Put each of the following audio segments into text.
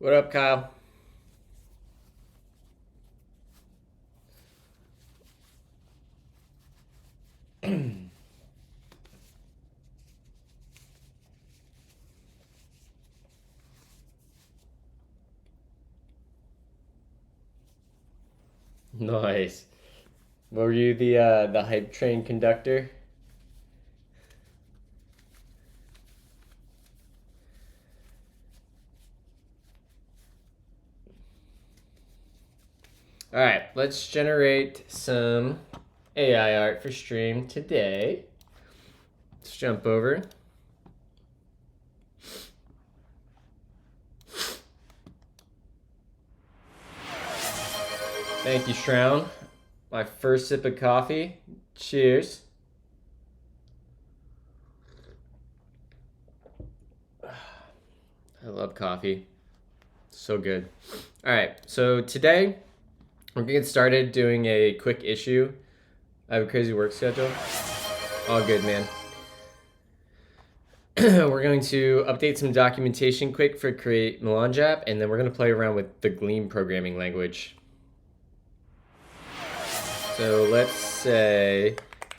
What up, Kyle? Nice. Were you the hype train conductor? All right, let's generate some AI art for stream today. Let's jump over. Thank you, Shroud. My first sip of coffee. Cheers. I love coffee. So good. All right, so today we're gonna get started doing a quick issue. I have a crazy work schedule. All good, man. We're going to update some documentation quick for Create Melange app, and then we're going to play around with the Gleam programming language. So let's say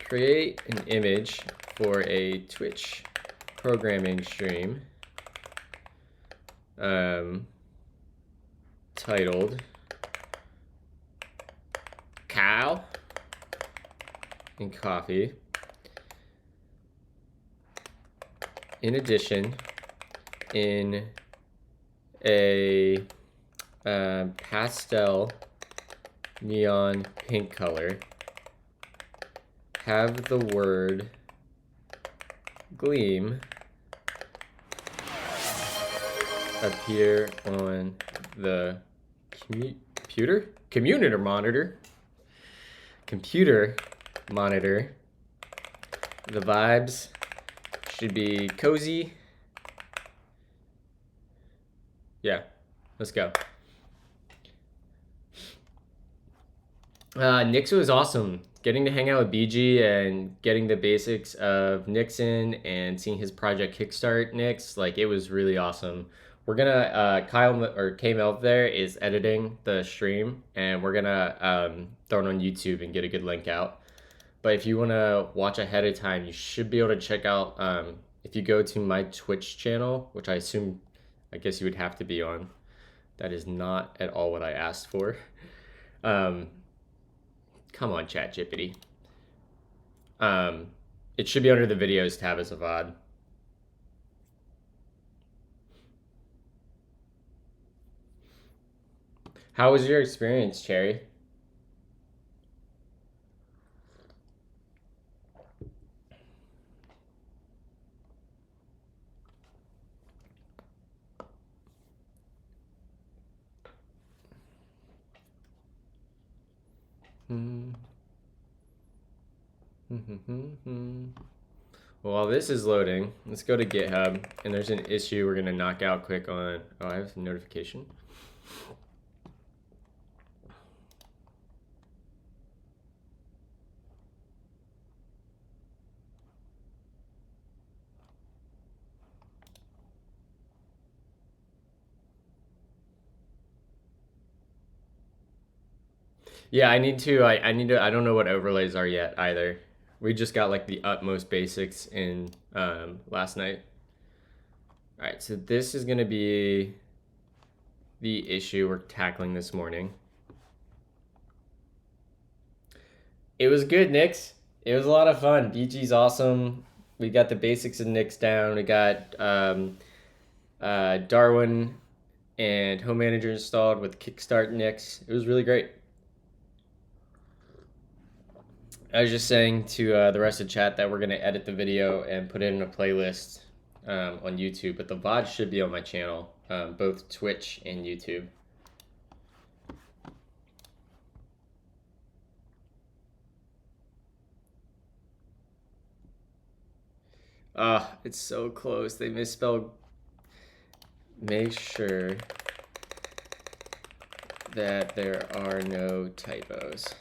create an image for a Twitch programming stream titled Cow and Coffee. In addition, in a pastel neon pink color, have the word Gleam appear on the computer monitor. The vibes should be cozy. Yeah, let's go. Nix was awesome. Getting to hang out with BG and getting the basics of Nixon and seeing his project kickstart Nix, like it was really awesome. We're gonna Kyle or OCaml there is editing the stream, and we're gonna throw it on YouTube and get a good link out. But if you wanna watch ahead of time, you should be able to check out if you go to my Twitch channel, which I guess you would have to be on. That is not at all what I asked for. Come on, ChatGPT. It should be under the videos tab as a VOD. How was your experience, Cherry? While this is loading, let's go to GitHub, and there's an issue we're gonna knock out quick on. Oh, I have a notification. Yeah, I need to. I need to. I don't know what overlays are yet either. We just got like the utmost basics in last night. All right, so this is gonna be the issue we're tackling this morning. It was good, Nix. It was a lot of fun. BG's awesome. We got the basics of Nix down. We got Darwin and Home Manager installed with Kickstart Nix. It was really great. I was just saying to the rest of the chat that we're going to edit the video and put it in a playlist on YouTube, but the VOD should be on my channel, both Twitch and YouTube. Ah, it's so close. They misspelled. Make sure that there are no typos.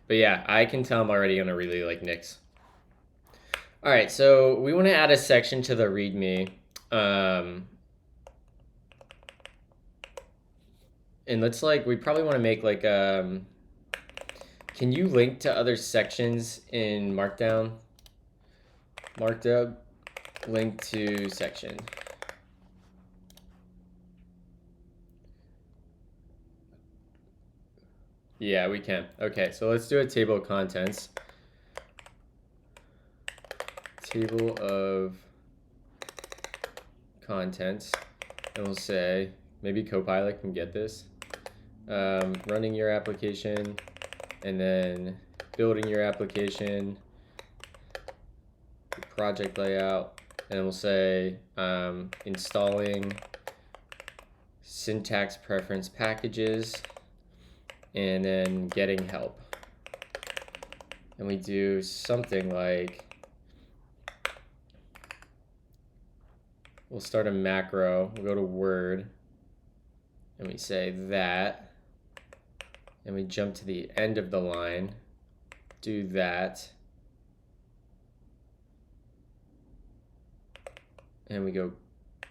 But yeah, I can tell I'm already gonna really like Nix. All right, so we want to add a section to the README. And let's we probably want to make can you link to other sections in Markdown? Markdown, link to section. Yeah, we can. Okay, so let's do a table of contents. Table of contents. And we'll say, maybe Copilot can get this. Running your application, and then building your application, project layout, and we'll say installing syntax preference packages, and then getting help. And we do something like, we'll start a macro, we'll go to Word, and we say that, and we jump to the end of the line, do that, and we go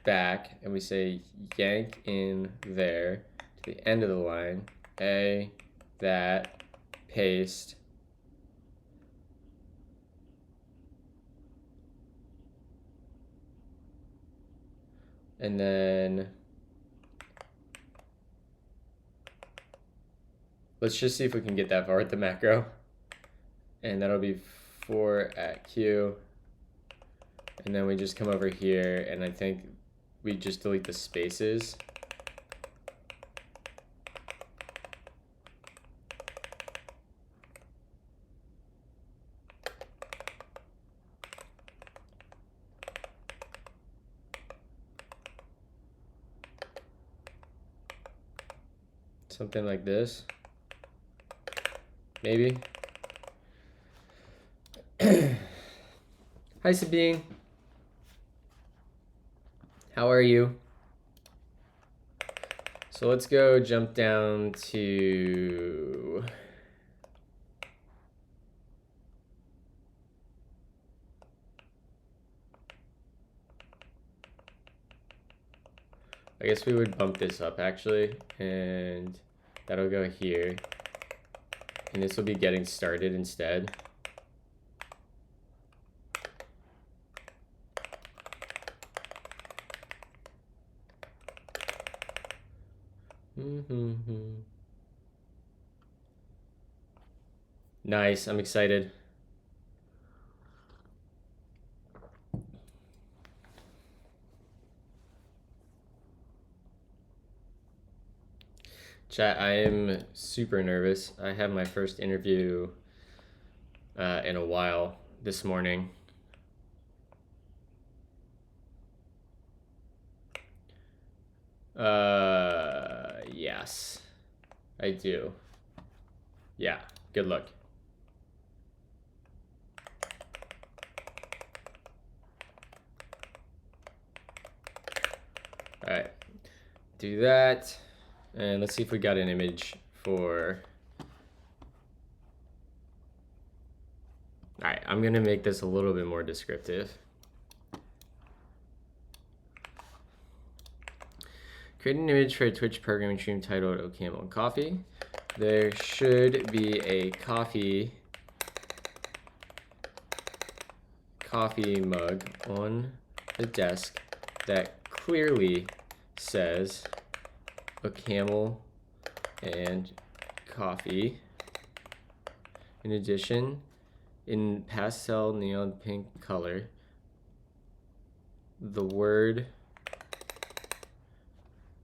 back, and we say yank in there to the end of the line, that, paste, and then let's just see if we can get that far with the macro. And that'll be 4 at Q. And then we just come over here, and I think we just delete the spaces. Something like this. Maybe. Hi, Sabine. How are you? So let's go jump down to I guess we would bump this up actually, and that'll go here. And this will be getting started instead. Nice, I'm excited. Chat, I am super nervous. I have my first interview in a while this morning. Yes, I do. Yeah, good luck. All right, do that. And let's see if we got an image for... All right, I'm gonna make this a little bit more descriptive. Create an image for a Twitch programming stream titled OCaml Coffee. There should be a coffee mug on the desk that clearly says OCaml and coffee. In addition, in pastel neon pink color, the word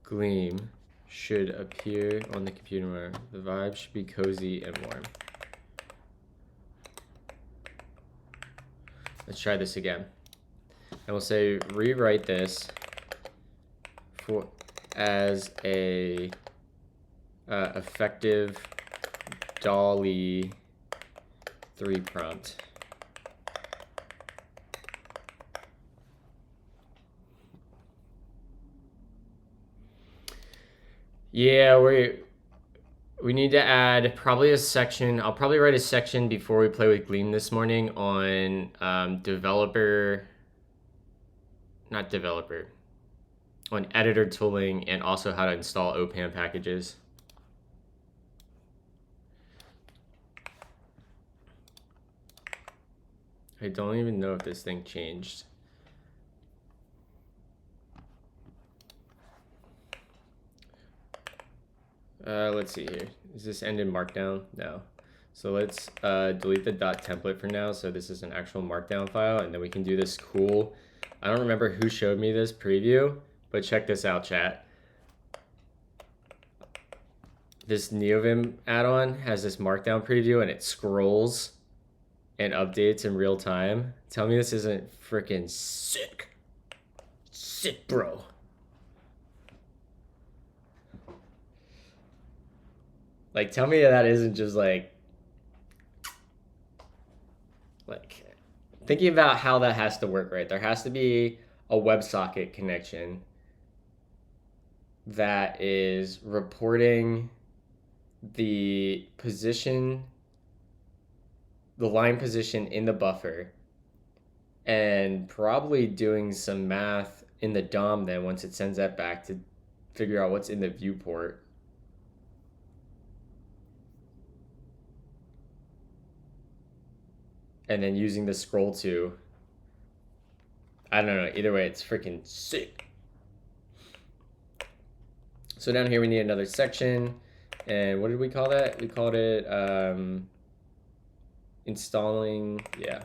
Gleam should appear on the computer. The vibe should be cozy and warm. Let's try this again. And we'll say rewrite this as a effective Dolly 3 prompt. Yeah, We need to add probably a section. I'll probably write a section before we play with Gleam this morning on on editor tooling and also how to install OPAM packages. I don't even know if this thing changed. Let's see here. Is this end in Markdown? No. So let's delete the .template for now. So this is an actual Markdown file, and then we can do this cool. I don't remember who showed me this preview, but check this out, chat. This NeoVim add-on has this Markdown preview, and it scrolls and updates in real time. Tell me this isn't freaking sick. Sick, bro. Like, tell me that isn't just like thinking about how that has to work, right? There has to be a WebSocket connection that is reporting the position, the line position in the buffer, and probably doing some math in the DOM then once it sends that back to figure out what's in the viewport. And then using the scroll to, I don't know, either way, it's freaking sick. So down here we need another section, and what did we call that? We called it installing, yeah.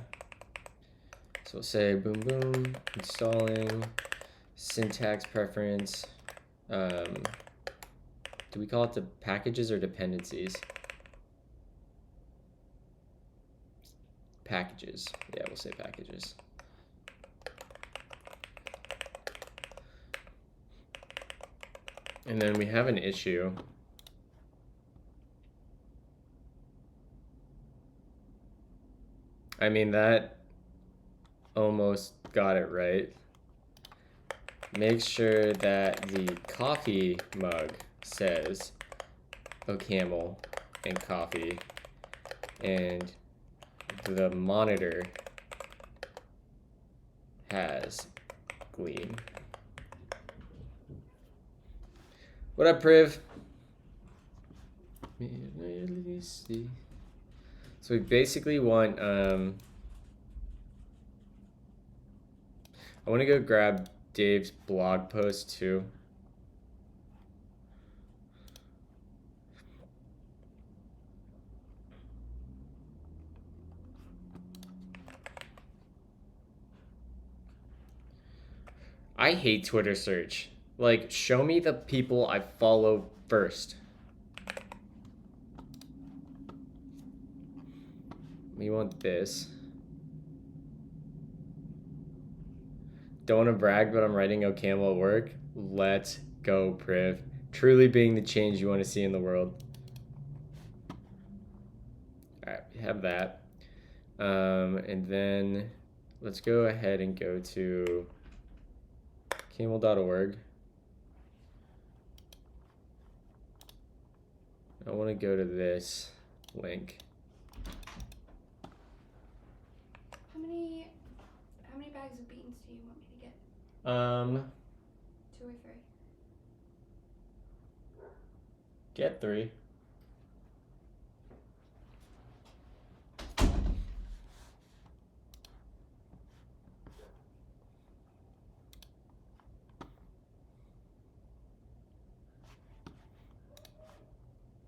So we'll say boom boom, installing, syntax preference. Do we call it the packages or dependencies? Packages. Yeah, we'll say packages. And then we have an issue. I mean, that almost got it right. Make sure that the coffee mug says OCaml and coffee, and the monitor has Gleam. What up, Priv? So we basically want, I want to go grab Dave's blog post too. I hate Twitter search. Like, show me the people I follow first. We want this. Don't want to brag, but I'm writing OCaml at work. Let's go, Priv. Truly being the change you want to see in the world. All right, we have that. And then let's go ahead and go to OCaml.org. I want to go to this link. How many bags of beans do you want me to get? 2 or 3? Get 3.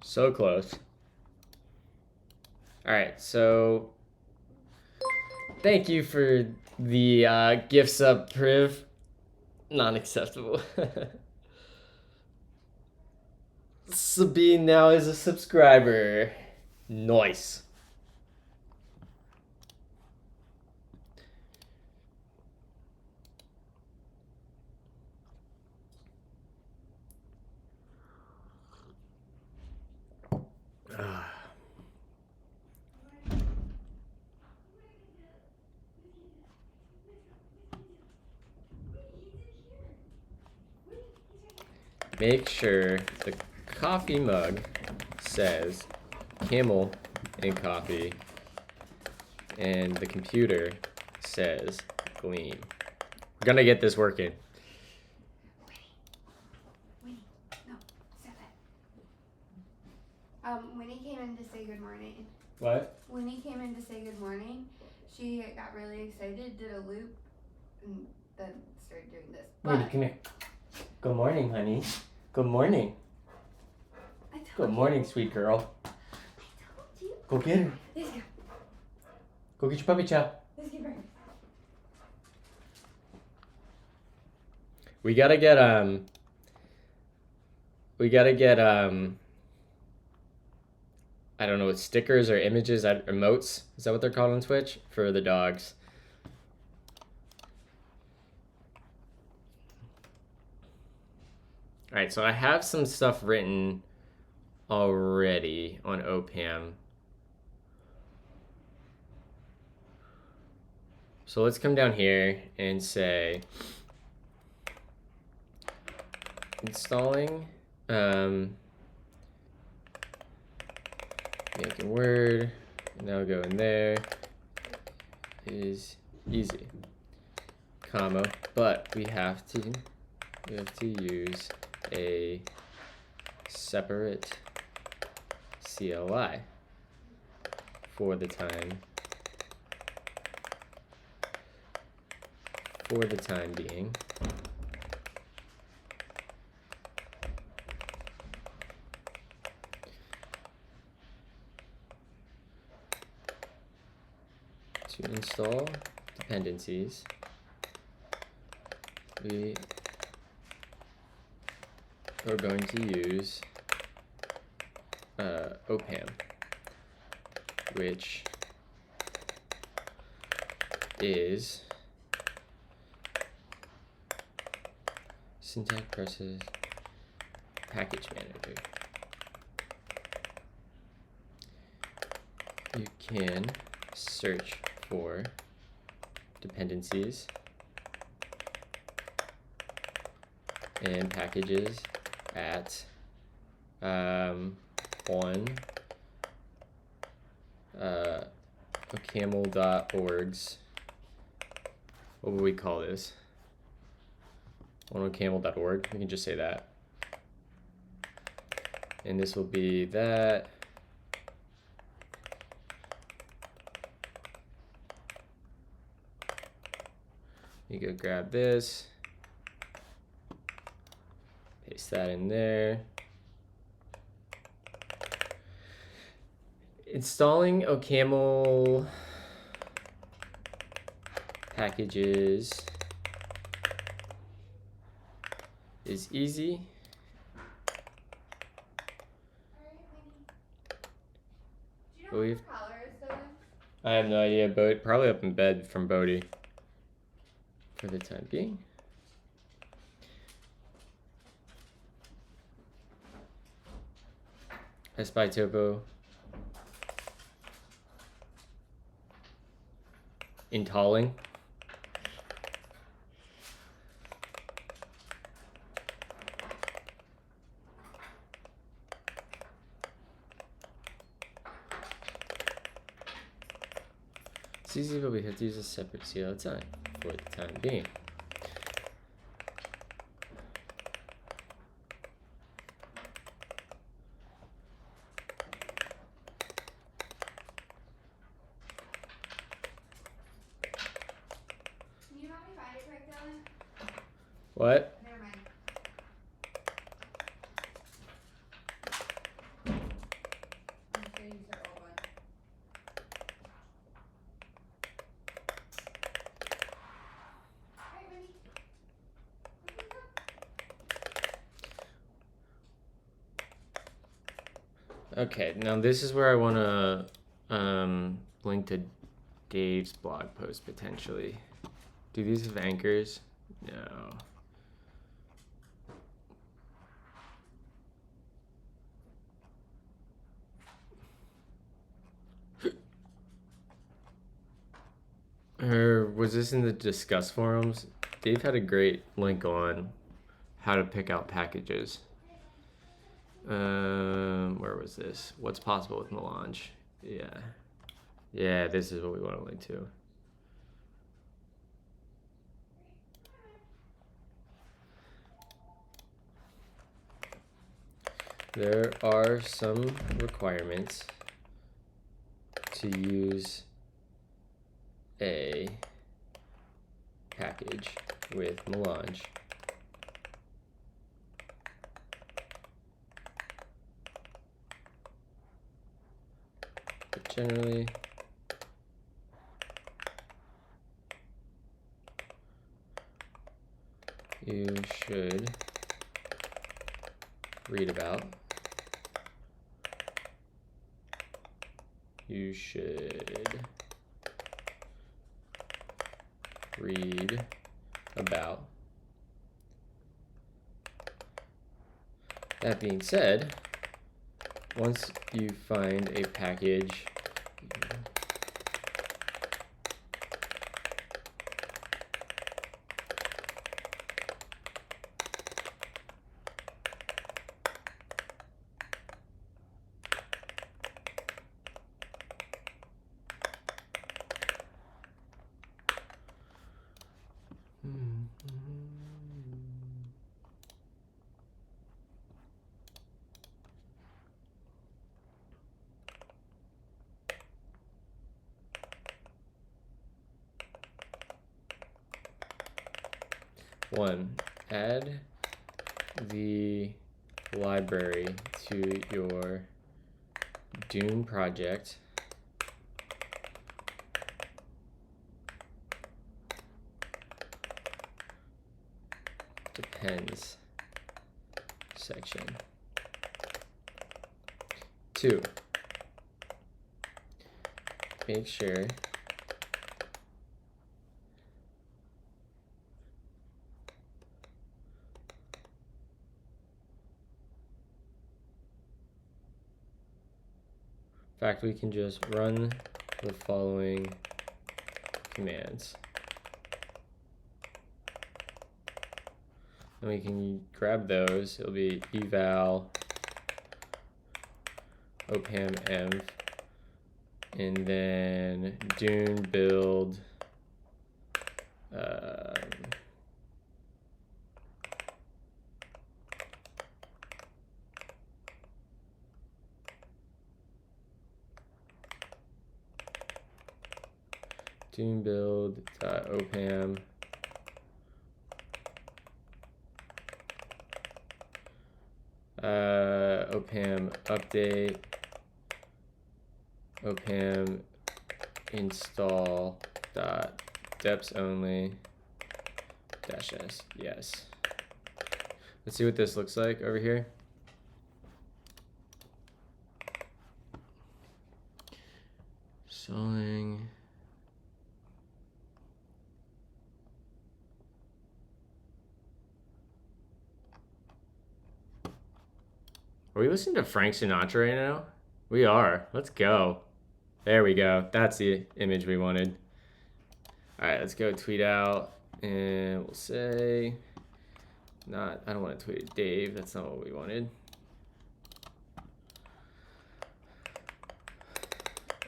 So close. All right, so thank you for the gifts up, Priv. Not acceptable. Sabine now is a subscriber. Nice. Make sure the coffee mug says Camel and Coffee, and the computer says Gleam. We're gonna get this working. Winnie, no, stop that. Winnie came in to say good morning. What? Winnie came in to say good morning. She got really excited, did a loop, and then started doing this. Winnie, come here. Good morning, honey. Good morning. Good morning, sweet girl. I told you. Go get her. Let's go. Go get your puppy chow. Let's get breakfast. We gotta get I don't know, stickers or images, emotes. Is that what they're called on Twitch? For the dogs. All right, so I have some stuff written already on OCaml. So let's come down here and say installing make a word, and now go in there is easy, comma, but we have to use a separate CLI for the time being. To install dependencies, we are going to use OCaml, which is syntax process package manager. You can search for dependencies and packages at on OCaml.org's, what would we call this? On OCaml.org, we can just say that. And this will be that. You go grab this, paste that in there. Installing OCaml packages is easy. Do you know what the color is though? I have no idea, but probably up in bed from Bodhi for the time being. I spy topo. Installing. It's easy, but we have to use a separate CLI time for the time being. Can you help me find it quick, Dylan? What? Never mind. I'm just gonna use our old one. Alright, Winnie. Okay, now this is where I want to link to Dave's blog post potentially. Do these have anchors? No. Or was this in the Discuss forums? Dave had a great link on how to pick out packages. Where was this? What's possible with melange? Yeah, this is what we want to link to. There are some requirements to use a package with melange. But generally, you should read about. You should read about. That being said, once you find a package, one, add the library to your Dune project. Depends section. 2, make sure in fact, we can just run the following commands. And we can grab those. It'll be eval OCaml and then Dune build Dune build .opam OCaml update OCaml install deps only -s. Yes. Let's see what this looks like over here. Installing. Are we listening to Frank Sinatra right now? We are. Let's go. There we go. That's the image we wanted. All right, let's go tweet out, and we'll say, I don't want to tweet at Dave. That's not what we wanted.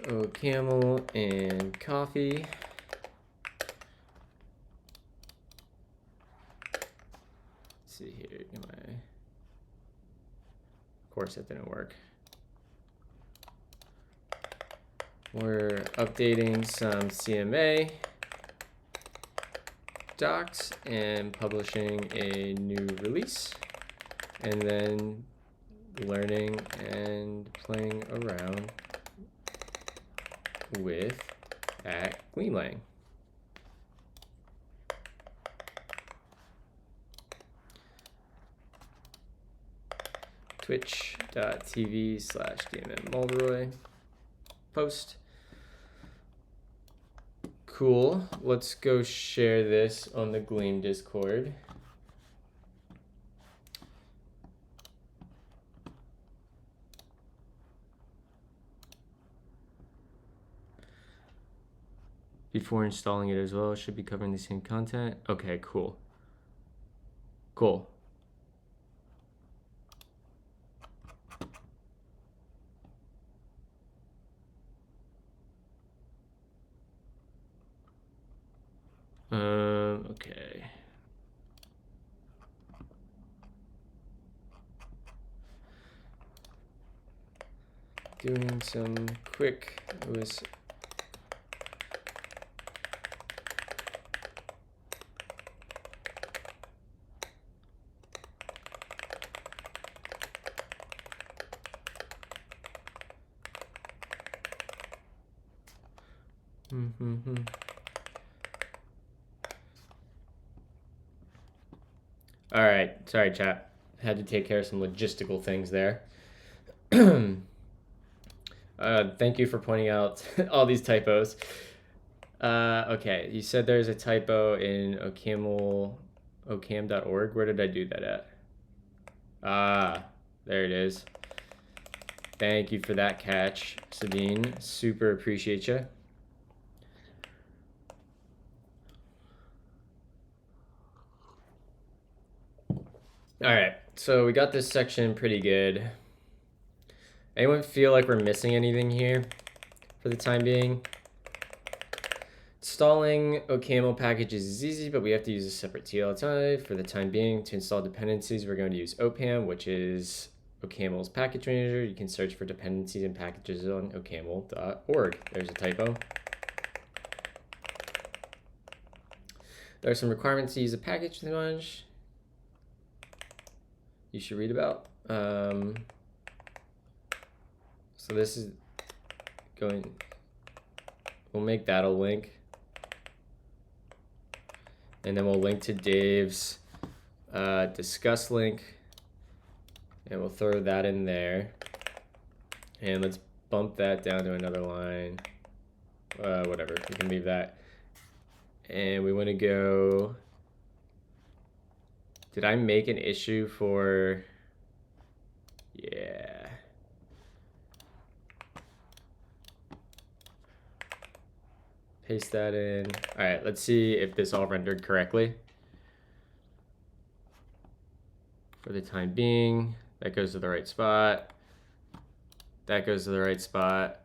OCaml and coffee. Let's see here. Of course, that didn't work. We're updating some CMA docs and publishing a new release, and then learning and playing around with @Gleam. Twitch.tv/DMMMulroy post. Cool. Let's go share this on the Gleam Discord. Before installing it as well, it should be covering the same content. Okay, cool. Cool. Okay. Doing some quick OS. All right, sorry, chat. Had to take care of some logistical things there. Thank you for pointing out all these typos. Okay, you said there's a typo in OCaml.org. Where did I do that at? Ah, there it is. Thank you for that catch, Sabine. Super appreciate you. All right, so we got this section pretty good. Anyone feel like we're missing anything here for the time being? Installing OCaml packages is easy, but we have to use a separate TLI for the time being. To install dependencies, we're going to use OPAM, which is OCaml's package manager. You can search for dependencies and packages on OCaml.org. There's a typo. There are some requirements to use a package launch you should read about. So this is going, we'll make that a link. And then we'll link to Dave's discuss link. And we'll throw that in there. And let's bump that down to another line. Whatever, we can leave that. And we want to go, did I make an issue for, yeah. Paste that in. All right, let's see if this all rendered correctly. For the time being, that goes to the right spot. That goes to the right spot.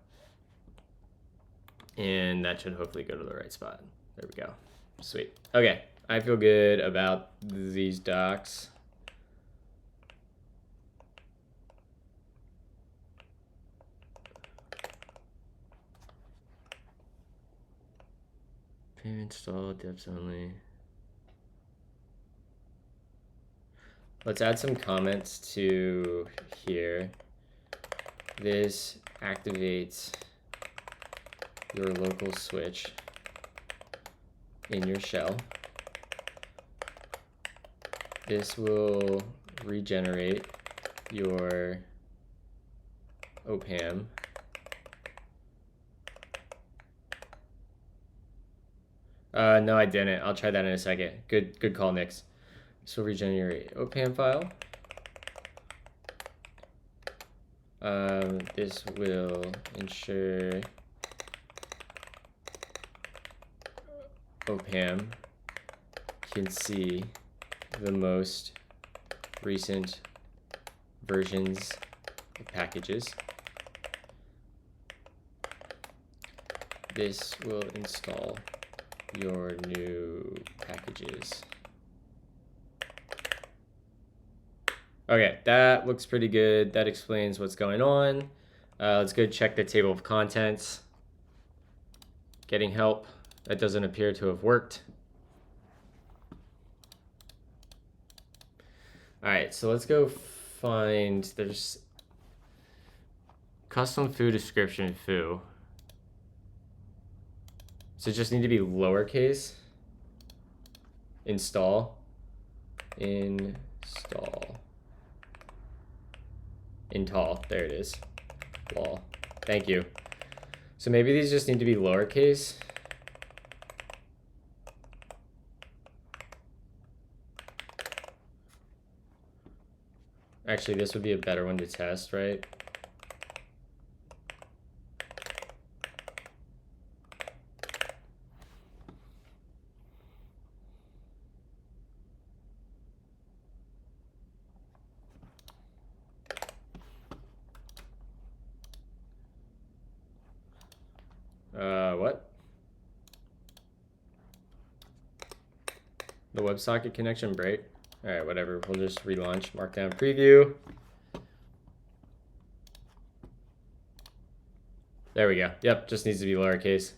And that should hopefully go to the right spot. There we go. Sweet. Okay, I feel good about these docs. Install devs only. Let's add some comments to here. This activates your local switch in your shell. This will regenerate your OPAM. No, I didn't. I'll try that in a second. Good call, Nix. So regenerate OPAM file. This will ensure OPAM can see the most recent versions of packages. This will install your new packages. Okay, that looks pretty good. That explains what's going on. Let's go check the table of contents. Getting help. That doesn't appear to have worked. All right, so let's go find, there's custom foo description foo. So it just need to be lowercase. Install. Intall, there it is. Lol. Thank you. So maybe these just need to be lowercase. Actually, this would be a better one to test, right? What? the WebSocket connection break? All right, whatever. We'll just relaunch Markdown preview. There we go. Yep, just needs to be lowercase.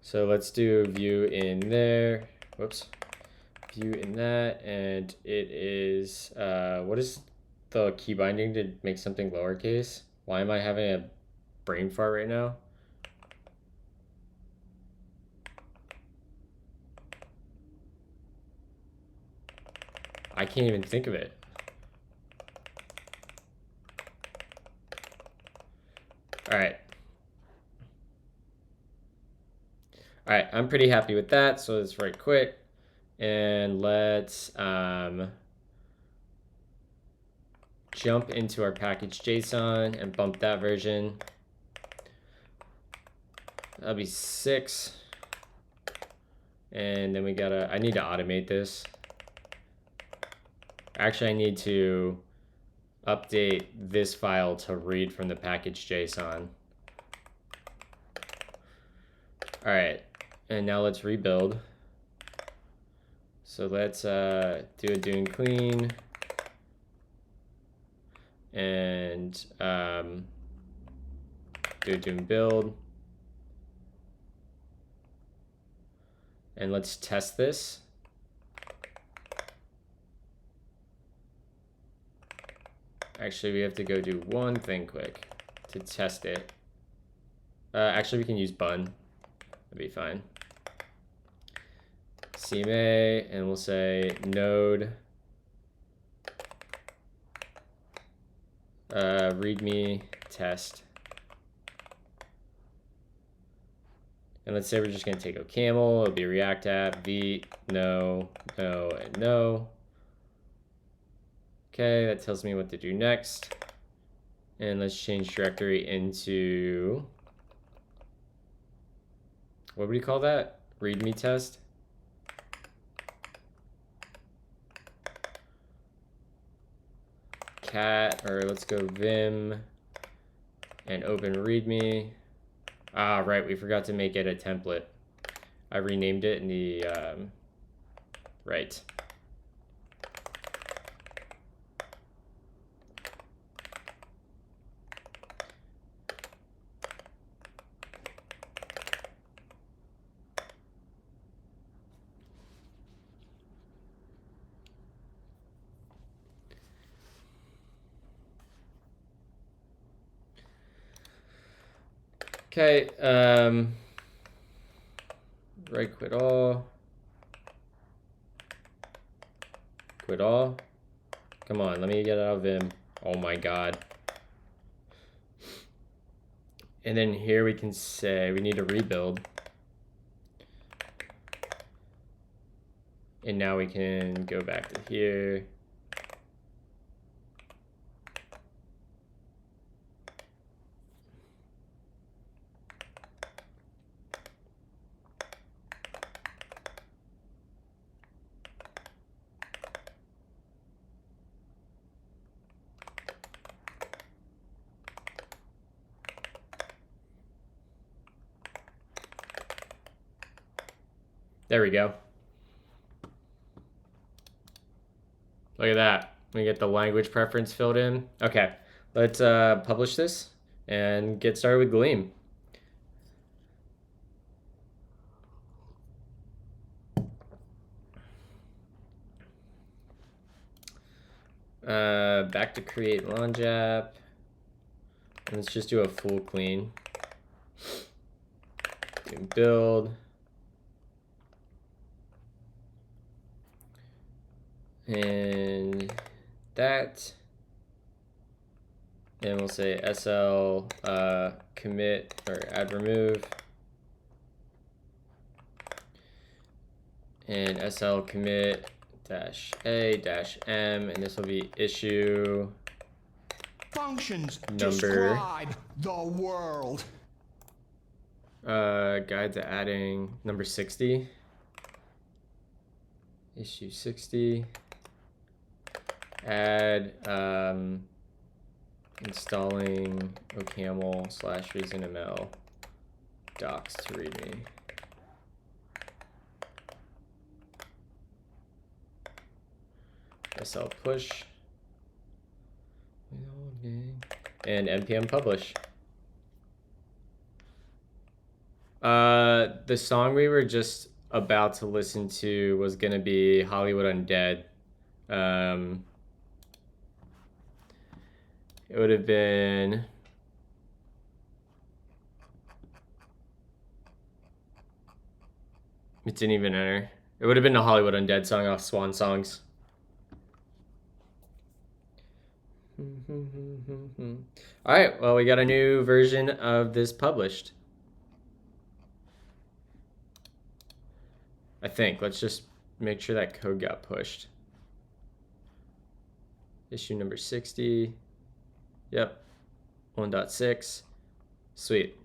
So let's do view in there. Whoops. View in that, and it is, what is the key binding to make something lowercase? Why am I having a brain fart right now? I can't even think of it. All right. All right, I'm pretty happy with that. So let's right quick and let's jump into our package JSON and bump that version. That'll be 6. And then we gotta, I need to automate this. Actually, I need to update this file to read from the package JSON. All right, and now let's rebuild. So let's do a doing clean and do a doing build. And let's test this. Actually, we have to go do one thing quick to test it. Actually, we can use bun. That'd be fine. CMA, and we'll say node readme test. And let's say we're just going to take OCaml. It'll be React app, v, no, no, and no. Okay, that tells me what to do next. And let's change directory into, what would we call that? README test. Cat, or let's go vim and open README. Ah, right, we forgot to make it a template. I renamed it in the, right. Okay, right quit all. Quit all. Come on, let me get out of Vim. Oh my god. And then here we can say we need to rebuild. And now we can go back to here. There we go. Look at that. We get the language preference filled in. Okay, let's publish this and get started with Gleam. Back to create launch app. Let's just do a full clean. Do build. And that. And we'll say SL commit or add remove. And SL commit -a-m, and this will be issue functions number. Describe the world. Guide to adding number 60. Issue 60. Add installing OCaml /reasonml docs to readme. SL push, and npm publish. The song we were just about to listen to was gonna be Hollywood Undead. It would have been it didn't even enter. It would have been the Hollywood Undead song off Swan Songs. All right, well, we got a new version of this published. I think. Let's just make sure that code got pushed. Issue number 60. Yep. 1.6. Sweet.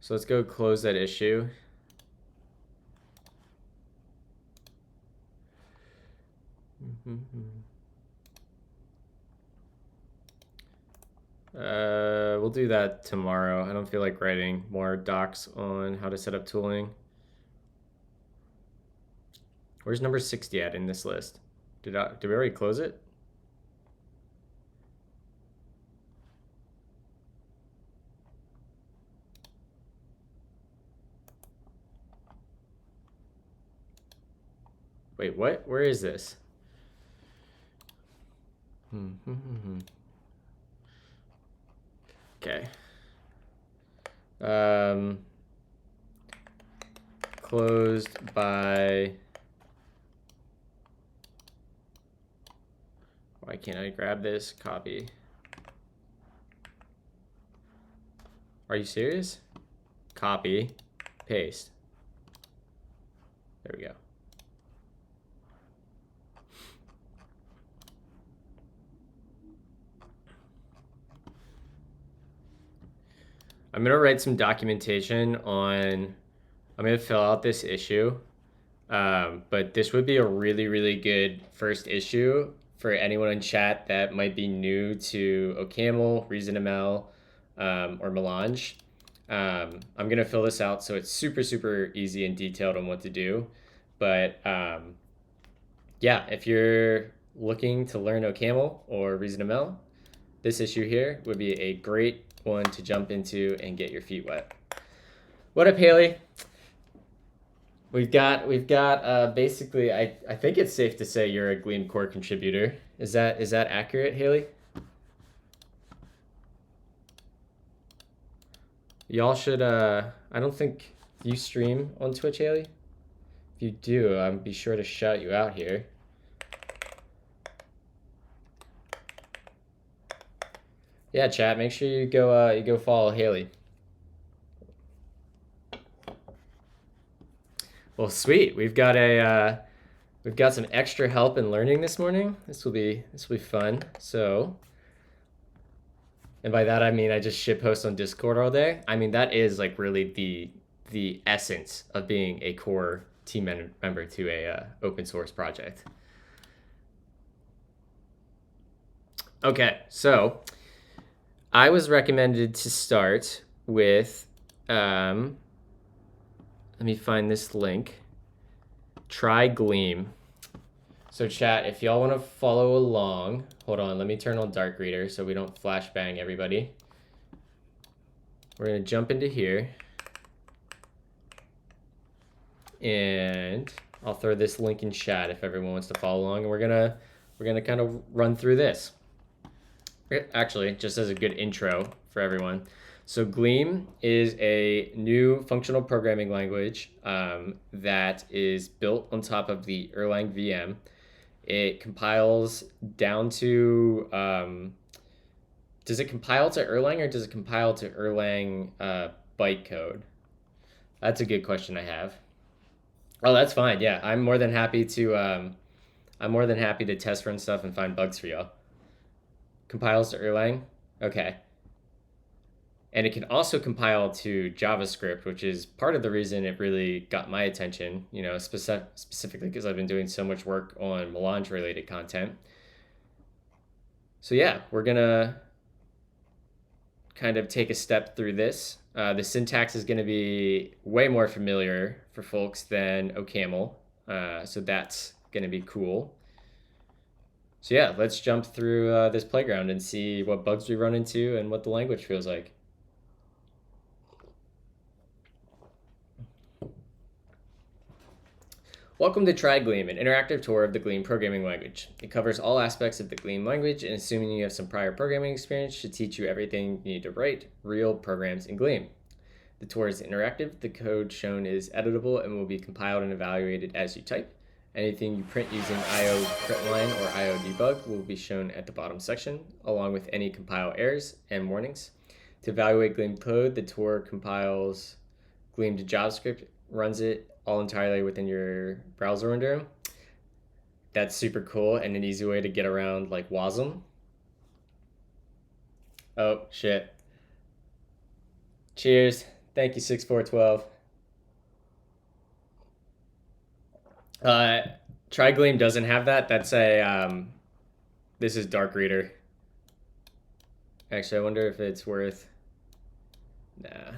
So let's go close that issue. We'll do that tomorrow. I don't feel like writing more docs on how to set up tooling. Where's number 60 at in this list? Did we already close it? Wait, what? Where is this? Okay. Closed by... Why can't I grab this? Copy. Are you serious? Copy, paste. There we go. I'm gonna write some documentation on, I'm gonna fill out this issue, but this would be a really, really good first issue for anyone in chat that might be new to OCaml, ReasonML, or Melange. I'm gonna fill this out so it's super, super easy and detailed on what to do. But yeah, if you're looking to learn OCaml or ReasonML, this issue here would be a great one to jump into and get your feet wet. What up, Haley? We've got basically, I think it's safe to say you're a Gleam core contributor. Is that accurate, Haley? Y'all should, I don't think you stream on Twitch, Haley. If you do, I'll be sure to shout you out here. Yeah, chat, make sure you go follow Haley. Well, sweet. We've got some extra help in learning this morning. This will be fun. So, and by that I mean I just shit post on Discord all day. I mean that is like really the essence of being a core team member to a open source project. Okay, so I was recommended to start with, let me find this link. Try Gleam. So chat, if y'all want to follow along, hold on, let me turn on Dark Reader so we don't flashbang everybody. We're gonna jump into here. And I'll throw this link in chat if everyone wants to follow along. And we're gonna kind of run through this. Actually, just as a good intro for everyone. So Gleam is a new functional programming language that is built on top of the Erlang VM. It compiles down to, does it compile to Erlang or does it compile to Erlang bytecode? That's a good question I have. Oh, that's fine. Yeah, I'm more than happy to test run stuff and find bugs for y'all. Compiles to Erlang? Okay. And it can also compile to JavaScript, which is part of the reason it really got my attention, you know, specifically because I've been doing so much work on Melange related content. So yeah, we're gonna kind of take a step through this. The syntax is gonna be way more familiar for folks than OCaml. So that's Gonna be cool. So yeah, let's jump through this playground and see what bugs we run into and what the language feels like. Welcome to Try Gleam, an interactive tour of the Gleam programming language. It covers all aspects of the Gleam language, and assuming you have some prior programming experience, should teach you everything you need to write real programs in Gleam. The tour is interactive. The code shown is editable and will be compiled and evaluated as you type. Anything you print using IO println or IO debug will be shown at the bottom section, along with any compile errors and warnings. To evaluate Gleam code, the tour compiles Gleam to JavaScript, runs it all entirely within your browser window. That's super cool and an easy way to get around like WASM. Oh, shit. Cheers. Thank you, 6412. Try Gleam doesn't have that. That's a, this is Dark Reader. Actually, I wonder if it's worth, nah.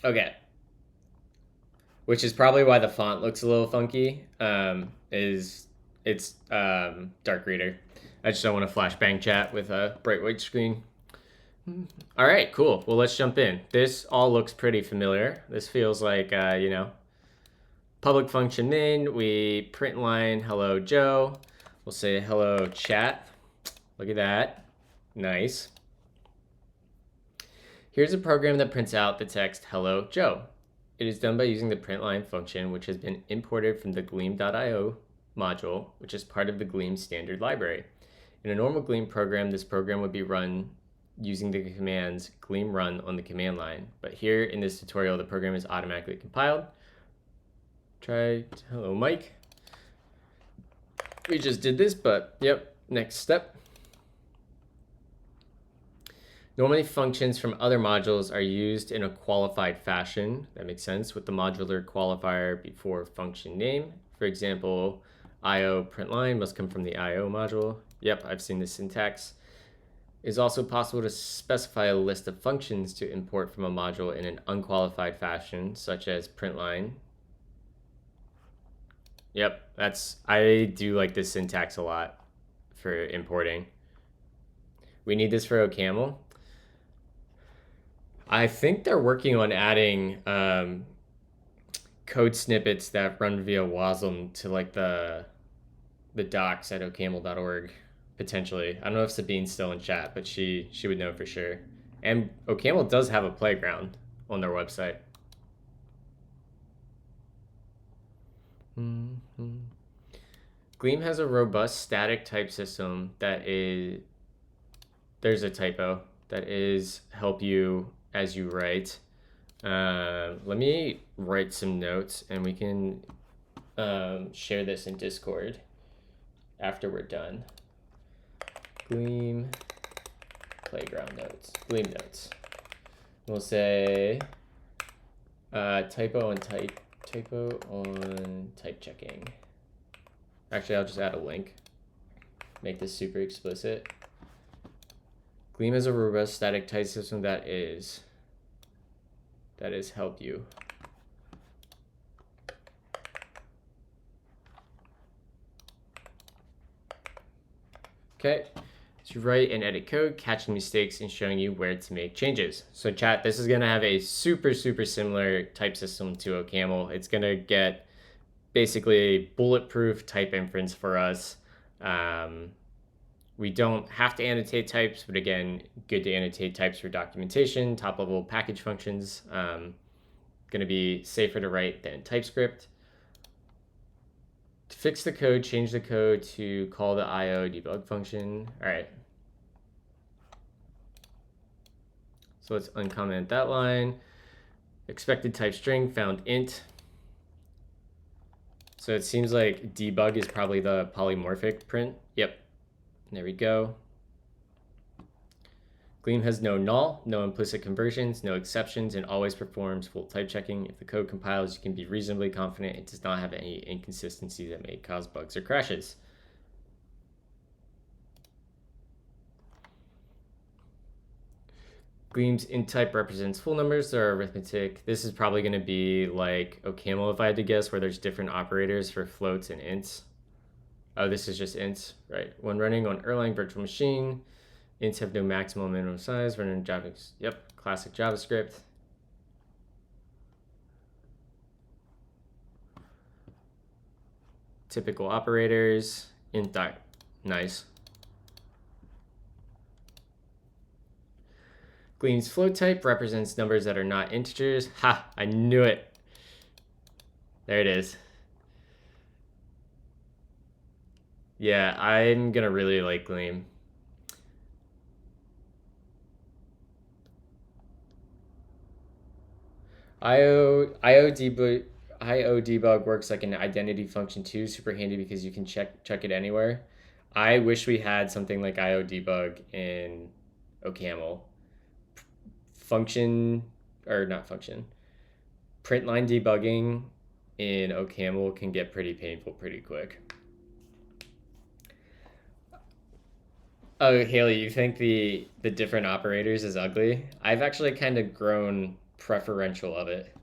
Okay. Which is probably why the font looks a little funky, it's Dark Reader. I just don't want to flashbang chat with a bright white screen. All right, cool. Well, let's jump in. This all looks pretty familiar. This feels like, you know, public function main. We print line, hello, Joe. We'll say hello, chat. Look at that. Nice. Here's a program that prints out the text, hello, Joe. It is done by using the printline function, which has been imported from the Gleam.io module, which is part of the Gleam standard library. In a normal Gleam program, this program would be run using the commands Gleam run on the command line. But here in this tutorial, the program is automatically compiled. Try, hello, Mike. We just did this, but yep, next step. Normally, functions from other modules are used in a qualified fashion. That makes sense, with the modular qualifier before function name. For example, IO println must come from the IO module. Yep, I've seen this syntax. It is also possible to specify a list of functions to import from a module in an unqualified fashion, such as println. Yep, I do like this syntax a lot for importing. We need this for OCaml. I think they're working on adding code snippets that run via WASM to like the docs at OCaml.org potentially. I don't know if Sabine's still in chat, but she would know for sure. And OCaml does have a playground on their website. Gleam has a robust static type system that is, there's a typo, that is help you as you write. Let me write some notes and we can share this in Discord after we're done. Gleam playground notes, Gleam notes. We'll say typo on type checking. Actually, I'll just add a link. Make this super explicit. Gleam is a robust static type system that is help you. Okay, so you write and edit code, catching mistakes and showing you where to make changes. So chat, this is gonna have a super similar type system to OCaml. It's gonna get basically a bulletproof type inference for us. We don't have to annotate types, but again, good to annotate types for documentation, top-level package functions. Going to be safer to write than TypeScript. To fix the code, change the code to call the IO debug function. All right. So let's uncomment that line. Expected type string found int. So it seems like debug is probably the polymorphic print. Yep. There we go. Gleam has no null, no implicit conversions, no exceptions, and always performs full type checking. If the code compiles, you can be reasonably confident it does not have any inconsistencies that may cause bugs or crashes. Gleam's int type represents full numbers that are arithmetic. This is probably going to be like OCaml if I had to guess, where there's different operators for floats and ints. Oh, this is just ints, right? When running on Erlang virtual machine, ints have no maximum minimum size. Running in Java, yep, classic JavaScript. Typical operators, int dot, nice. Gleam's float type represents numbers that are not integers. Ha, I knew it. There it is. Yeah, I'm gonna really like Gleam. IO debug works like an identity function too. Super handy because you can check it anywhere. I wish we had something like IO debug in OCaml. Print line debugging in OCaml can get pretty painful pretty quick. Oh, Haley, you think the different operators is ugly? I've actually kind of grown preferential of it.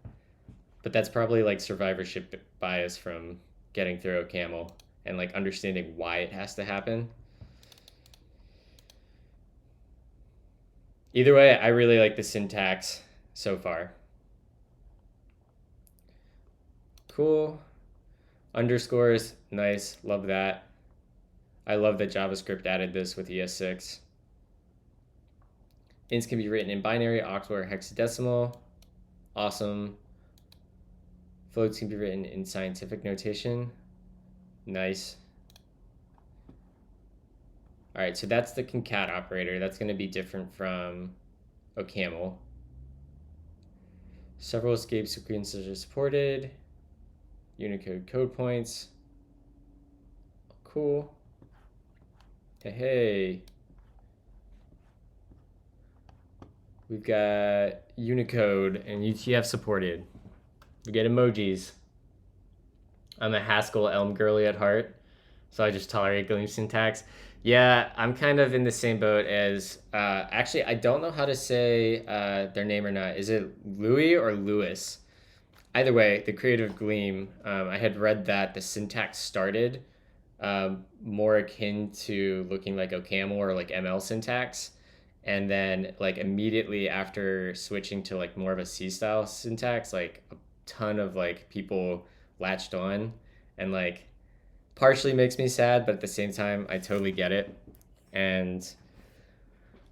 But that's probably like survivorship bias from getting through OCaml and like understanding why it has to happen. Either way, I really like the syntax so far. Cool. Underscores, nice, love that. I love that JavaScript added this with ES6. Ints can be written in binary, octal, or hexadecimal. Awesome. Floats can be written in scientific notation. Nice. All right, so that's the concat operator. That's going to be different from OCaml. Several escape sequences are supported. Unicode code points. Cool. Hey. We've got Unicode and UTF supported. We get emojis. I'm a Haskell Elm girly at heart, so I just tolerate Gleam syntax. Yeah, I'm kind of in the same boat as, actually, I don't know how to say their name or not. Is it Louis or Lewis? Either way, the creator of Gleam, I had read that the syntax started more akin to looking like OCaml or like ML syntax. And then like immediately after switching to like more of a C style syntax, like a ton of like people latched on, and like partially makes me sad, but at the same time I totally get it. And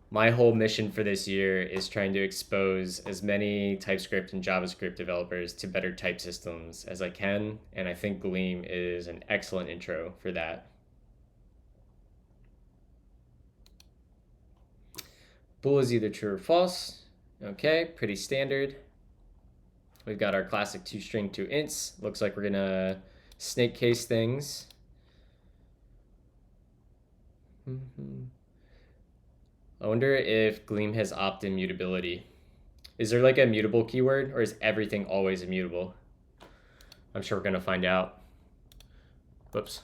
my whole mission for this year is trying to expose as many TypeScript and JavaScript developers to better type systems as I can, and I think Gleam is an excellent intro for that. Bool is either true or false. Okay, pretty standard. We've got our classic two-string, two ints. Looks like we're gonna snake case things. I wonder if Gleam has opt-in mutability. Is there like a mutable keyword, or is everything always immutable? I'm sure we're gonna find out. Whoops.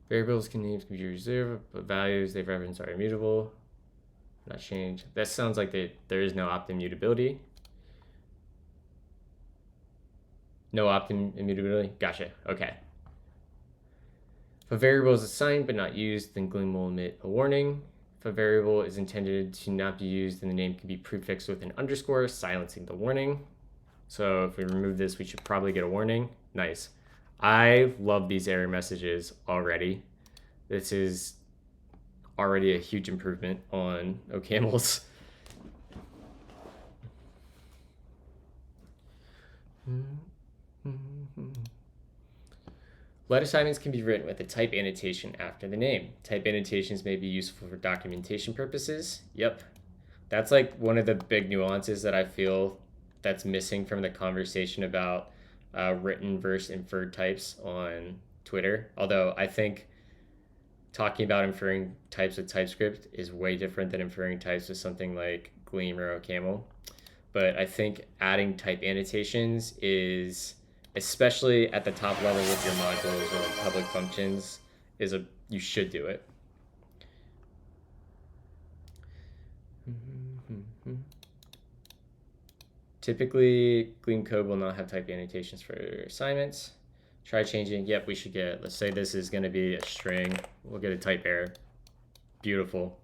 Variables names can be reserved, but values they reference are immutable. Not changed. That sounds like there is no opt-in mutability. No opt-in immutability? Gotcha. Okay. If a variable is assigned but not used, then Gleam will emit a warning. If a variable is intended to not be used, then the name can be prefixed with an underscore, silencing the warning. So if we remove this, we should probably get a warning. Nice. I love these error messages already. This is already a huge improvement on OCaml's. Let assignments can be written with a type annotation after the name. Type annotations may be useful for documentation purposes. Yep. That's like one of the big nuances that I feel that's missing from the conversation about written versus inferred types on Twitter. Although I think talking about inferring types with TypeScript is way different than inferring types with something like Gleam or OCaml. But I think adding type annotations is, especially at the top level with your modules or like public functions, you should do it. Typically, Gleam code will not have type annotations for assignments. Try changing. Yep, we should get, let's say this is going to be a string. We'll get a type error. Beautiful.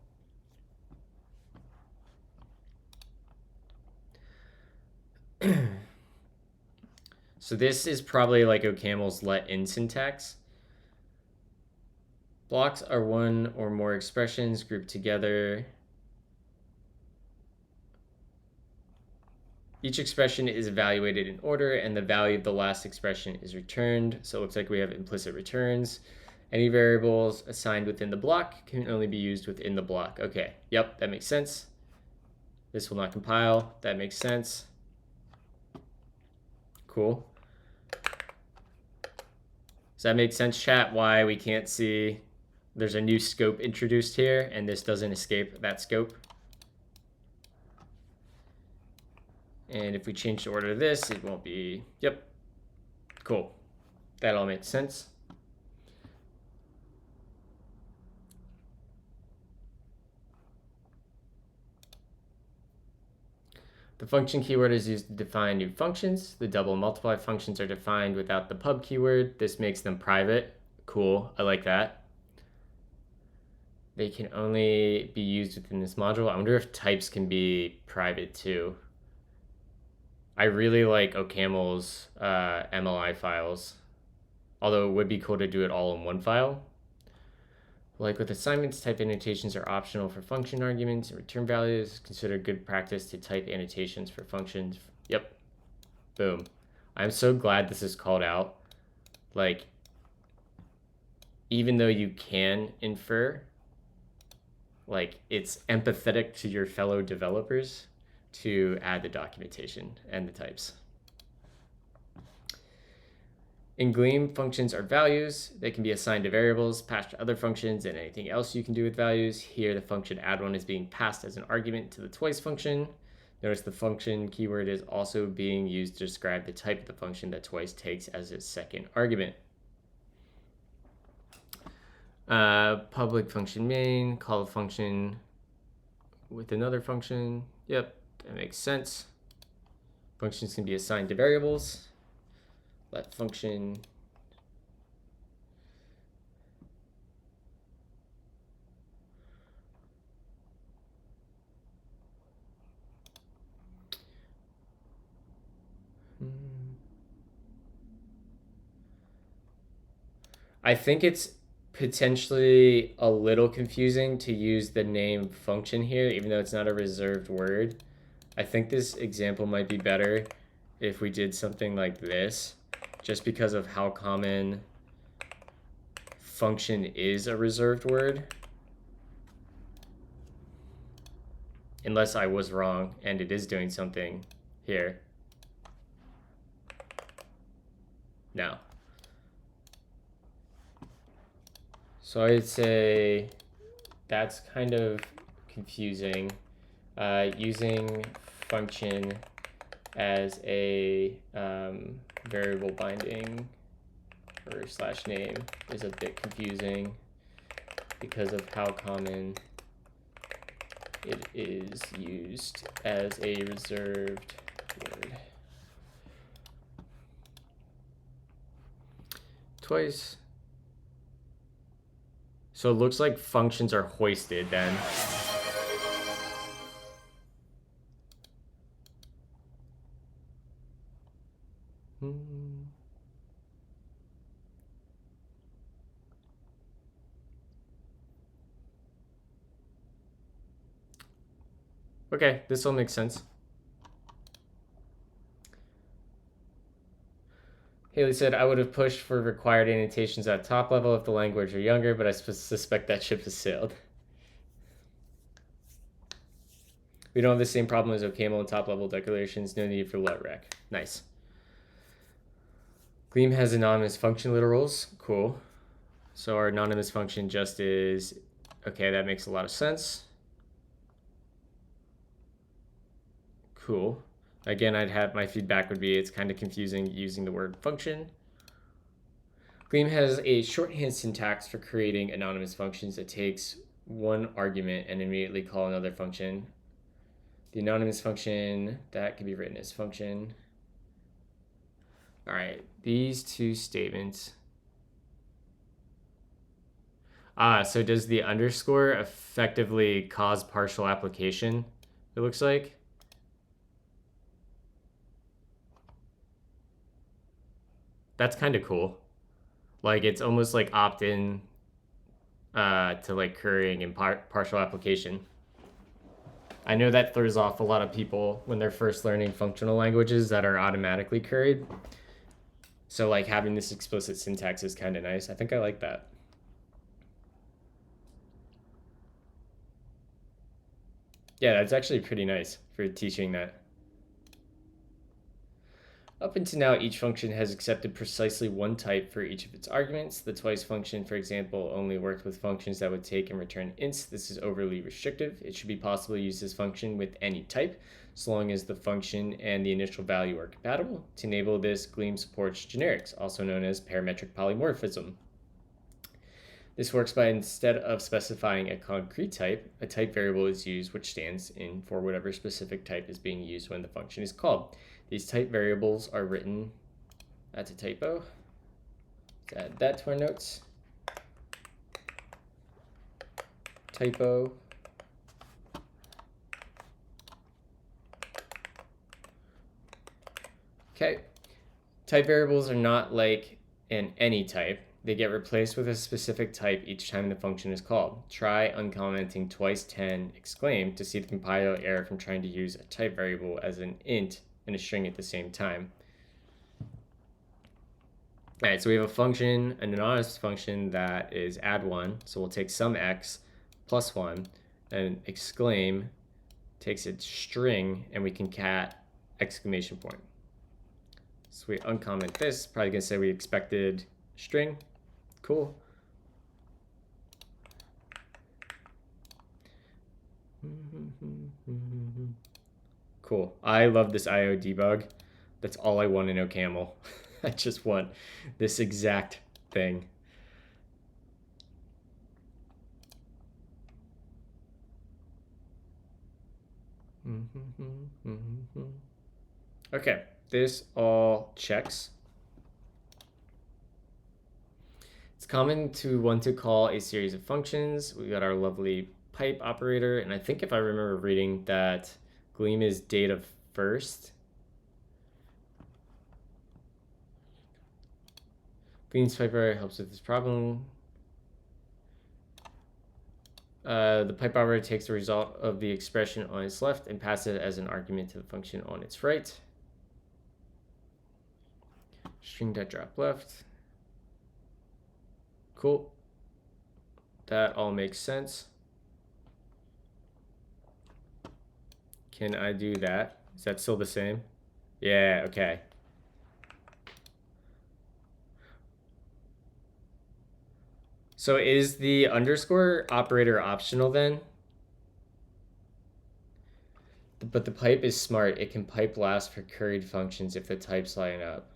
So this is probably like OCaml's let in syntax. Blocks are one or more expressions grouped together. Each expression is evaluated in order, and the value of the last expression is returned. So it looks like we have implicit returns. Any variables assigned within the block can only be used within the block. Okay, yep, that makes sense. This will not compile. That makes sense. Cool. Does that make sense, chat? Why we can't see there's a new scope introduced here, and this doesn't escape that scope? And if we change the order of this, it won't be, yep, cool. That all makes sense. The function keyword is used to define new functions. The double and multiply functions are defined without the pub keyword. This makes them private. Cool, I like that. They can only be used within this module. I wonder if types can be private too. I really like OCaml's MLI files, although it would be cool to do it all in one file. Like with assignments, type annotations are optional for function arguments and return values. Consider good practice to type annotations for functions. Yep. Boom. I'm so glad this is called out. Like, even though you can infer, like, it's empathetic to your fellow developers to add the documentation and the types. In Gleam, functions are values. They can be assigned to variables, passed to other functions, and anything else you can do with values. Here, the function add1 is being passed as an argument to the twice function. Notice the function keyword is also being used to describe the type of the function that twice takes as its second argument. Public function main, call a function with another function. Yep, that makes sense. Functions can be assigned to variables. Let function I think it's potentially a little confusing to use the name function here, even though it's not a reserved word. I think this example might be better if we did something like this, just because of how common function is a reserved word. Unless I was wrong and it is doing something here. No. So I'd say that's kind of confusing. Using function as a variable binding or /name is a bit confusing because of how common it is used as a reserved word. Twice. So it looks like functions are hoisted then. Okay, this all makes sense. Haley said, I would have pushed for required annotations at top level if the language were younger, but I suspect that ship has sailed. We don't have the same problem as OCaml and top level declarations. No need for let rec. Nice. Gleam has anonymous function literals. Cool. So our anonymous function just is, okay, that makes a lot of sense. Cool. Again, my feedback would be it's kind of confusing using the word function. Gleam has a shorthand syntax for creating anonymous functions that takes one argument and immediately call another function. The anonymous function, that can be written as function. All right, these two statements. So does the underscore effectively cause partial application, it looks like? That's kind of cool. Like, it's almost like opt-in to like currying and partial application. I know that throws off a lot of people when they're first learning functional languages that are automatically curried. So like having this explicit syntax is kind of nice. I think I like that. Yeah, that's actually pretty nice for teaching that. Up until now, each function has accepted precisely one type for each of its arguments. The twice function, for example, only worked with functions that would take and return ints. This is overly restrictive. It should be possible to use this function with any type, so long as the function and the initial value are compatible. To enable this, Gleam supports generics, also known as parametric polymorphism. This works by, instead of specifying a concrete type, a type variable is used which stands in for whatever specific type is being used when the function is called. These type variables are written, that's a typo. Let's add that to our notes. Typo. Okay. Type variables are not like an any type. They get replaced with a specific type each time the function is called. Try uncommenting twice 10 exclaim to see the compiler error from trying to use a type variable as an int and a string at the same time. All right, so we have a function, an anonymous function that is add1. So we'll take some x plus 1, and exclaim takes its string, and we concat exclamation point. So we uncomment this, probably gonna say we expected string. Cool. Cool. I love this IO debug. That's all I want in OCaml. I just want this exact thing. Okay, this all checks. It's common to want to call a series of functions. We got our lovely pipe operator, and I think if I remember reading that Gleam is data first. Gleam's pipe operator helps with this problem. The pipe operator takes the result of the expression on its left and passes it as an argument to the function on its right. String.drop left. Cool. That all makes sense. Can I do that? Is that still the same? Yeah, okay. So is the underscore operator optional then? But the pipe is smart. It can pipe last for curried functions if the types line up.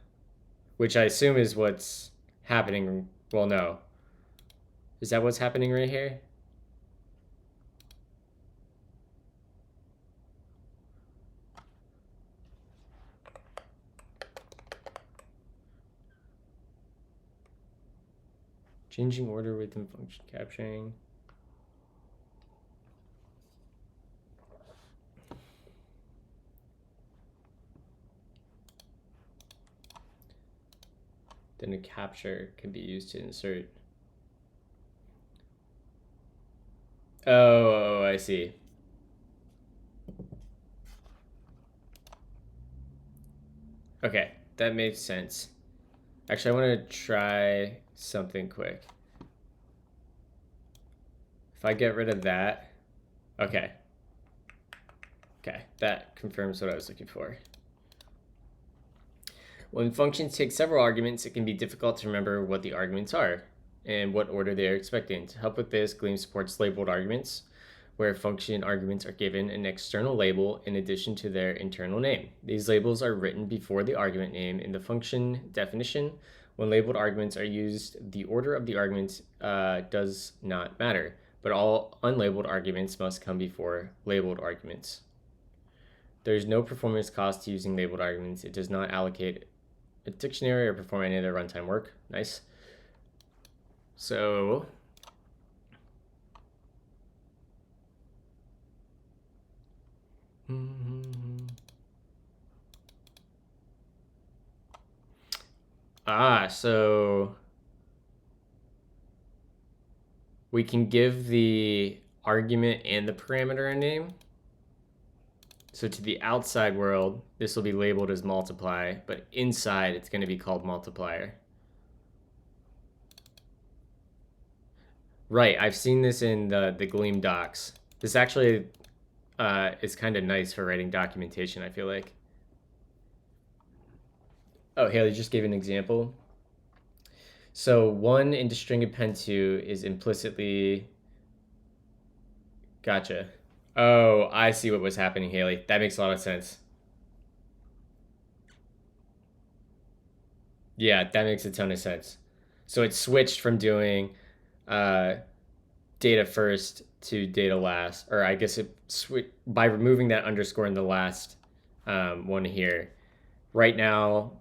Which I assume is what's happening. Well, no. Is that what's happening right here? Changing order within function capturing. Then a capture can be used to insert. Oh, I see. Okay, that makes sense. Actually, I want to try something quick. If I get rid of that, okay. Okay, that confirms what I was looking for. When functions take several arguments, it can be difficult to remember what the arguments are and what order they are expected in. To help with this, Gleam supports labeled arguments, where function arguments are given an external label in addition to their internal name. These labels are written before the argument name in the function definition. When labeled arguments are used, the order of the arguments does not matter, but all unlabeled arguments must come before labeled arguments. There's no performance cost to using labeled arguments. It does not allocate a dictionary or perform any other runtime work. Nice. So so we can give the argument and the parameter a name. So to the outside world, this will be labeled as multiply, but inside it's going to be called multiplier. Right, I've seen this in the Gleam docs. This actually is kind of nice for writing documentation, I feel like. Oh, Haley just gave an example. So 1 into string append 2 is implicitly... Gotcha. Oh, I see what was happening, Haley. That makes a lot of sense. Yeah, that makes a ton of sense. So it switched from doing data first to data last, or I guess it by removing that underscore in the last one here. Right now,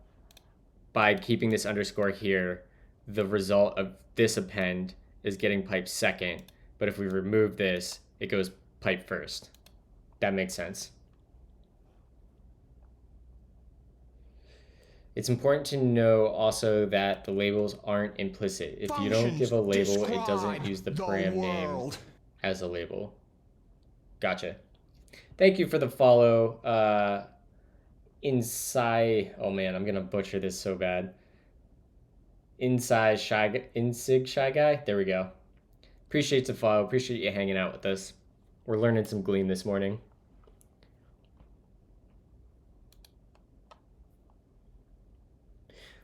by keeping this underscore here, the result of this append is getting piped second. But if we remove this, it goes pipe first. That makes sense. It's important to know also that the labels aren't implicit. If you don't give a label, it doesn't use the param name as a label. Gotcha. Thank you for the follow. Inside, oh man, I'm gonna butcher this so bad. Insig Shy Guy. There we go. Appreciate the follow. Appreciate you hanging out with us. We're learning some Gleam this morning.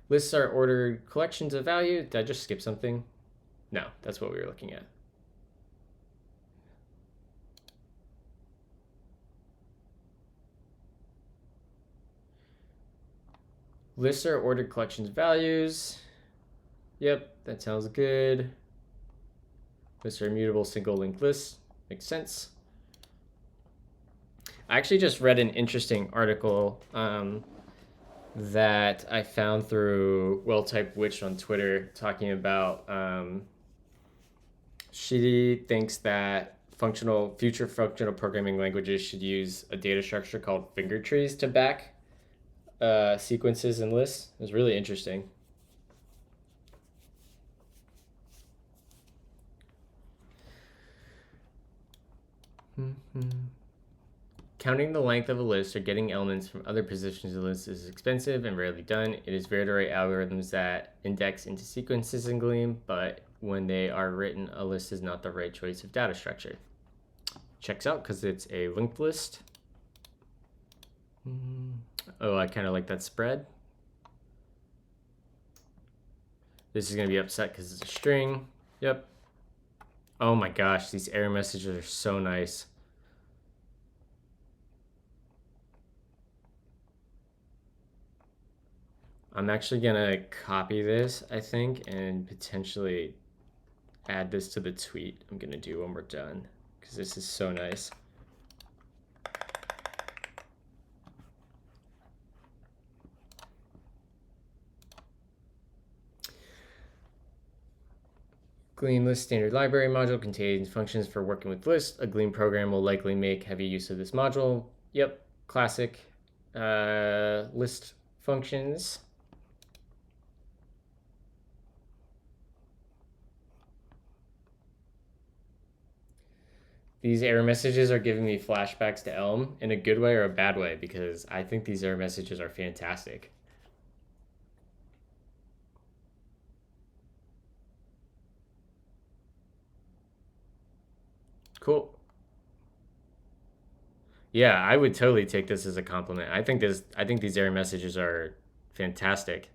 Lists are ordered collections of value. Did I just skip something? No, that's what we were looking at. Lists are ordered collections of values. Yep, that sounds good. Lists are immutable single linked lists. Makes sense. I actually just read an interesting article that I found through Well-Typed Witch on Twitter talking about she thinks that future functional programming languages should use a data structure called finger trees to back sequences and lists. It was really interesting. Counting the length of a list or getting elements from other positions of the list is expensive and rarely done. It is rare to write algorithms that index into sequences in Gleam, but when they are written, a list is not the right choice of data structure. Checks out because it's a linked list. Oh, I kind of like that spread. This is going to be upset because it's a string. Yep. Oh my gosh, these error messages are so nice. I'm actually going to copy this, I think, and potentially add this to the tweet I'm going to do when we're done, because this is so nice. Gleam list standard library module contains functions for working with lists. A Gleam program will likely make heavy use of this module. Yep, classic list functions. These error messages are giving me flashbacks to Elm in a good way or a bad way, because I think these error messages are fantastic. Cool. Yeah, I would totally take this as a compliment. I think these error messages are fantastic.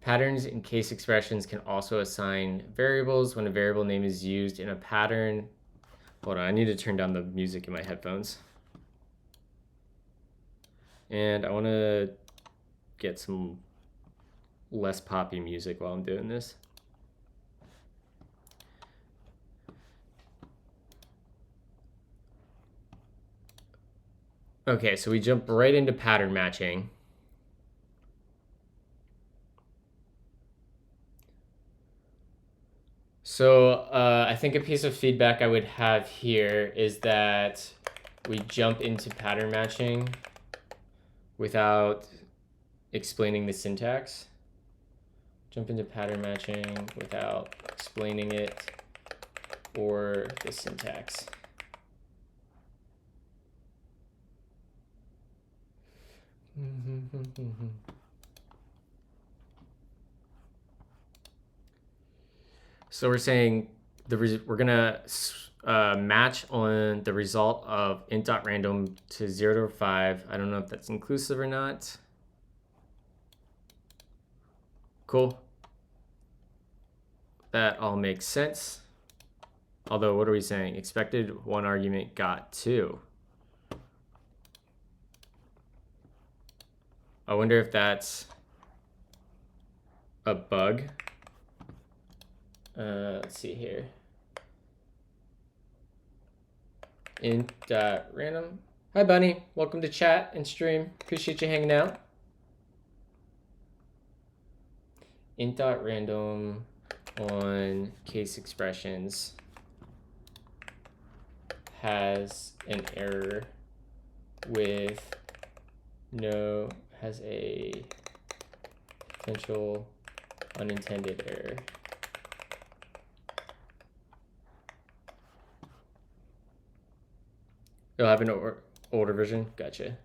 Patterns and case expressions can also assign variables when a variable name is used in a pattern. Hold on, I need to turn down the music in my headphones. And I want to get some less poppy music while I'm doing this. Okay, so we jump right into pattern matching. So I think a piece of feedback I would have here is that we jump into pattern matching without explaining the syntax. Jump into pattern matching without explaining it or the syntax. So we're saying we're gonna match on the result of int.random to 0 to 5. I don't know if that's inclusive or not. Cool. That all makes sense. Although, what are we saying? Expected one argument got 2. I wonder if that's a bug. Let's see here. Int.random. Hi, Bunny. Welcome to chat and stream. Appreciate you hanging out. Int.random on case expressions has an error with has a potential unintended error. You'll have an older version? Gotcha.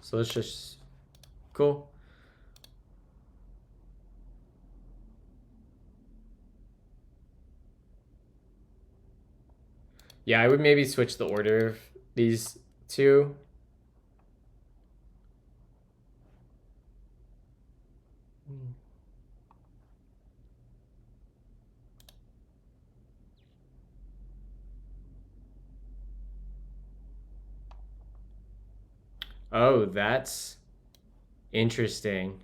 So let's just, cool. Yeah, I would maybe switch the order of these two. Oh, that's interesting.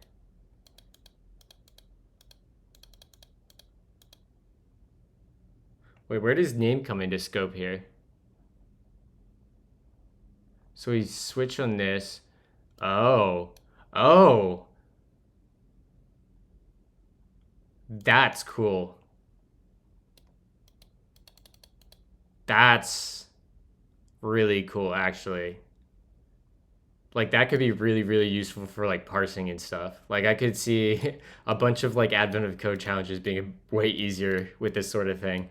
Wait, where does name come into scope here? So we switch on this. Oh. Oh. That's cool. That's really cool, actually. Like, that could be really, really useful for, like, parsing and stuff. Like, I could see a bunch of, like, Advent of Code challenges being way easier with this sort of thing.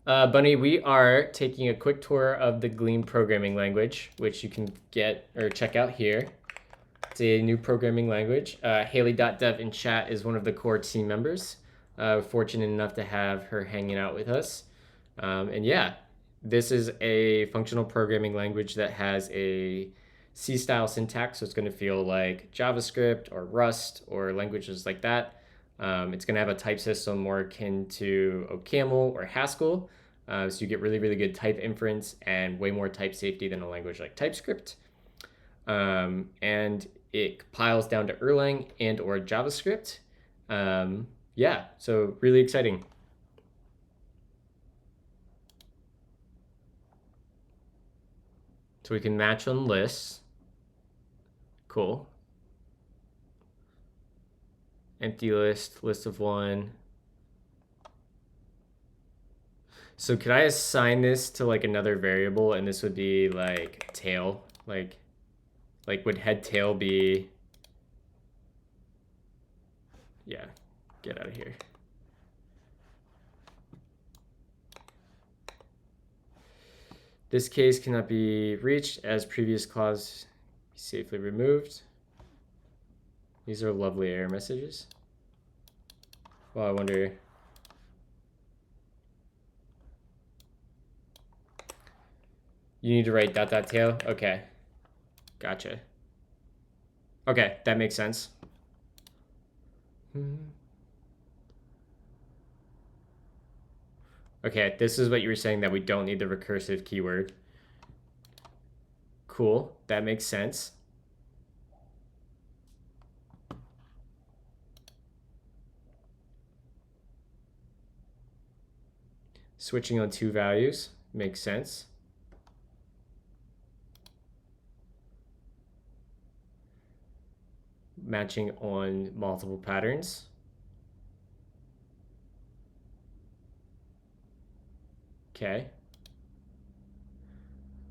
Bunny, we are taking a quick tour of the Gleam programming language, which you can get or check out here. It's a new programming language. Haley.dev in chat is one of the core team members. Fortunate enough to have her hanging out with us. And yeah, this is a functional programming language that has a C-style syntax, so it's going to feel like JavaScript or Rust or languages like that. It's going to have a type system more akin to OCaml or Haskell, so you get really, really good type inference and way more type safety than a language like TypeScript. And it compiles down to Erlang and or JavaScript. Yeah, so really exciting. So we can match on lists. Cool. Empty list, list of one. So could I assign this to like another variable, and this would be like tail? Like would head tail be? Yeah, get out of here. This case cannot be reached as previous clause safely removed. These are lovely error messages. Well, I wonder. You need to write dot dot tail? Okay. Gotcha. Okay, that makes sense. Okay, this is what you were saying, that we don't need the recursive keyword. Cool, that makes sense. Switching on two values makes sense. Matching on multiple patterns. Okay.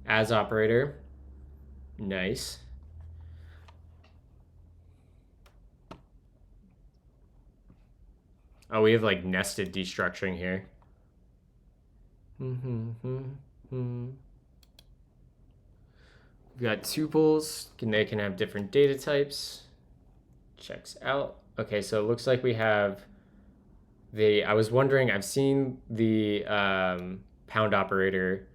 As operator. Nice. Oh, we have like nested destructuring here. We've got tuples. They can have different data types. Checks out. Okay, so it looks like we have I was wondering, I've seen the pound operator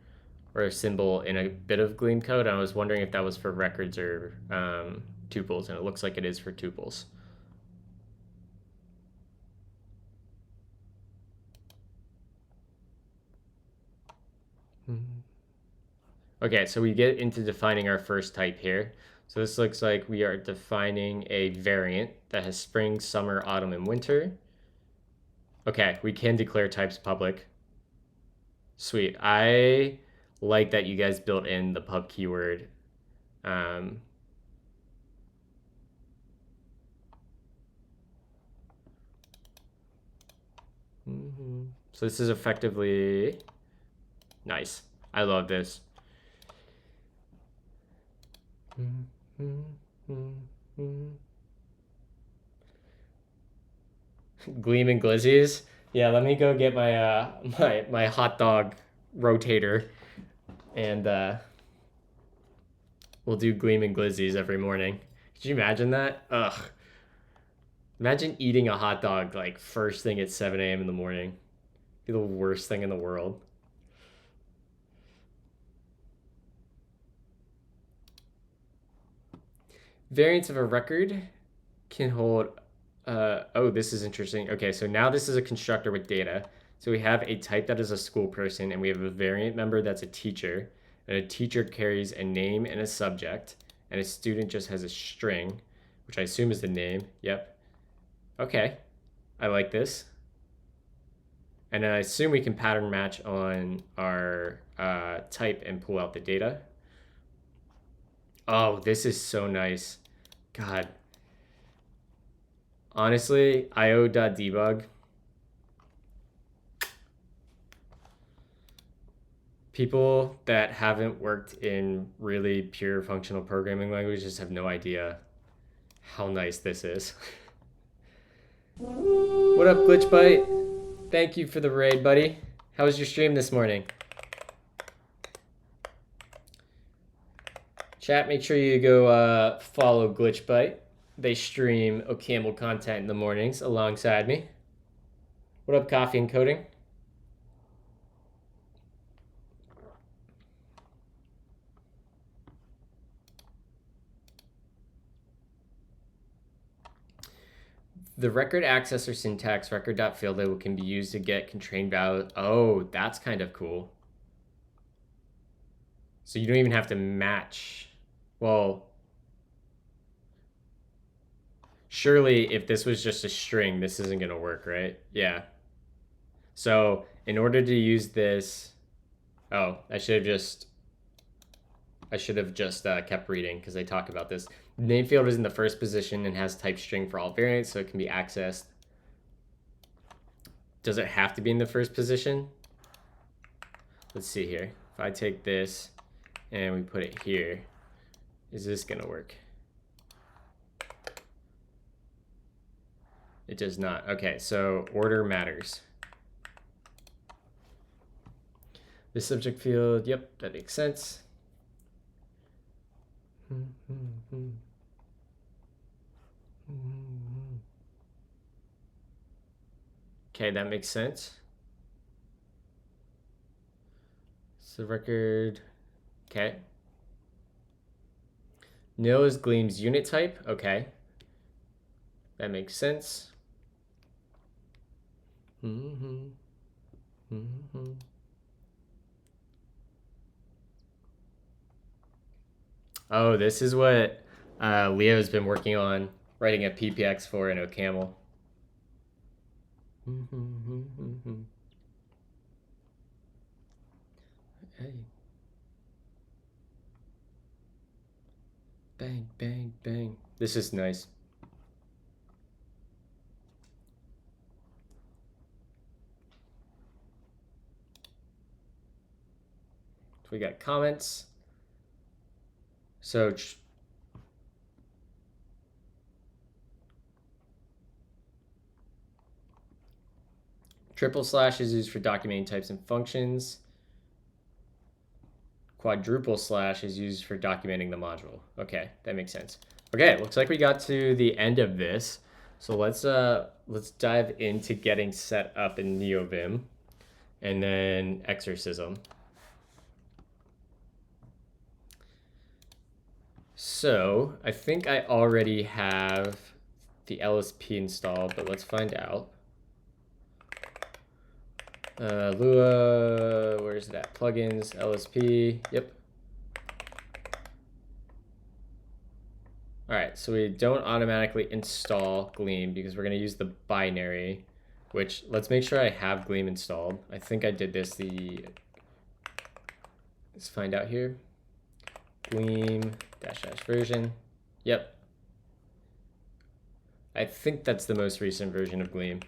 or symbol in a bit of Gleam code. I was wondering if that was for records or tuples, and it looks like it is for tuples. Okay, so we get into defining our first type here. So this looks like we are defining a variant that has spring, summer, autumn, and winter. Okay, we can declare types public. Sweet. I like that you guys built in the pub keyword. So this is effectively nice. I love this. Gleam and glizzies. Yeah, let me go get my my hot dog rotator, and we'll do Gleam and glizzies every morning. Could you imagine that? Ugh. Imagine eating a hot dog like first thing at 7 a.m. in the morning. It'd be the worst thing in the world. Variants of a record can hold. Oh, this is interesting. Okay, so now this is a constructor with data. So we have a type that is a school person, and we have a variant member that's a teacher. And a teacher carries a name and a subject, and a student just has a string, which I assume is the name. Yep. Okay, I like this. And I assume we can pattern match on our type and pull out the data. Oh, this is so nice. God. Honestly, io.debug. People that haven't worked in really pure functional programming languages have no idea how nice this is. What up, GlitchBite? Thank you for the raid, buddy. How was your stream this morning? Chat, make sure you go follow GlitchBite. They stream OCaml content in the mornings alongside me. What up, Coffee and Coding? The record accessor syntax record.field label can be used to get constrained values. Oh, that's kind of cool. So you don't even have to match. Well, surely if this was just a string, this isn't going to work, right? Yeah. So in order to use this, oh, I should have just kept reading because they talk about this. The name field is in the first position and has type string for all variants, so it can be accessed. Does it have to be in the first position? Let's see here. If I take this and we put it here, is this gonna work? It does not. Okay, so order matters. The subject field, yep, that makes sense. Okay, that makes sense. So record, okay. Nil is Gleam's unit type, okay. That makes sense. Oh, this is what Leo's been working on, writing a PPX for in OCaml. Hey. Bang, bang, bang. This is nice. So we got comments. So triple slash is used for documenting types and functions. Quadruple slash is used for documenting the module. Okay, that makes sense. Okay, looks like we got to the end of this. So let's dive into getting set up in NeoVim and then exorcism. So I think I already have the LSP installed, but let's find out. Lua, where's that? Plugins, LSP, yep. All right, so we don't automatically install Gleam because we're gonna use the binary, which let's make sure I have Gleam installed. I think I did this let's find out here. Gleam -- version, yep. I think that's the most recent version of Gleam.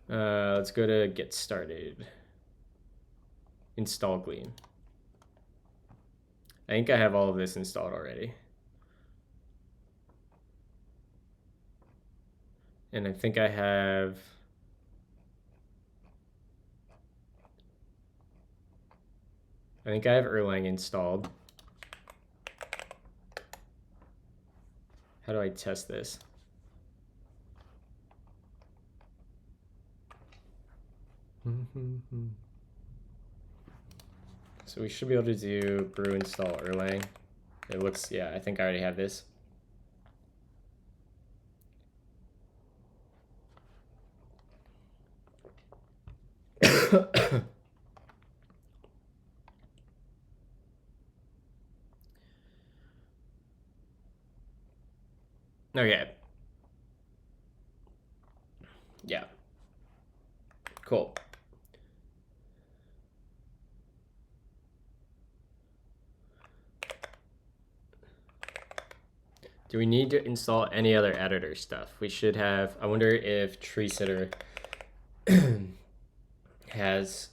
Let's go to get started. Install Gleam. I think I have all of this installed already. And I think I have Erlang installed. How do I test this? So we should be able to do brew install Erlang. It looks, yeah, I think I already have this. Okay. Yeah. Cool. Do we need to install any other editor stuff? We should have. I wonder if Tree Sitter has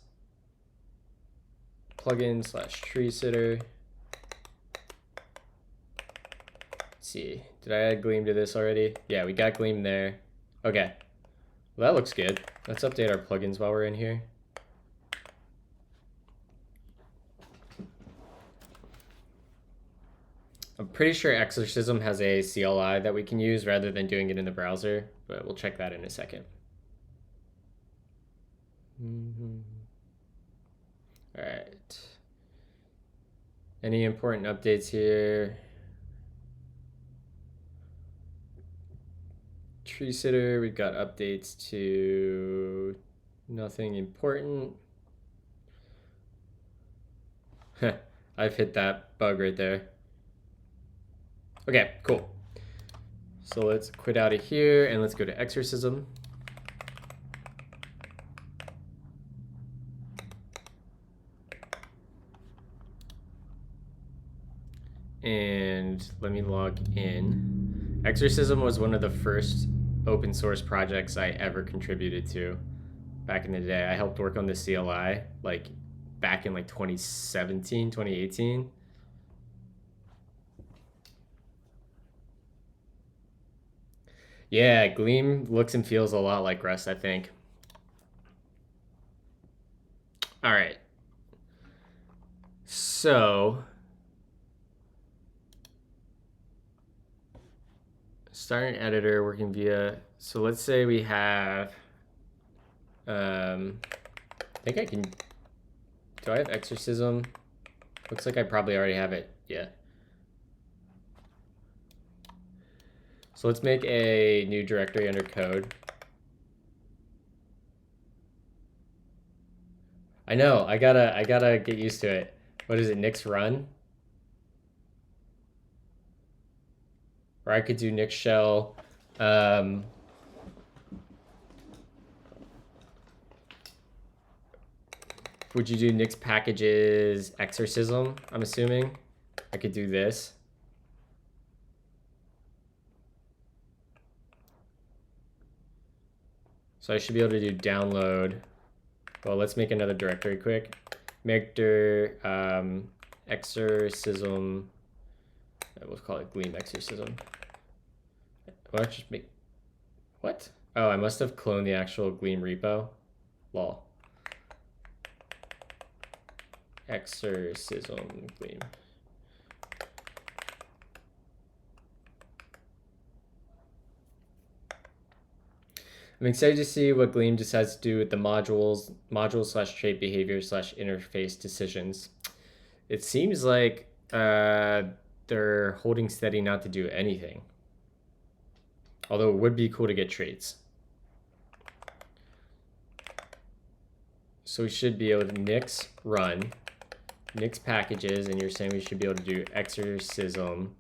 plugin / tree sitter. Let's see. Did I add Gleam to this already? Yeah, we got Gleam there. Okay. Well, that looks good. Let's update our plugins while we're in here. I'm pretty sure Exorcism has a CLI that we can use rather than doing it in the browser, but we'll check that in a second. All right. Any important updates here? Tree Sitter, we've got updates to nothing important. I've hit that bug right there. Okay, cool. So let's quit out of here and let's go to Exorcism. And let me log in. Exorcism was one of the first open source projects I ever contributed to back in the day. I helped work on the CLI like back in like 2017, 2018. Yeah, Gleam looks and feels a lot like Rust, I think. All right. So start an editor working via, so let's say we have, I think I can, do I have Exorcism? Looks like I probably already have it, yeah. So let's make a new directory under code. I know, I gotta get used to it. What is it, Nix run? Or I could do Nix shell. would you do Nix packages exorcism? I'm assuming I could do this. So I should be able to do download. Well, let's make another directory quick. Vector exorcism. We'll call it Gleam exorcism. Well, I just make what? Oh, I must have cloned the actual Gleam repo. Lol. Exorcism Gleam. I'm excited to see what Gleam decides to do with the module/trait behavior /interface decisions. It seems like they're holding steady not to do anything. Although it would be cool to get traits. So we should be able to nix run, nix packages, and you're saying we should be able to do exorcism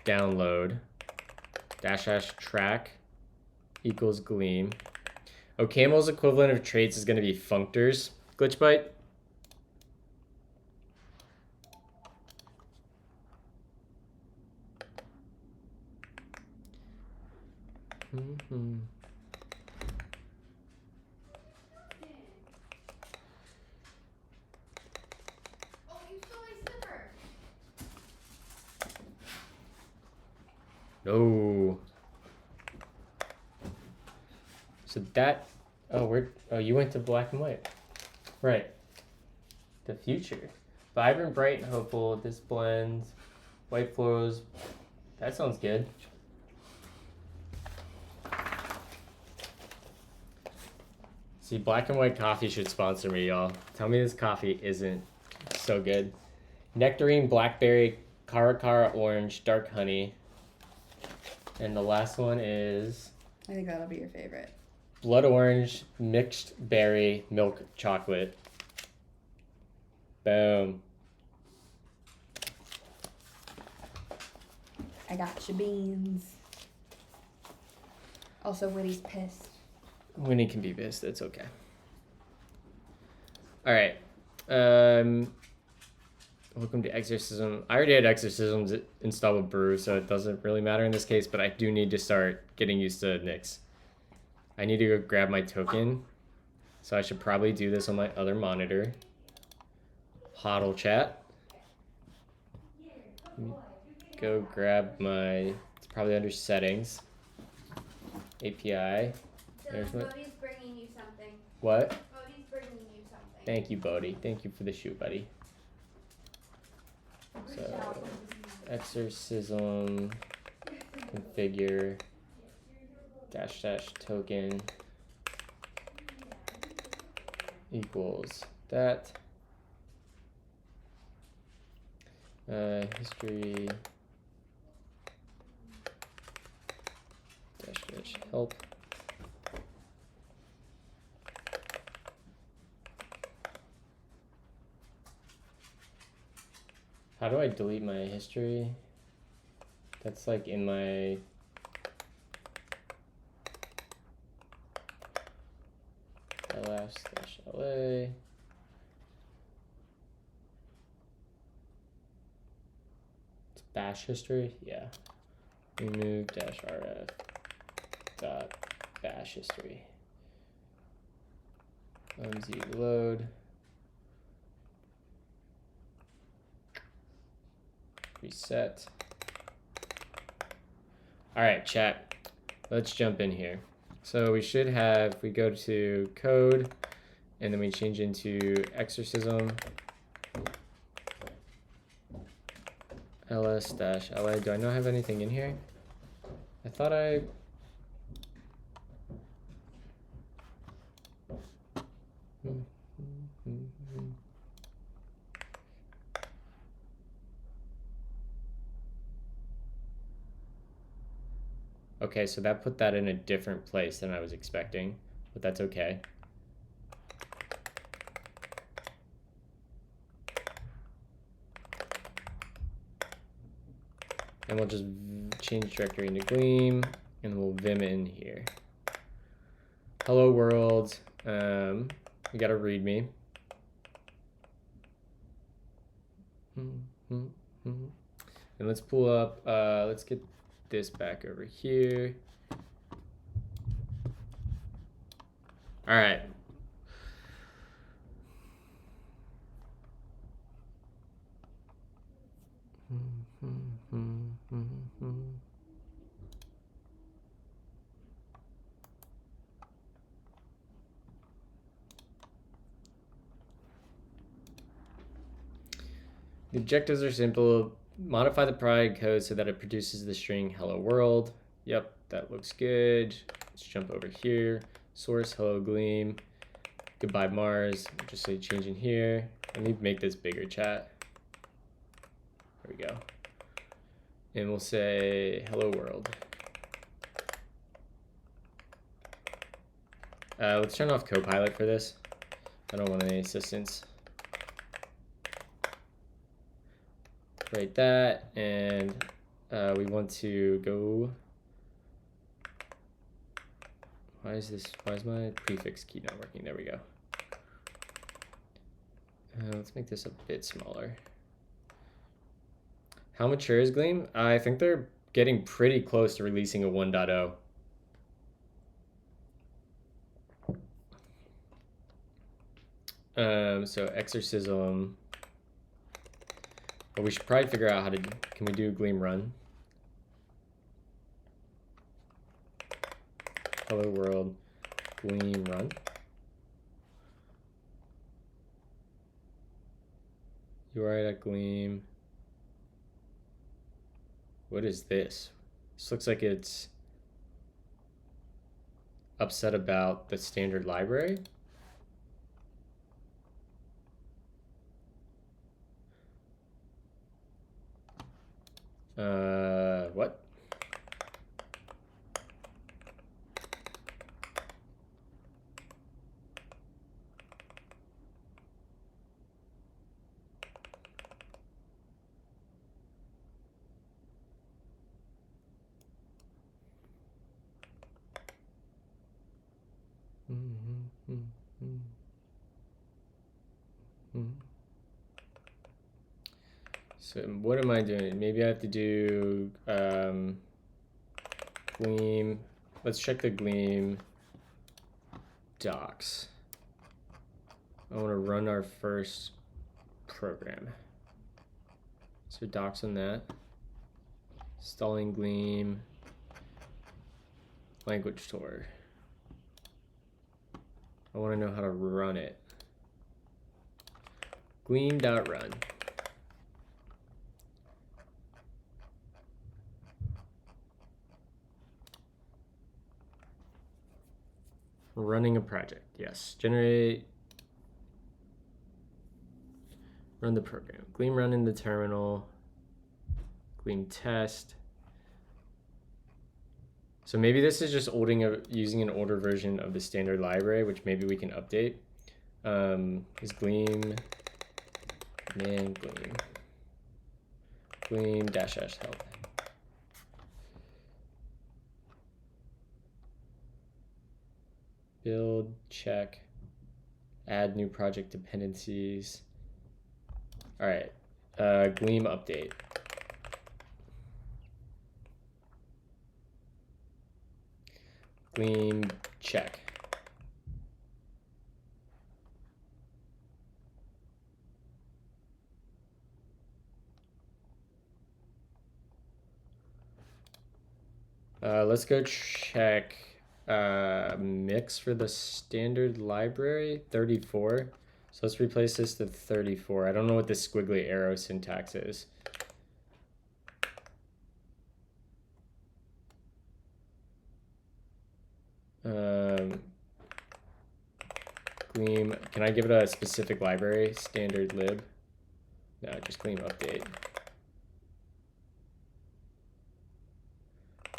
download -- track equals Gleam. OCaml's equivalent of traits is going to be functors. Glitchbite. Oh, you stole my slipper. No. So that, you went to black and white. Right. The future. Vibrant, bright, and hopeful. This blends. White flows. That sounds good. See, black and white coffee should sponsor me, y'all. Tell me this coffee isn't so good. Nectarine, blackberry, cara orange, dark honey. And the last one is I think that'll be your favorite. blood orange, mixed berry, milk chocolate. Boom. I got your beans. Also, Witty's pissed. Winnie can be pissed. It's okay. All right. Welcome to Exorcism. I already had Exorcisms installed with Brew, so it doesn't really matter in this case, but I do need to start getting used to Nix. I need to go grab my token, so I should probably do this on my other monitor. Hodl chat. Go grab my, it's probably under settings. API. There's my, Bodhi's bringing you something. what? Bodhi's bringing you something. Thank you, Bodhi. Thank you for the shoe, buddy. So, exorcism, configure, -- token equals that. History, -- help. How do I delete my history? That's like in my ls-la. It's bash history, yeah. Remove -rf dot bash history. mz load. Reset. All right, chat. Let's jump in here. So we should have, we go to code, and then we change into exorcism. ls-la. Do I not have anything in here? I thought I... Okay, so that put that in a different place than I was expecting, but that's okay. And we'll just change directory into Gleam, and we'll vim in here. Hello world, we got a readme. And let's pull up, let's get this back over here. All right. The objectives are simple. Modify the pride code so that it produces the string hello world. Yep, that looks good. Let's jump over here. Source hello Gleam. Goodbye Mars. Just say change in here. Let me make this bigger, chat. There we go. And we'll say hello world. Let's turn off Copilot for this. I don't want any assistance. Write that, and we want to go. Why is my prefix key not working? There we go. Let's make this a bit smaller. How mature is Gleam? I think they're getting pretty close to releasing a 1.0. So exorcism. But we should probably figure out how to, can we do Gleam run? Hello world, Gleam run. URI at Gleam. What is this? This looks like it's upset about the standard library. What? So what am I doing? Maybe I have to do Gleam. Let's check the Gleam docs. I want to run our first program. So docs on that. Installing Gleam. Language tour. I want to know how to run it. Gleam.run. Running a project, yes. Generate, run the program. Gleam run in the terminal. Gleam test. So maybe this is just using an older version of the standard library, which maybe we can update. Is Gleam, man, Gleam dash help. Build, check, add new project dependencies. All right, Gleam update. Gleam check. Let's go check mix for the standard library, 34. So let's replace this to 34. I don't know what this squiggly arrow syntax is. Gleam, can I give it a specific library? Standard lib? No, just Gleam update.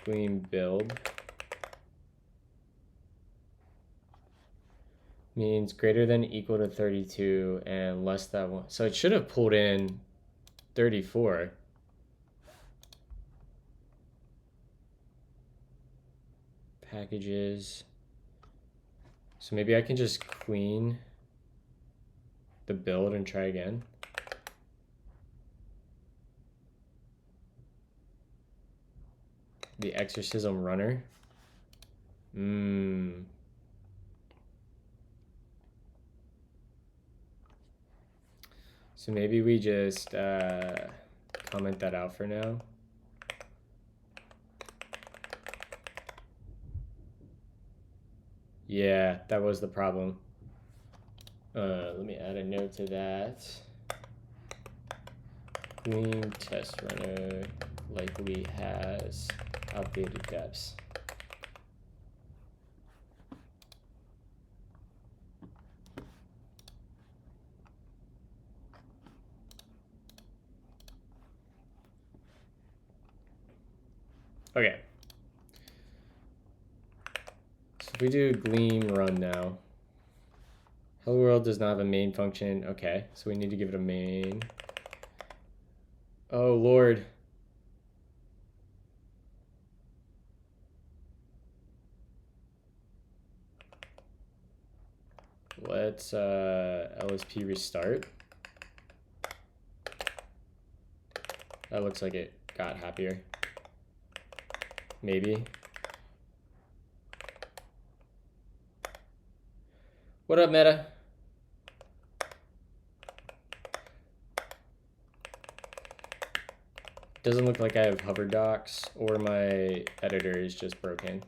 Gleam build. Means greater than equal to 32 and less than 1. So it should have pulled in 34. Packages. So maybe I can just clean the build and try again. The exorcism runner. So maybe we just comment that out for now. Yeah, that was the problem. Let me add a note to that. Gleam test runner likely has outdated depths. Okay. So if we do Gleam run now. Hello world does not have a main function. Okay, so we need to give it a main. Oh Lord. Let's LSP restart. That looks like it got happier. Maybe. What up, Meta? Doesn't look like I have hover docs or my editor is just broken.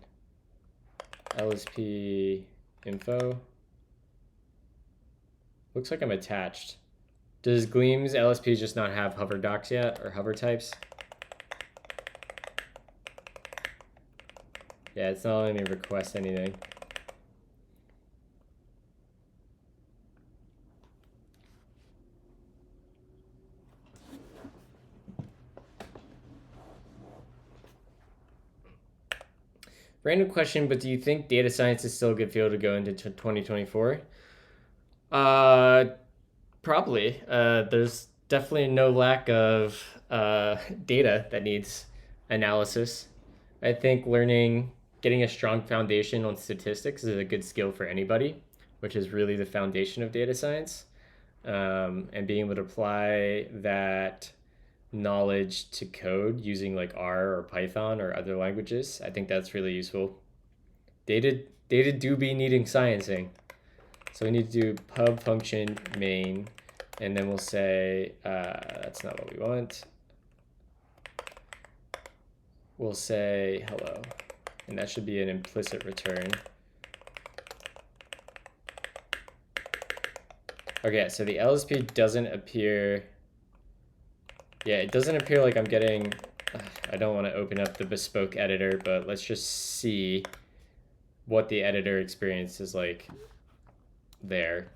LSP info. Looks like I'm attached. Does Gleam's LSP just not have hover docs yet or hover types? Yeah, it's not letting me request anything. Random question, but do you think data science is still a good field to go into 2024? Probably. There's definitely no lack of data that needs analysis. I think getting a strong foundation on statistics is a good skill for anybody, which is really the foundation of data science. And being able to apply that knowledge to code using like R or Python or other languages, I think that's really useful. Data do be needing sciencing. So we need to do pub function main, and then we'll say, that's not what we want. We'll say hello, and that should be an implicit return. Okay, so the LSP doesn't appear. Yeah, it doesn't appear like I'm getting. I don't want to open up the bespoke editor, but let's just see what the editor experience is like there.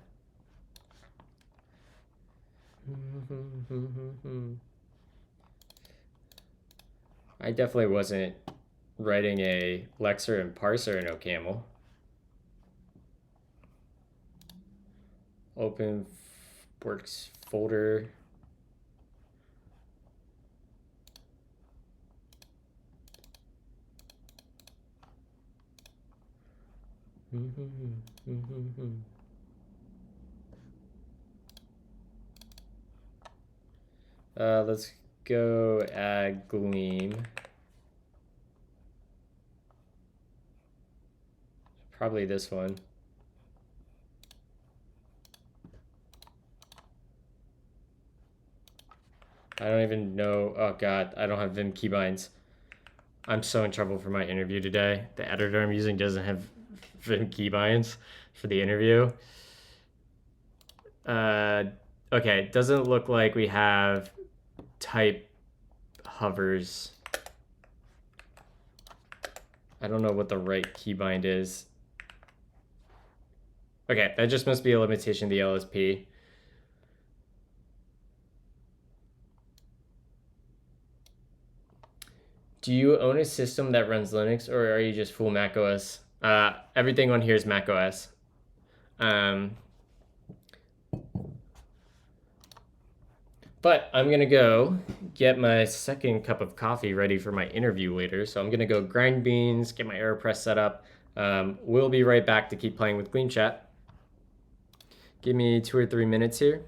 I definitely wasn't writing a lexer and parser in OCaml. Open works folder. Let's go add Gleam. Probably this one. I don't even know. Oh God, I don't have Vim keybinds. I'm so in trouble for my interview today. The editor I'm using doesn't have Vim keybinds for the interview. Okay, it doesn't look like we have type hovers. I don't know what the right keybind is. Okay, that just must be a limitation of the LSP. Do you own a system that runs Linux, or are you just full Mac OS? Everything on here is Mac OS. But I'm going to go get my second cup of coffee ready for my interview later. So I'm going to go grind beans, get my AeroPress set up. We'll be right back to keep playing with Gleam Chat. Give me 2 or 3 minutes here.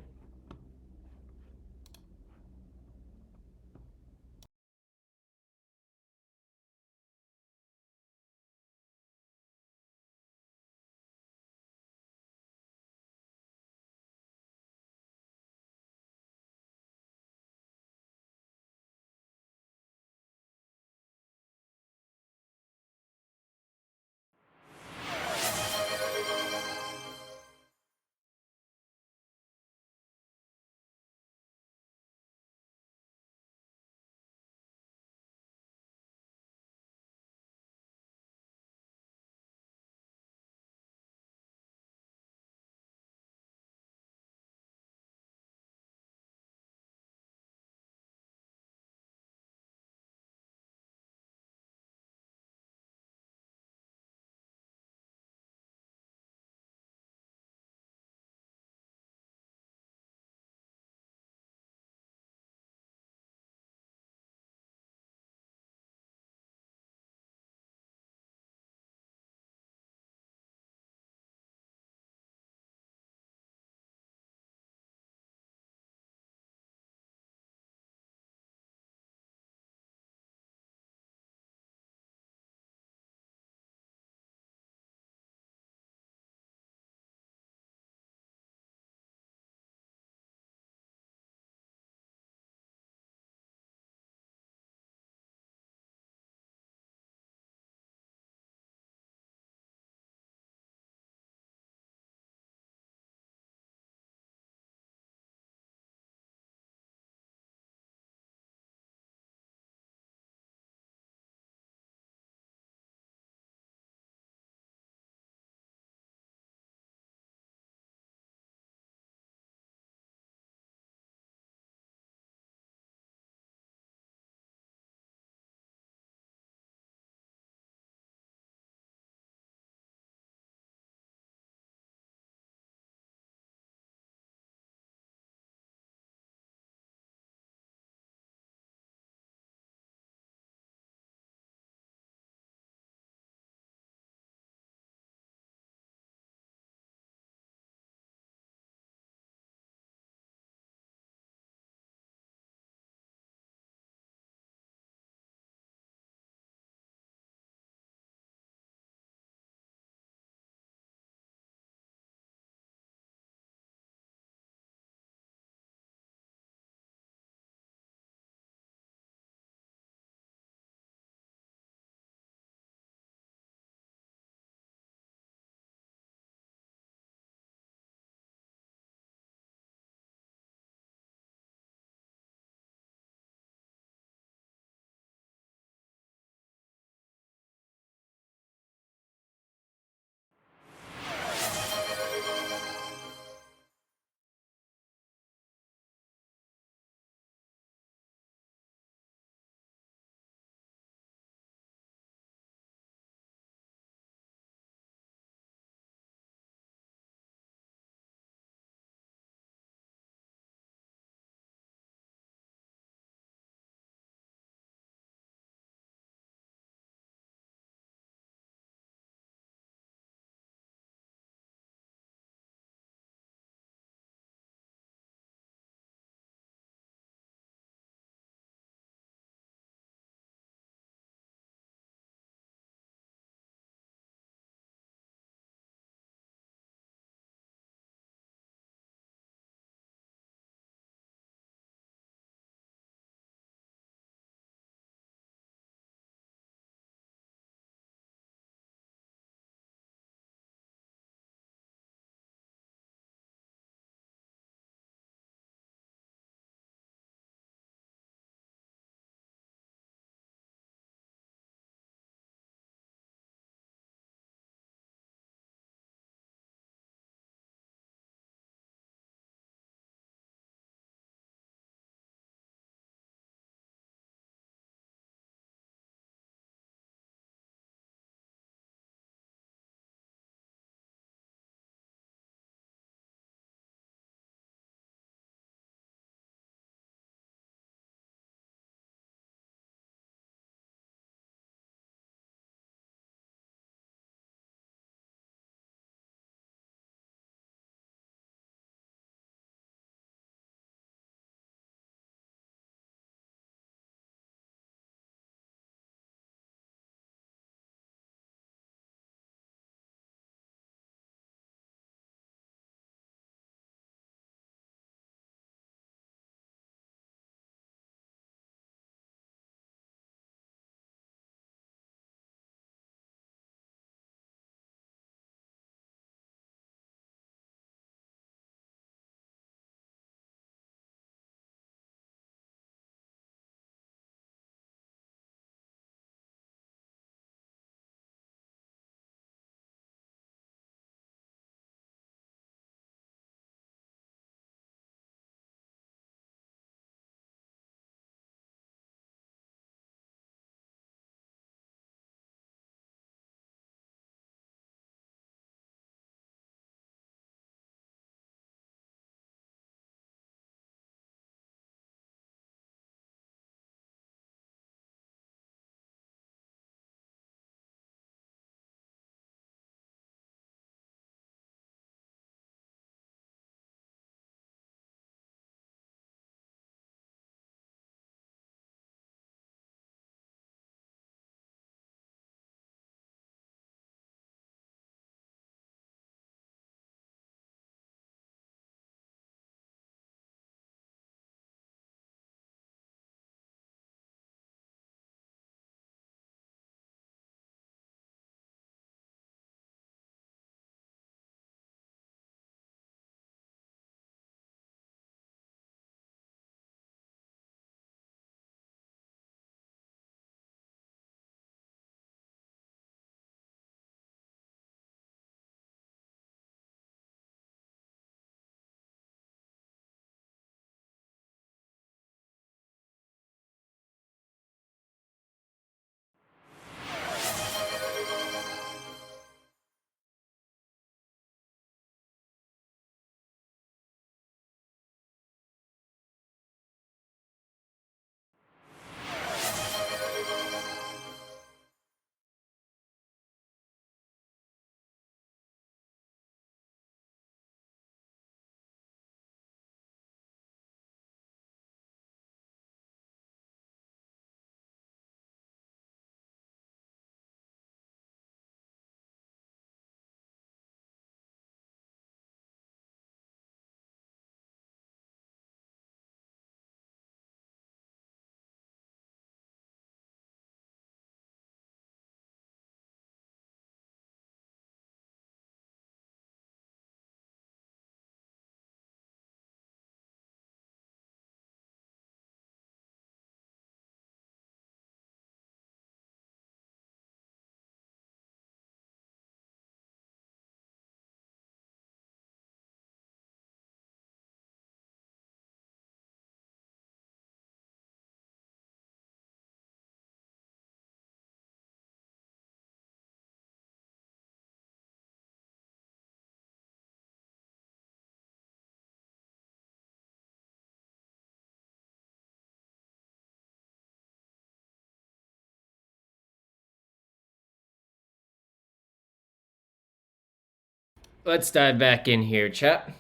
let's dive back in here, chat.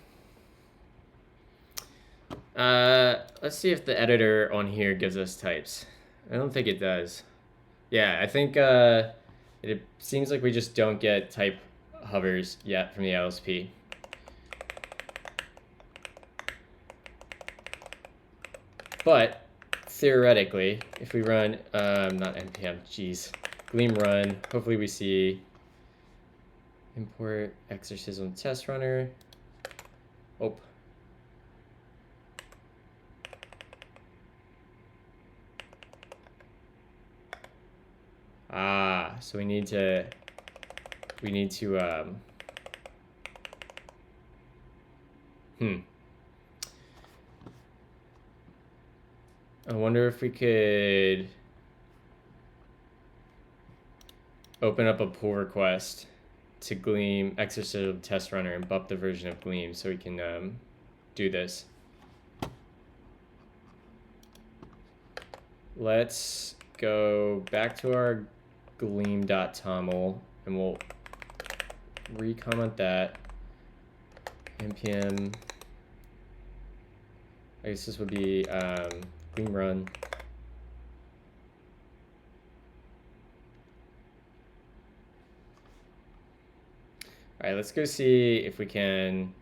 Let's see if the editor on here gives us types. I don't think it does. Yeah, I think it seems like we just don't get type hovers yet from the LSP. But theoretically, if we run, not npm, geez, Gleam run, hopefully we see import exorcism test runner. Oh. Ah, so we need to I wonder if we could open up a pull request to Gleam exorcism test runner and bump the version of Gleam so we can do this. Let's go back to our gleam.toml and we'll recomment that. npm, I guess this would be Gleam run. All right, let's go see if we can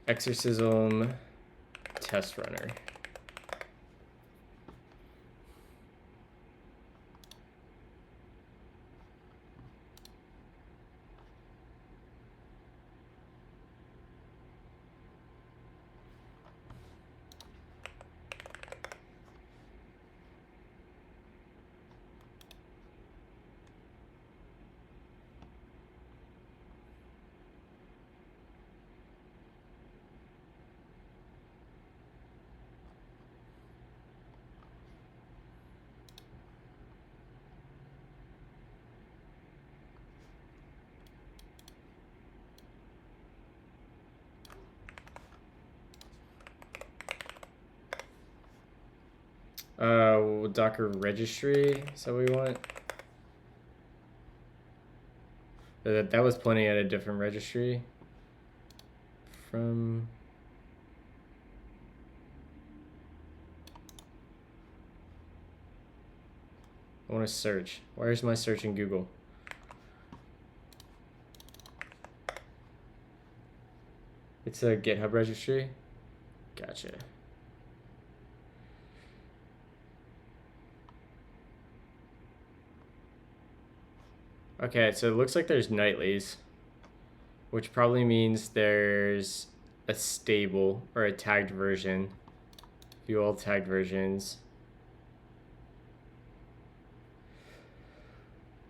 exorcism test runner. Docker registry, is that what we want? That was pointing at a different registry from... I want to search. Where's my search in Google? It's a GitHub registry? Gotcha. Okay, so it looks like there's nightlies, which probably means there's a stable or a tagged version. View all tagged versions.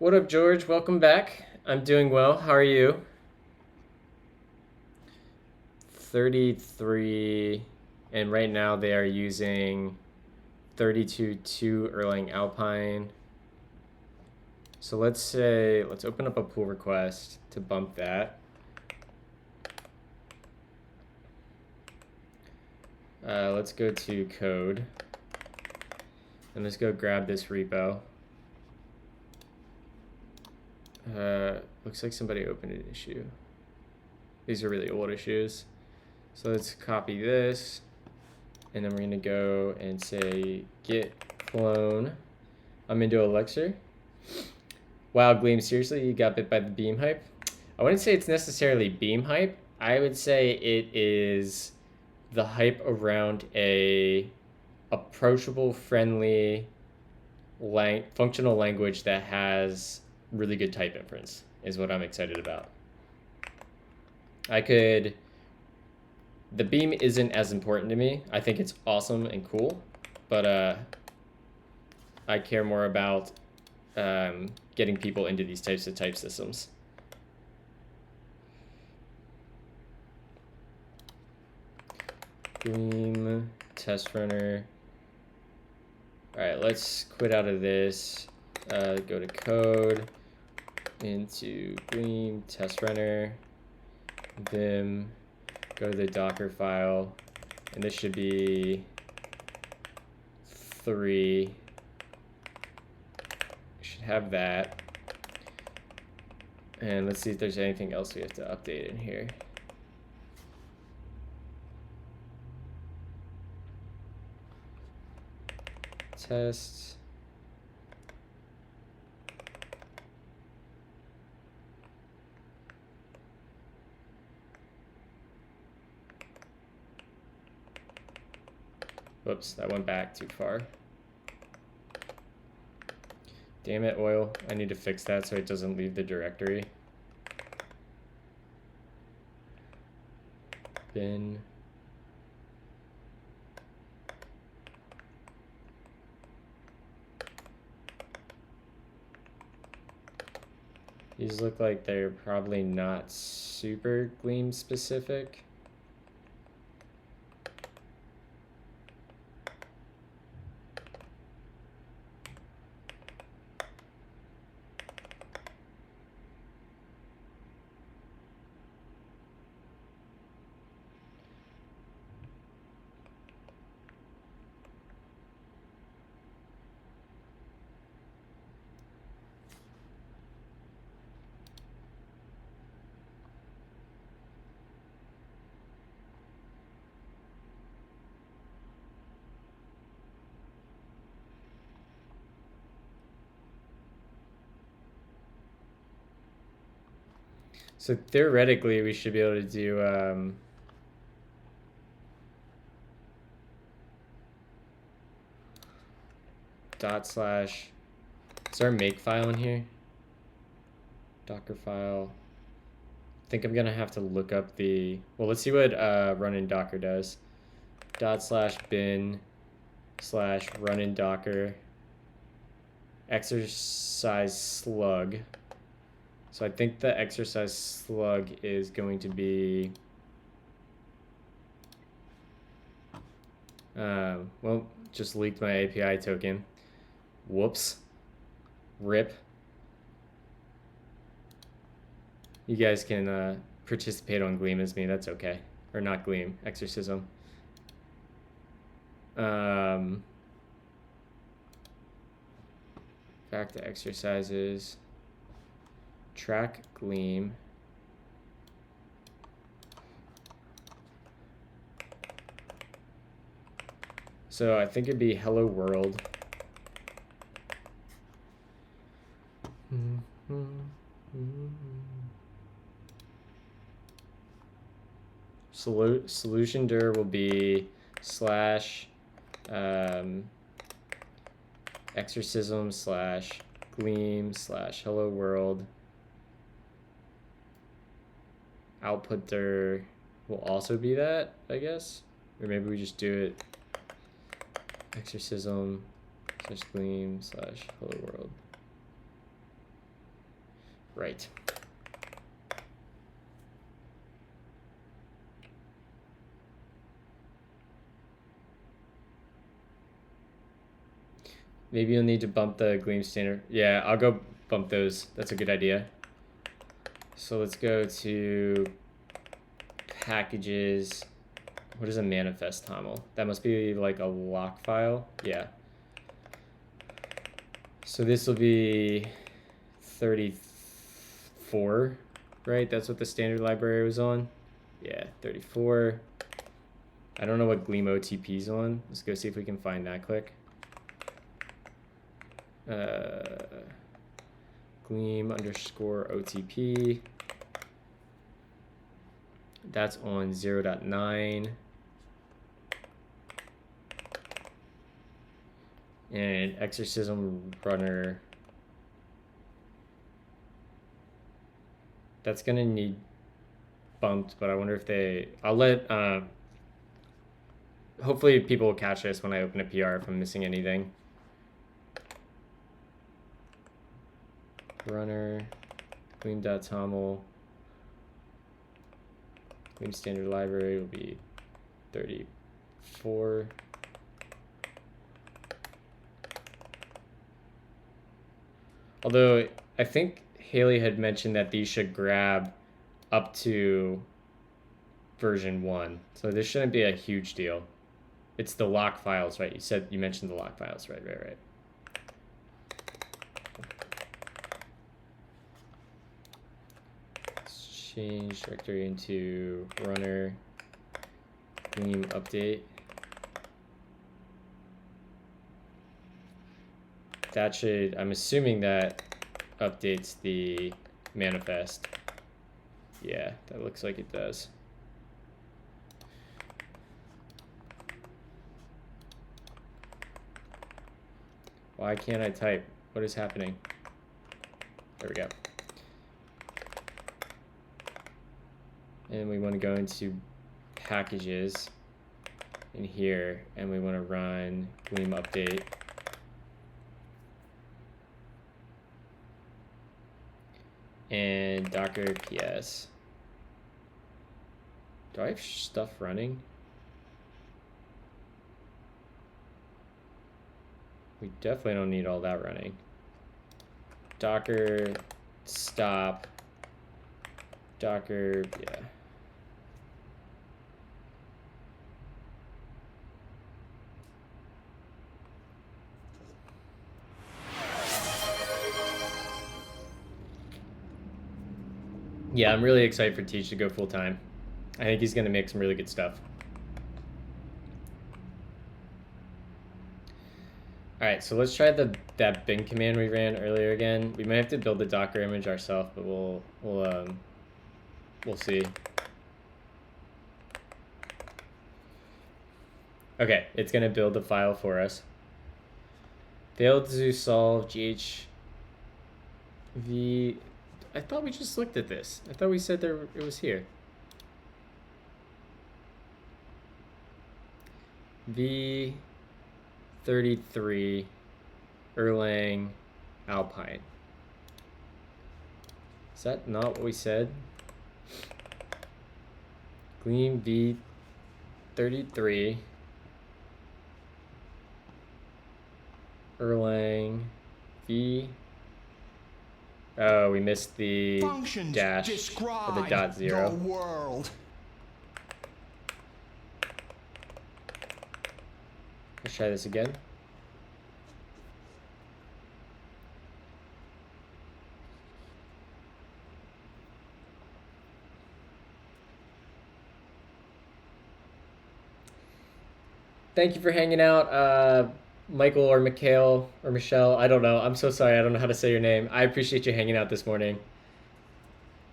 What up, George? Welcome back. I'm doing well. How are you? 33, and right now they are using 32.2 Erlang Alpine. So let's open up a pull request to bump that. Let's go to code, and let's go grab this repo. Looks like somebody opened an issue. These are really old issues. So let's copy this, and then we're gonna go and say git clone. I'm into Elixir. Wow, Gleam, seriously, you got bit by the Beam hype? I wouldn't say it's necessarily Beam hype. I would say it is the hype around a approachable, friendly, functional language that has really good type inference is what I'm excited about. The Beam isn't as important to me. I think it's awesome and cool, but I care more about getting people into these types of type systems. Gleam test runner. All right, let's quit out of this. Go to code, into Gleam test runner, vim, go to the Docker file, and this should be 3. have that. And let's see if there's anything else we have to update in here. Test. Whoops, that went back too far. Damn it, oil. I need to fix that so it doesn't leave the directory. Bin. These look like they're probably not super Gleam specific. So theoretically, we should be able to do dot slash. Is there a make file in here? Docker file. I think I'm gonna have to look up the. Well, let's see what run in Docker does. Dot slash bin slash run in Docker exercise slug. So I think the exercise slug is going to be, well, just leaked my API token. Whoops. RIP. You guys can participate on Gleam as me, that's okay. Or not Gleam, Exorcism. Back to exercises. Track Gleam. So I think it'd be hello world. Solution dir will be slash exorcism slash Gleam slash hello world. Output dir will also be that, I guess. Or maybe we just do it exorcism slash Gleam slash hello world. Right. Maybe you'll need to bump the Gleam standard. Yeah, I'll go bump those. That's a good idea. So let's go to packages. What is a manifest toml? That must be like a lock file. Yeah. So this will be 34, right? That's what the standard library was on. Yeah, 34. I don't know what Gleam OTP is on. Let's go see if we can find that quick. Gleam underscore OTP. That's on 0.9. And exorcism runner. That's gonna need bumped, but I wonder if they. I'll let. Hopefully, people will catch this when I open a PR if I'm missing anything. Runner, Gleam.toml. Gleam standard library will be 34. Although I think Haley had mentioned that these should grab up to version 1. So this shouldn't be a huge deal. It's the lock files, right? You mentioned the lock files, right? change directory into runner Gleam update. That should, I'm assuming that updates the manifest. Yeah, that looks like it does. Why can't I type? What is happening? There we go. And we want to go into packages in here, and we want to run Gleam update. And Docker PS. Do I have stuff running? We definitely don't need all that running. Docker stop. Docker, yeah. Yeah, I'm really excited for Teach to go full time. I think he's going to make some really good stuff. All right, so let's try that bin command we ran earlier again. We might have to build the Docker image ourselves, but we'll see. Okay, it's going to build the file for us. Failed to solve GHV. I thought we just looked at this. I thought we said it was here. V33 Erlang Alpine. Is that not what we said? Gleam V33 Erlang V. Oh, we missed the Functions dash describe or the dot zero. the world. Let's try this again. Thank you for hanging out, Michael or Mikhail or Michelle. I don't know. I'm so sorry. I don't know how to say your name. I appreciate you hanging out this morning.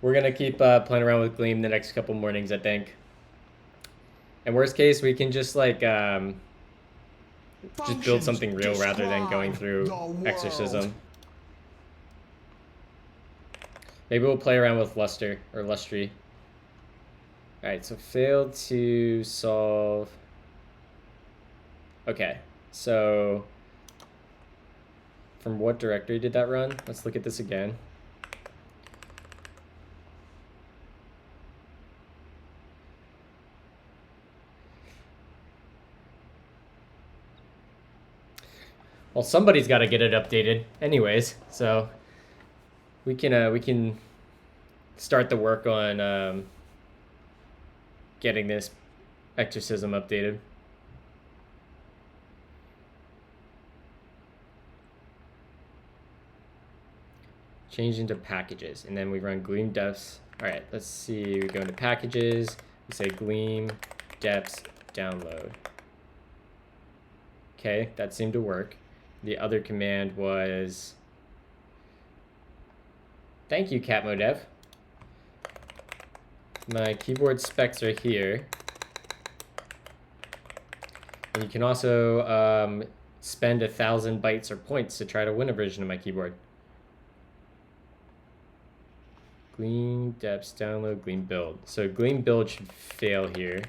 We're going to keep playing around with Gleam the next couple mornings, I think. And worst case, we can just like just build something real rather than going through exorcism. Maybe we'll play around with Luster or Lustry. All right, so failed to solve. Okay, so from what directory did that run? Let's look at this again. Well, somebody's got to get it updated anyways, so we can start the work on getting this exorcism updated. Change into packages, and then we run Gleam deps. All right, let's see. We go into packages. We say Gleam deps download. Okay, that seemed to work. The other command was, thank you, catmodev. My keyboard specs are here. And you can also spend 1,000 bytes or points to try to win a version of my keyboard. Gleam deps download Gleam build. So Gleam build should fail here.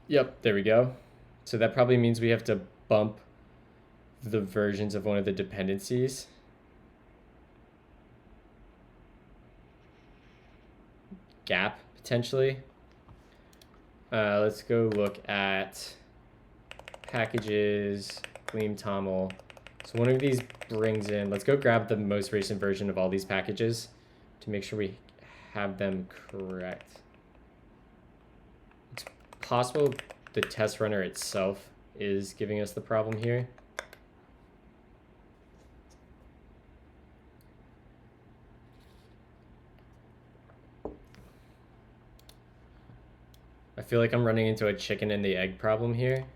Yep, there we go. So that probably means we have to bump the versions of one of the dependencies. Gap, potentially. Let's go look at packages, Gleam toml. So one of these brings in, let's go grab the most recent version of all these packages to make sure we have them correct. It's possible the test runner itself is giving us the problem here. I feel like I'm running into a chicken and the egg problem here.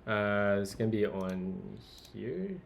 It's gonna be on here.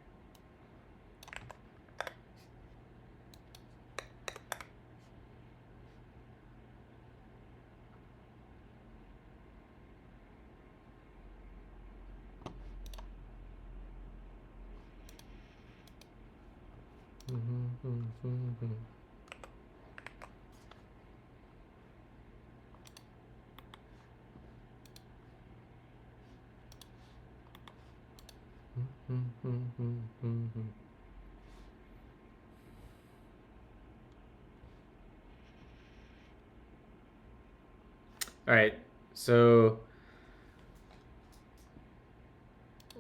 All right, so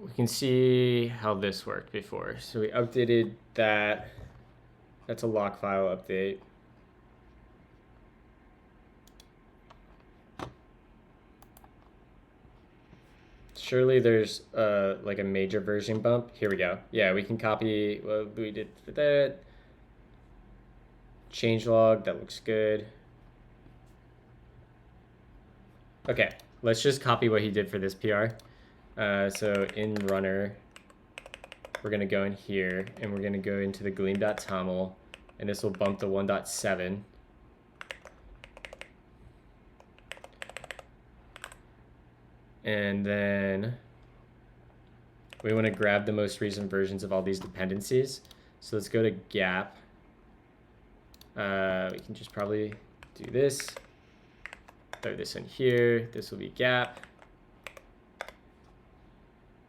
we can see how this worked before. So we updated that. That's a lock file update. Surely there's like a major version bump. Here we go. Yeah, we can copy what we did for that. Changelog, that looks good. Okay, let's just copy what he did for this PR. So in runner, we're gonna go in here and we're gonna go into the gleam.toml, and this will bump to 1.7. And then we want to grab the most recent versions of all these dependencies. So let's go to gap. We can just probably do this. Throw this in here. This will be gap.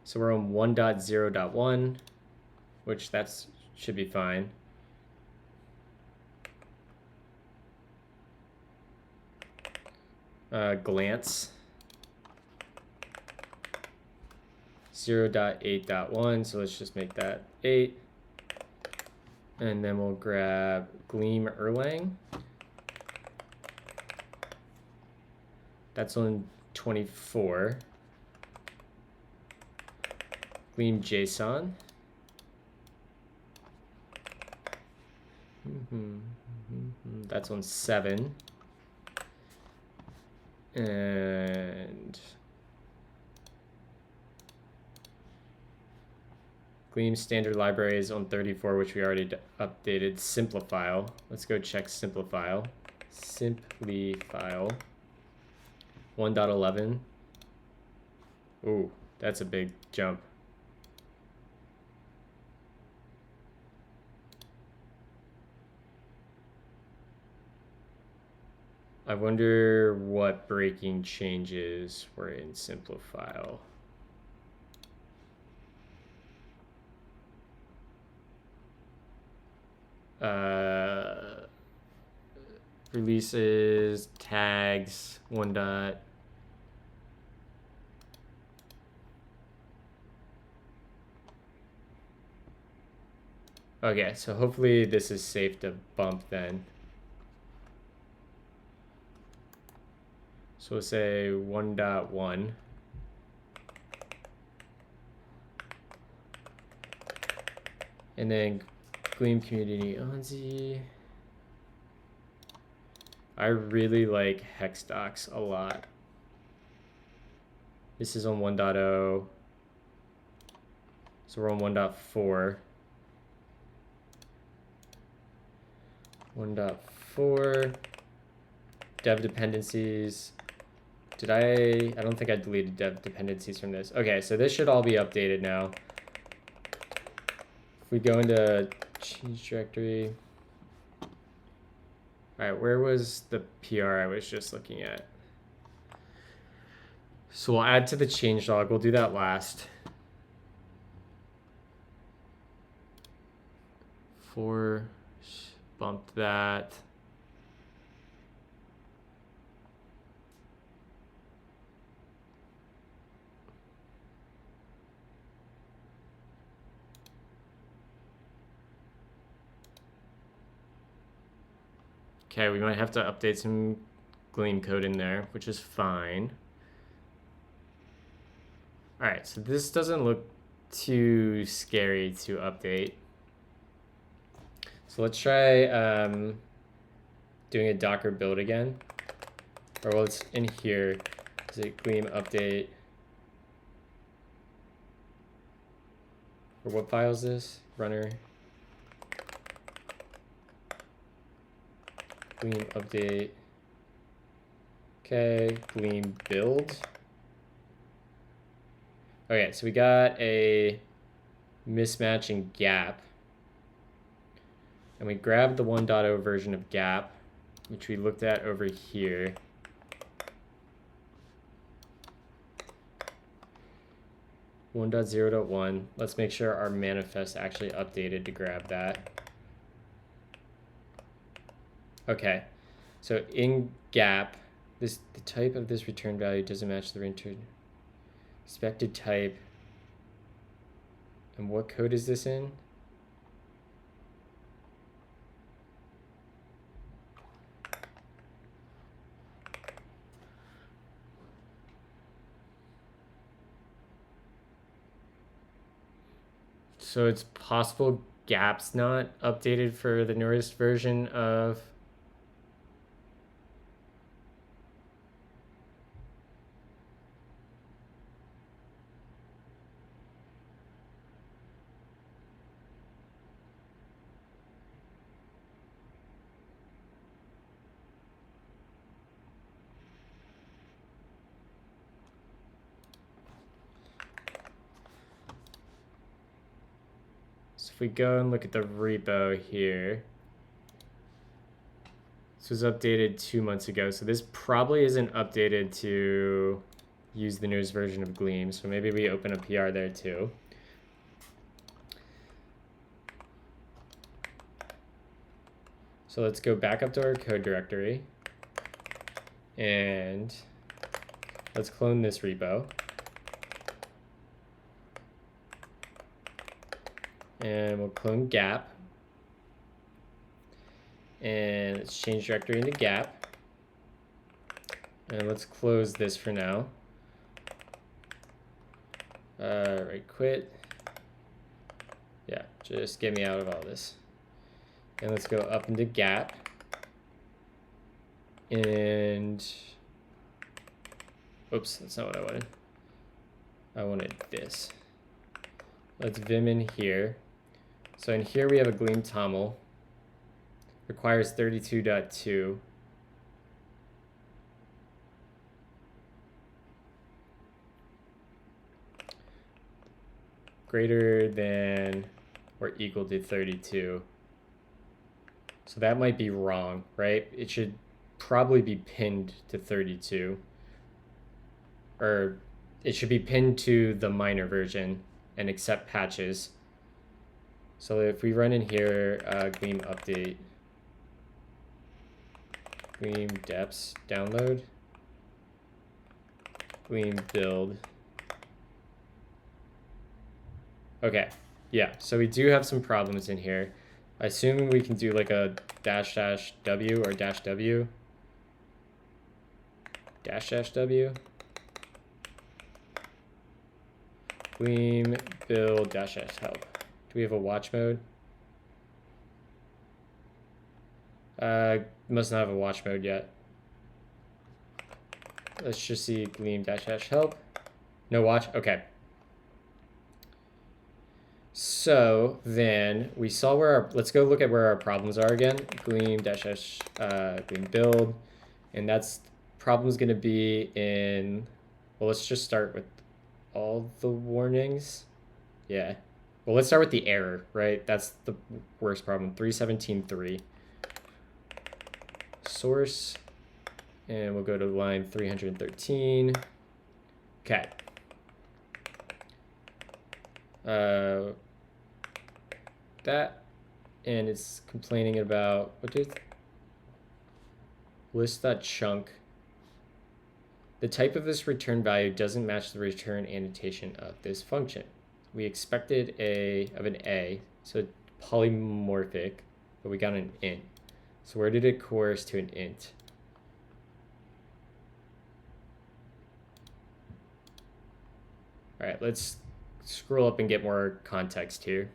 So we're on 1.0.1, which should be fine. Glance. 0.8.1, so let's just make that 8. And then we'll grab Gleam Erlang. That's on 24. Gleam JSON. That's on 7. And Gleam standard library is on 34, which we already updated. Simplifile. Let's go check Simplifile. Simplifile. 1.11. Ooh, that's a big jump. I wonder what breaking changes were in Simplifile. Releases, tags, 1. Okay, so hopefully this is safe to bump then. So we'll say 1.1. And then Gleam Community Onzi. I really like hex docs a lot. This is on 1.0. So we're on 1.4. 1.4. Dev dependencies. I don't think I deleted dev dependencies from this. Okay, so this should all be updated now. If we go into change directory. All right, where was the PR I was just looking at? So we'll add to the changelog. We'll do that last. Bump that. Okay, we might have to update some Gleam code in there, which is fine. All right, so this doesn't look too scary to update. So let's try doing a Docker build again. Or well, it's in here. Is it Gleam update? Or what file is this? Runner. Gleam update. Okay, Gleam build. Okay, so we got a mismatch in gap. And we grabbed the 1.0 version of gap, which we looked at over here. One dot 0.1. Let's make sure our manifest actually updated to grab that. Okay, so in gap, the type of this return value doesn't match the return expected type. And what code is this in? So it's possible gap's not updated for the newest version of if we go and look at the repo here, this was updated 2 months ago, so this probably isn't updated to use the newest version of Gleam, so maybe we open a PR there too. So let's go back up to our code directory, and let's clone this repo. And we'll clone gap. And let's change directory into gap. And let's close this for now. Right, quit. Yeah, just get me out of all this. And let's go up into gap. And oops, that's not what I wanted. I wanted this. Let's vim in here. So in here we have a Gleam TOML. Requires 32.2. Greater than or equal to 32. So that might be wrong, right? It should probably be pinned to 32. Or it should be pinned to the minor version and accept patches. So if we run in here, Gleam update, Gleam deps download, Gleam build. Okay, yeah, so we do have some problems in here. I assume we can do like a --w or -w. --w. Gleam build --help. Do we have a watch mode? Must not have a watch mode yet. Let's just see Gleam --help. No watch? Okay. So then we saw where our, let's go look at where our problems are again. Gleam Gleam build. And that's problem's gonna be in, well, let's just start with all the warnings. Yeah. Well, let's start with the error, right? That's the worst problem. 317.3. Source. And we'll go to line 313. Okay. That, and it's complaining about, what did list.chunk. The type of this return value doesn't match the return annotation of this function. We expected an A, so polymorphic, but we got an int. So where did it coerce to an int? All right, let's scroll up and get more context here.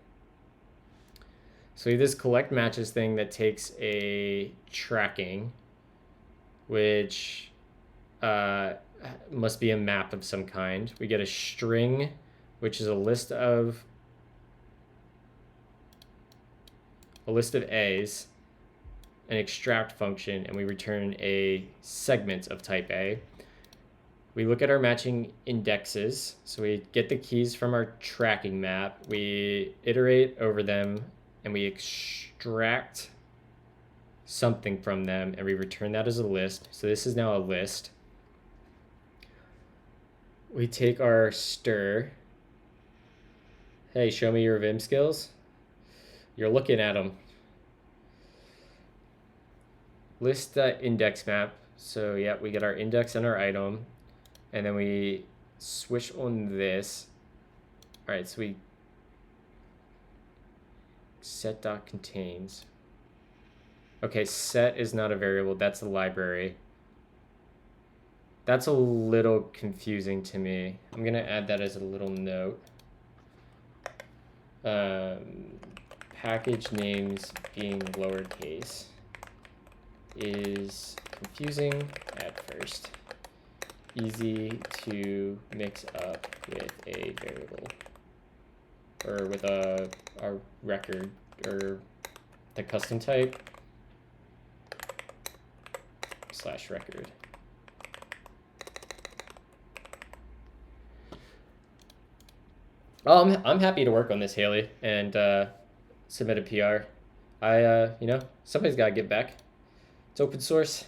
So we have this collect matches thing that takes a tracking, which must be a map of some kind. We get a string, which is a list of A's, an extract function, and we return a segment of type A. We look at our matching indexes. So we get the keys from our tracking map, we iterate over them, and we extract something from them, and we return that as a list. So this is now a list. We take our stir. Hey, show me your Vim skills. You're looking at them. List index map. So yeah, we get our index and our item, and then we switch on this. All right, so we set.contains. Okay, set is not a variable, that's a library. That's a little confusing to me. I'm gonna add that as a little note. Package names being lowercase is confusing at first. Easy to mix up with a variable or with a record or the custom type / record. I'm happy to work on this, Haley, and submit a PR. You know, somebody's got to get back. It's open source.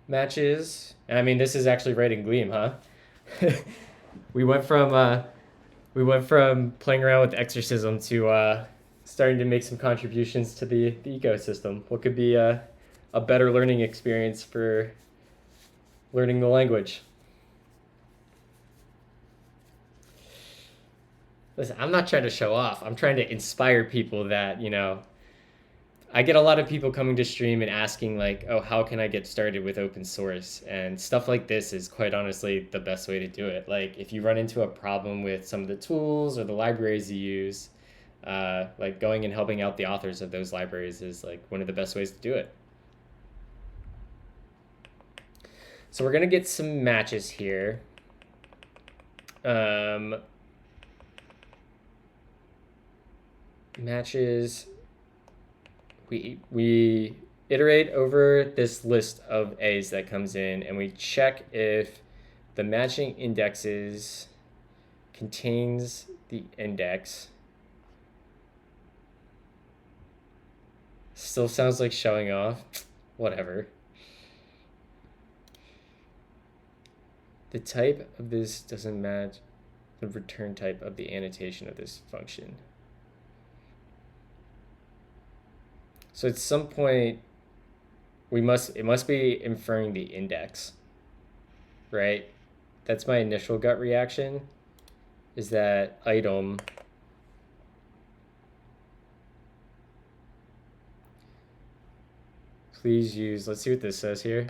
Matches. I mean, this is actually right in Gleam, huh? we went from playing around with exorcism to starting to make some contributions to the ecosystem. What could be a better learning experience for learning the language? Listen, I'm not trying to show off. I'm trying to inspire people that, you know, I get a lot of people coming to stream and asking like, oh, how can I get started with open source? And stuff like this is quite honestly the best way to do it. Like if you run into a problem with some of the tools or the libraries you use, like going and helping out the authors of those libraries is like one of the best ways to do it. So we're gonna get some matches here. Matches. We iterate over this list of A's that comes in, and we check if the matching indexes contains the index. Still sounds like showing off. Whatever. The type of this doesn't match the return type of the annotation of this function. So at some point, it must be inferring the index, right? That's my initial gut reaction, is that item please use, let's see what this says here.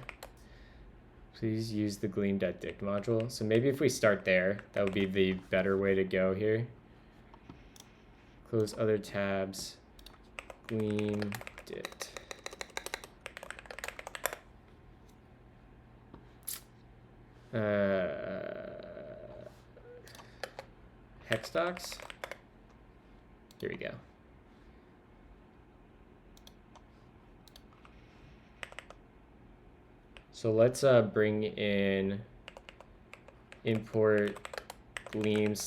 Please use the gleam.dict module. So maybe if we start there, that would be the better way to go here. Close other tabs, gleam dict. Hex docs. Here we go. So let's bring in import gleam /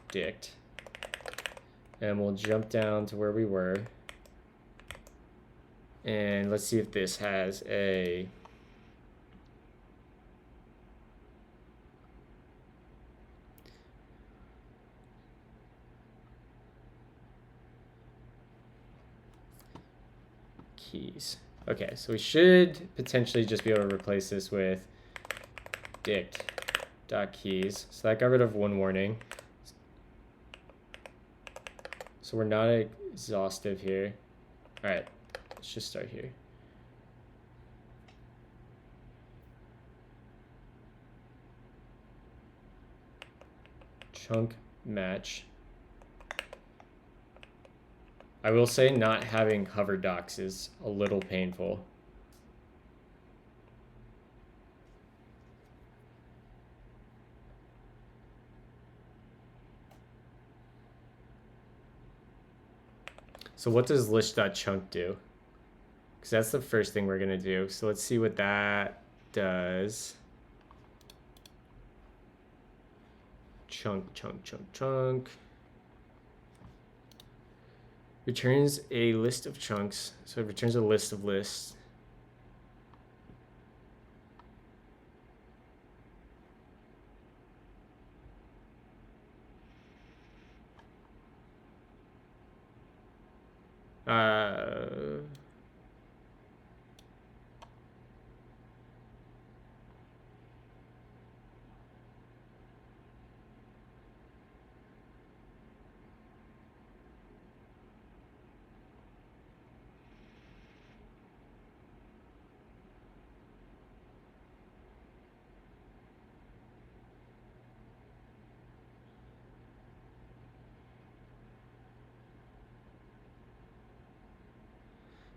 dict. And we'll jump down to where we were. And let's see if this has a keys. Okay, so we should potentially just be able to replace this with dict.keys. So that got rid of one warning. So we're not exhaustive here. All right, let's just start here. chunk match. I will say not having hover docs is a little painful. So what does list.chunk do? Because that's the first thing we're going to do. So let's see what that does. Chunk, chunk, chunk, chunk. Returns a list of chunks. So it returns a list of lists.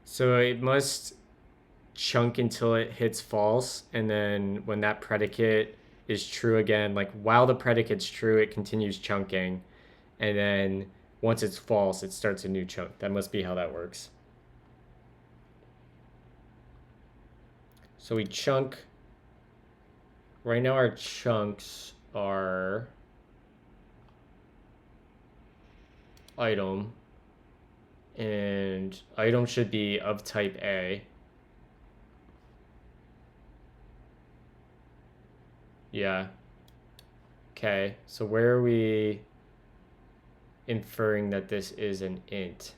So it must chunk until it hits false, and then when that predicate is true again, like while the predicate's true, it continues chunking, and then once it's false, it starts a new chunk. That must be how that works. So we chunk. Right now our chunks are item, and item should be of type A. Yeah. Okay, so where are we inferring that this is an int?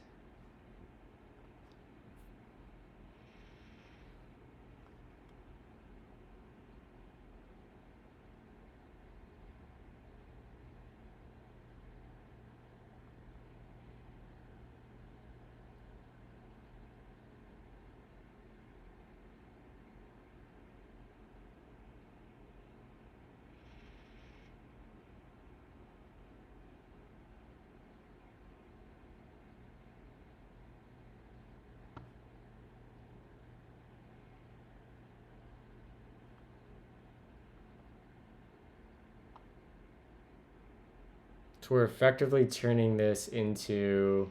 So we're effectively turning this into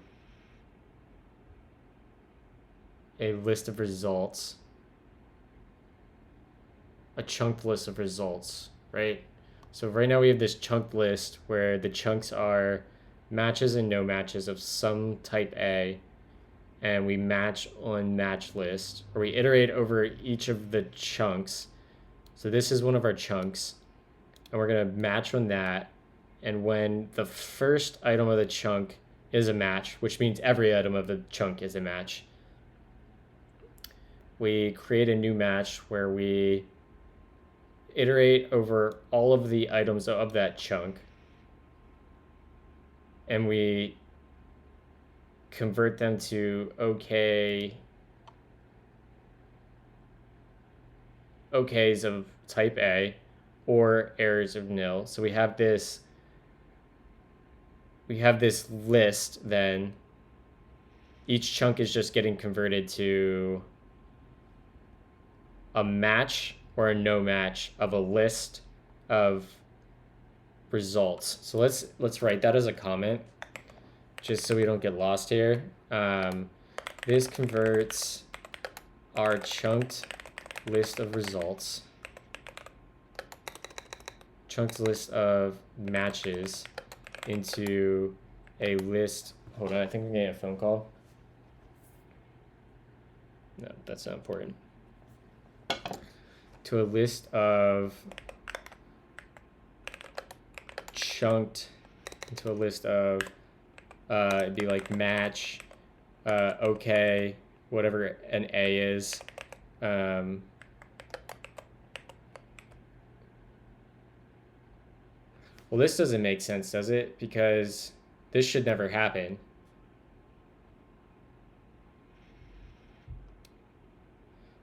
a list of results, a chunked list of results, right? So right now we have this chunked list where the chunks are matches and no matches of some type A, and we match on match list, or we iterate over each of the chunks. So this is one of our chunks, and we're gonna match on that. And when the first item of the chunk is a match, which means every item of the chunk is a match, we create a new match where we iterate over all of the items of that chunk, and we convert them to OKs of type A or errors of nil. So we have this list, then each chunk is just getting converted to a match or a no match of a list of results. So let's write that as a comment, just so we don't get lost here. This converts our chunked list of results, chunked list of matches, into a list. Hold on, I think I'm getting a phone call. No, that's not important. To a list of chunked, into a list of it'd be like match, okay, whatever an A is. Well, this doesn't make sense, does it? Because this should never happen.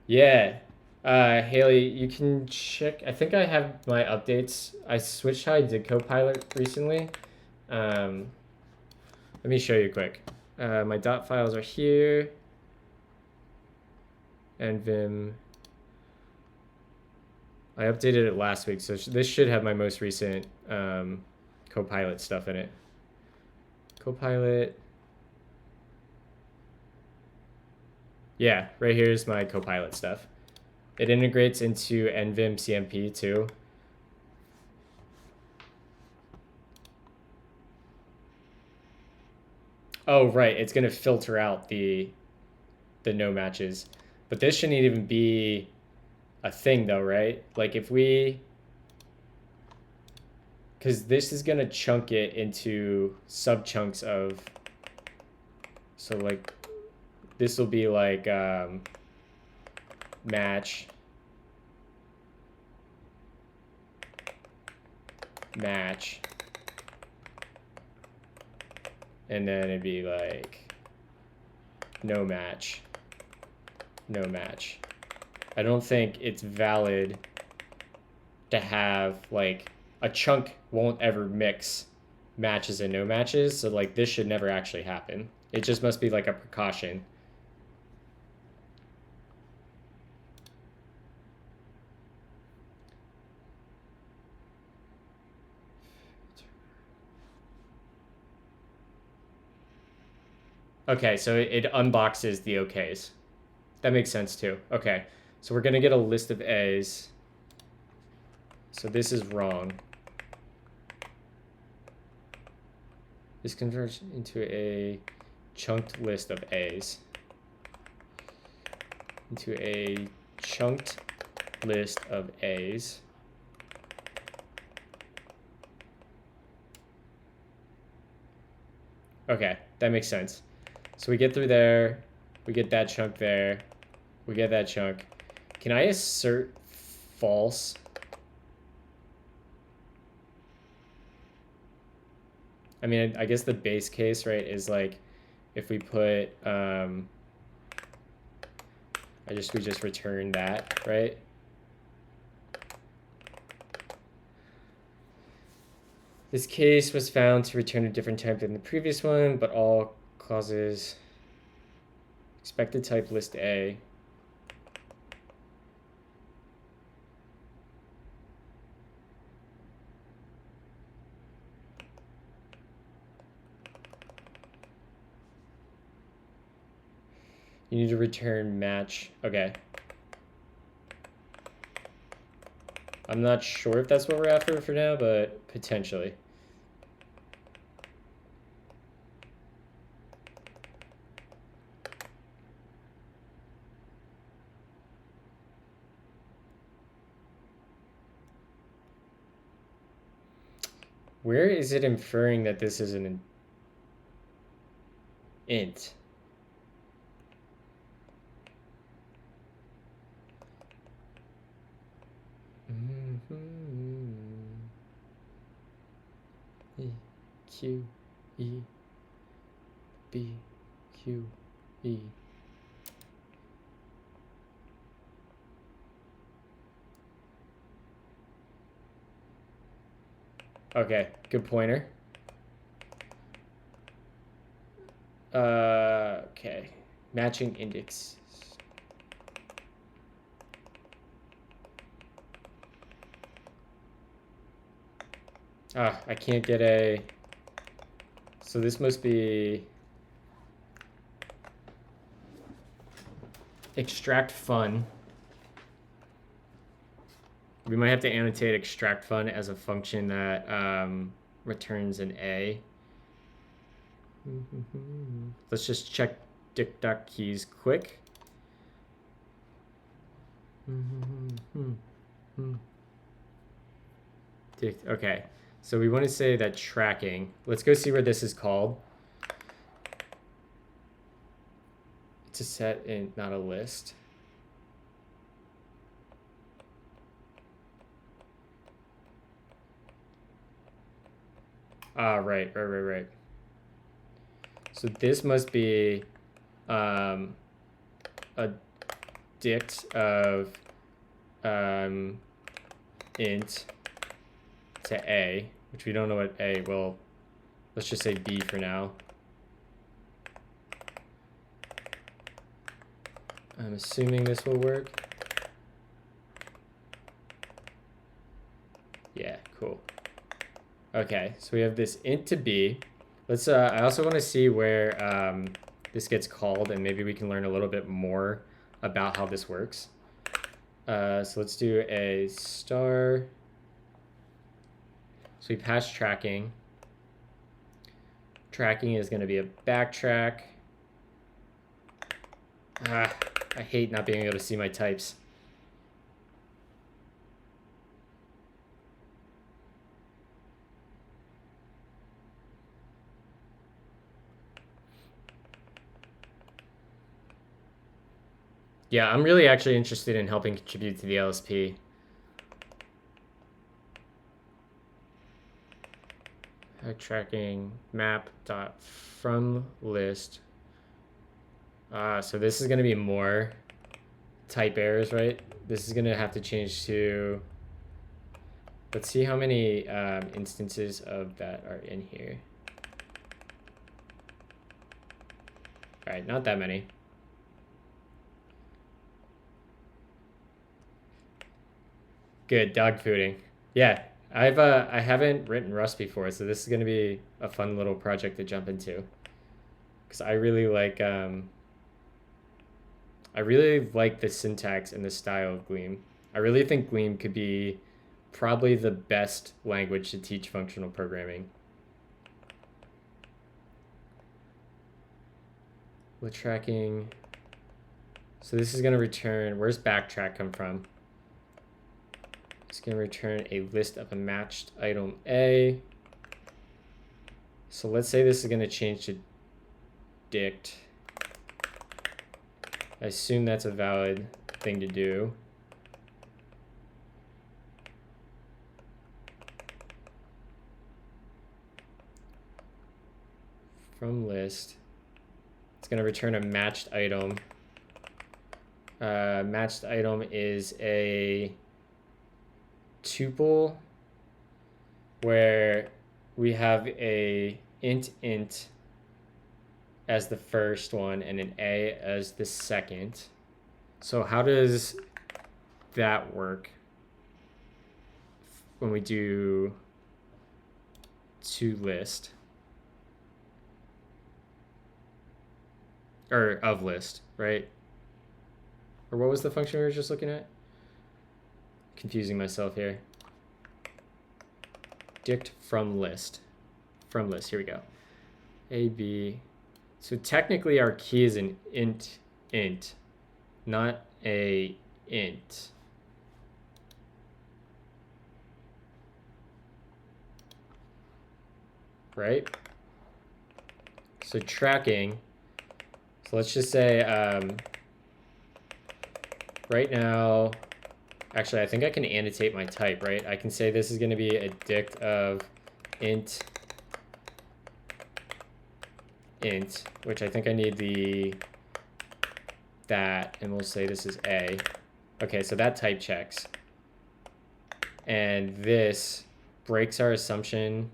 Yeah. Haley, you can check. I think I have my updates. I switched how I did Copilot recently. Let me show you quick. My dot files are here. And Vim. I updated it last week, so this should have my most recent Copilot stuff in it. Copilot. Yeah, right here's my Copilot stuff. It integrates into NVim CMP too. Oh, right. It's going to filter out the no matches. But this shouldn't even be a thing though, right? Like if we, because this is going to chunk it into sub chunks of, so like this will be like match, and then it'd be like no match. I don't think it's valid to have like a chunk won't ever mix matches and no matches, so like this should never actually happen. It just must be like a precaution. Okay, so it unboxes the OKs. That makes sense too. Okay, so we're gonna get a list of A's. So this is wrong. This converts into a chunked list of A's. Into a chunked list of A's. Okay, that makes sense. So we get through there, we get that chunk there, we get that chunk. Can I assert false? I mean, I guess the base case, right, is like if we put, we just return that, right? This case was found to return a different type than the previous one, but all clauses expected type list A. You need to return match. Okay. I'm not sure if that's what we're after for now, but potentially. Where is it inferring that this is an int? E, Q, E, B, Q, E. Okay, good pointer. Okay, matching index. I can't get a, so this must be extract fun. We might have to annotate extract fun as a function that returns an A. Let's just check dict keys quick. Dict, okay. So we want to say that tracking. Let's go see where this is called. It's a set in, not a list. Right. So this must be a dict of int to a, which we don't know what a, well, let's just say b for now. I'm assuming this will work. Yeah, cool. Okay, so we have this int to b. Let's, I also want to see where this gets called, and maybe we can learn a little bit more about how this works. So let's do a star. So we pass tracking. Tracking is going to be a backtrack. I hate not being able to see my types. Yeah, I'm really actually interested in helping contribute to the LSP. Tracking map dot from list. So this is going to be more type errors, right? This is going to have to change to, let's see how many instances of that are in here. All right, not that many. Good, dog fooding. Yeah, I haven't written Rust before, so this is going to be a fun little project to jump into. Because I really like the syntax and the style of Gleam. I really think Gleam could be probably the best language to teach functional programming. With tracking, so this is going to return, where's backtrack come from? It's going to return a list of a matched item A. So let's say this is going to change to dict. I assume that's a valid thing to do. From list, it's going to return a matched item. Matched item is a tuple where we have a int as the first one and an a as the second. So how does that work when we do to list or of list, right? Or what was the function we were just looking at? Confusing myself here. Dict from list. From list, here we go. A, B. So technically our key is an int, not a int. Right? So tracking. So let's just say right now, actually, I think I can annotate my type, right? I can say this is going to be a dict of int, which I think I need that, and we'll say this is a. Okay, so that type checks. And this breaks our assumption,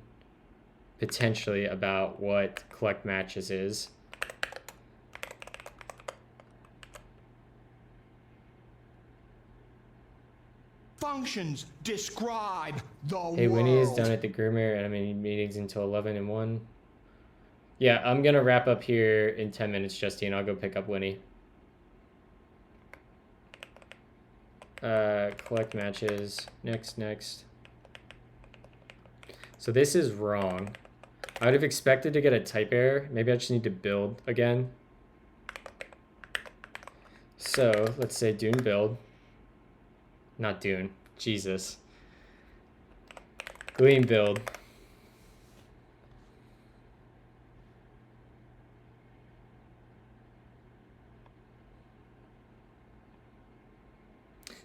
potentially, about what collect matches is. Functions describe the world. Hey, Winnie is down at the groomer, and I'm in meetings until 11 and 1. Yeah, I'm going to wrap up here in 10 minutes, Justine. I'll go pick up Winnie. Collect matches. Next. So this is wrong. I would have expected to get a type error. Maybe I just need to build again. So let's say Dune build. Not Dune. Jesus. Gleam build.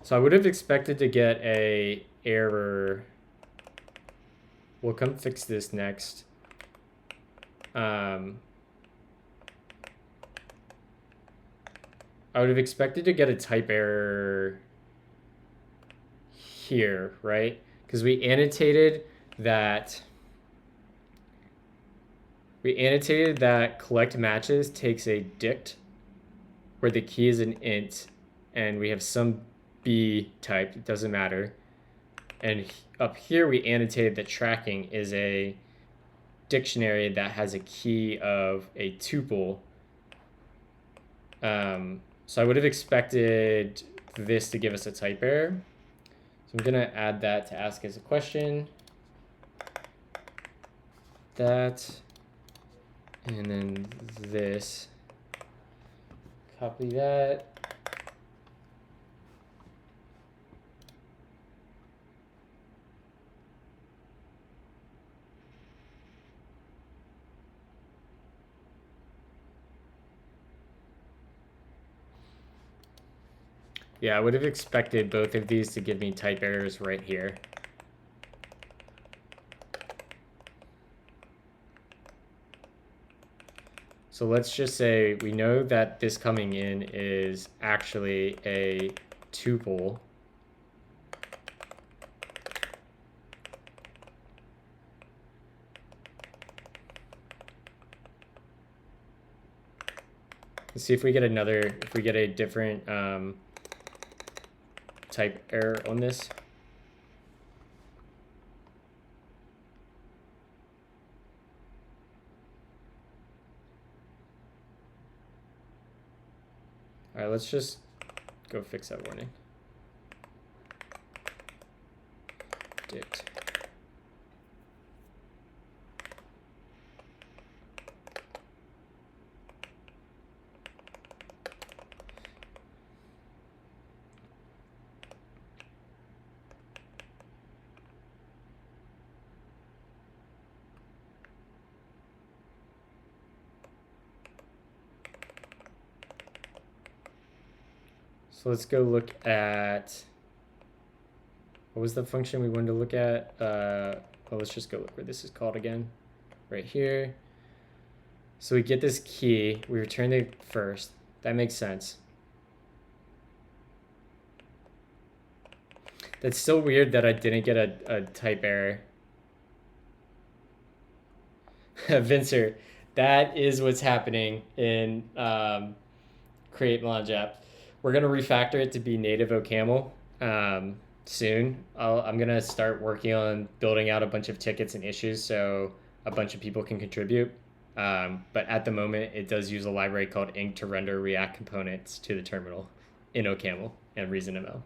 So I would have expected to get a error. We'll come fix this next. I would have expected to get a type error here, right? Because we annotated that collect matches takes a dict where the key is an int and we have some B type, it doesn't matter. And up here we annotated that tracking is a dictionary that has a key of a tuple. So I would have expected this to give us a type error. So I'm gonna add that to ask as a question. That, and then this, copy that. Yeah, I would have expected both of these to give me type errors right here. So let's just say we know that this coming in is actually a tuple. Let's see if we get a different type error on this. All right, let's just go fix that warning. Dict. So let's go look at, what was the function we wanted to look at? Well, let's just go look where this is called again, right here. So we get this key, we return it first. That makes sense. That's still weird that I didn't get a type error. Vincer, that is what's happening in Create Melange app. We're gonna refactor it to be native OCaml soon. I'm gonna start working on building out a bunch of tickets and issues so a bunch of people can contribute. But at the moment, it does use a library called Ink to render React components to the terminal in OCaml and ReasonML. A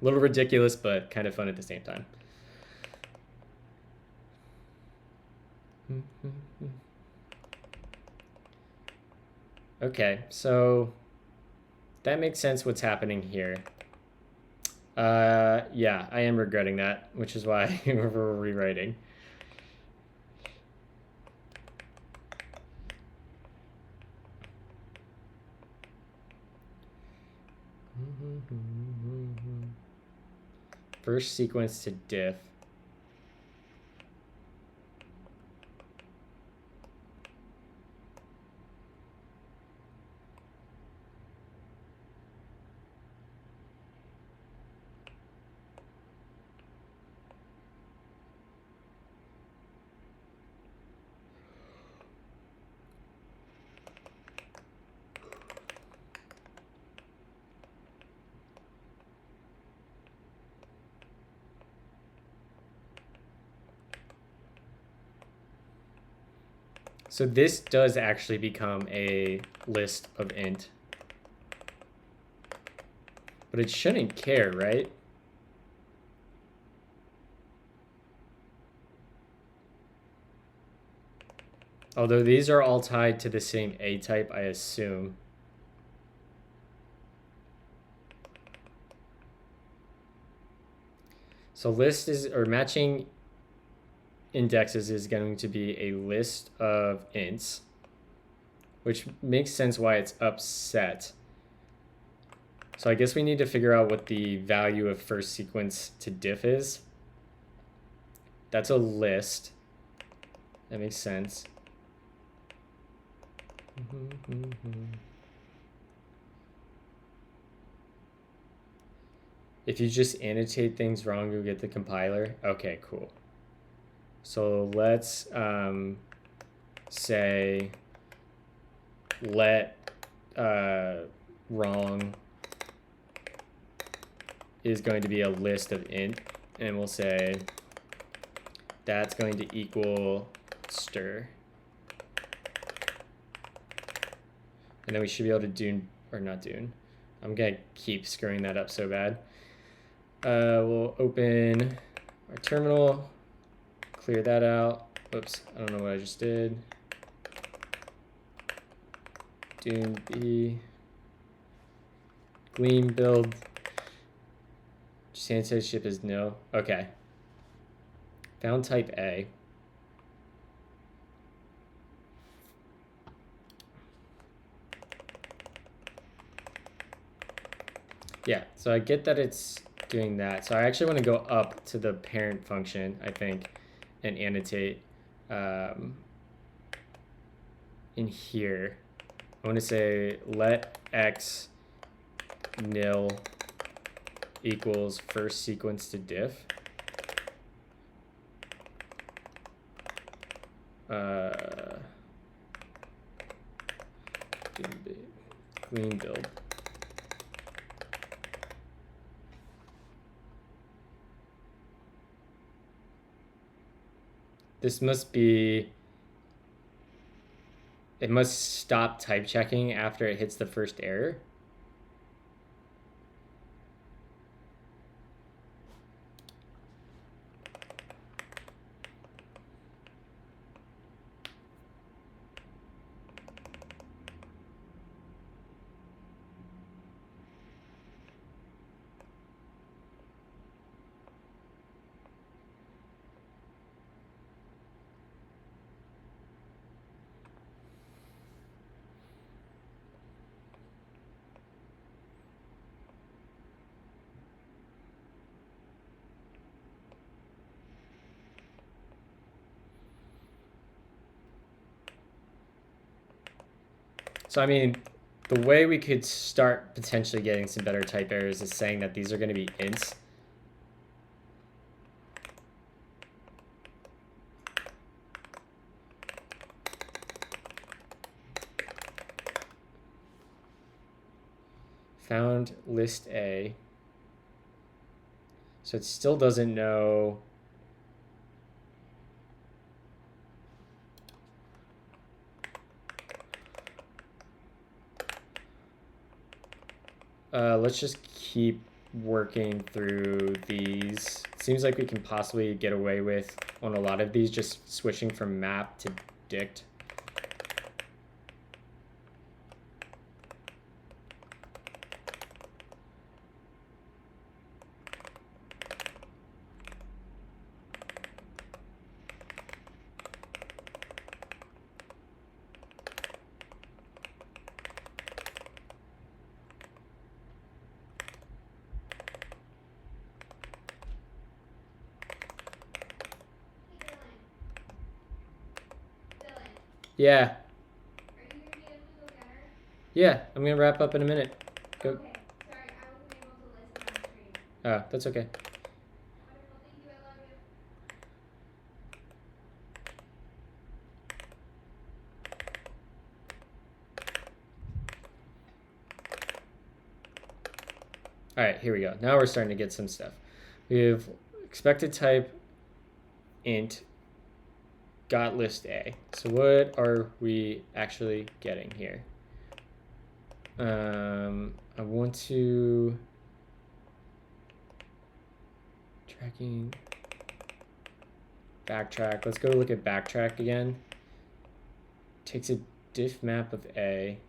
little ridiculous, but kind of fun at the same time. Okay, so that makes sense what's happening here. Yeah, I am regretting that, which is why we're rewriting. First sequence to diff. So this does actually become a list of int. But it shouldn't care, right? Although these are all tied to the same A type, I assume. So list is, or matching indexes is going to be a list of ints, which makes sense why it's upset. So I guess we need to figure out what the value of first sequence to diff is. That's a list. That makes sense. If you just annotate things wrong, you'll get the compiler. Okay, cool. So let's say let wrong is going to be a list of int, and we'll say that's going to equal stir. And then we should be able to do, or not do. I'm gonna keep screwing that up so bad. We'll open our terminal, clear that out. Oops, I don't know what I just did. Doom B, Gleam build. Sanitary ship is no. Okay. Found type A. Yeah, so I get that it's doing that. So I actually want to go up to the parent function, I think, and annotate in here. I want to say let x nil equals first sequence to diff. Gleam build. This must be, it must stop type checking after it hits the first error. So, I mean, the way we could start potentially getting some better type errors is saying that these are going to be ints. Found list A. So it still doesn't know. Let's just keep working through these. It seems like we can possibly get away with, on a lot of these, just switching from map to dict. Yeah. Are you gonna be able to go get her? Yeah, I'm gonna wrap up in a minute. Go. Okay. Sorry, I wasn't able to listen on stream. Oh, that's okay. Wonderful. Thank you. I love you. All right, here we go. Now we're starting to get some stuff. We have expected type int got list A. So what are we actually getting here? I want to tracking backtrack. Let's go look at backtrack again. Takes a diff map of A.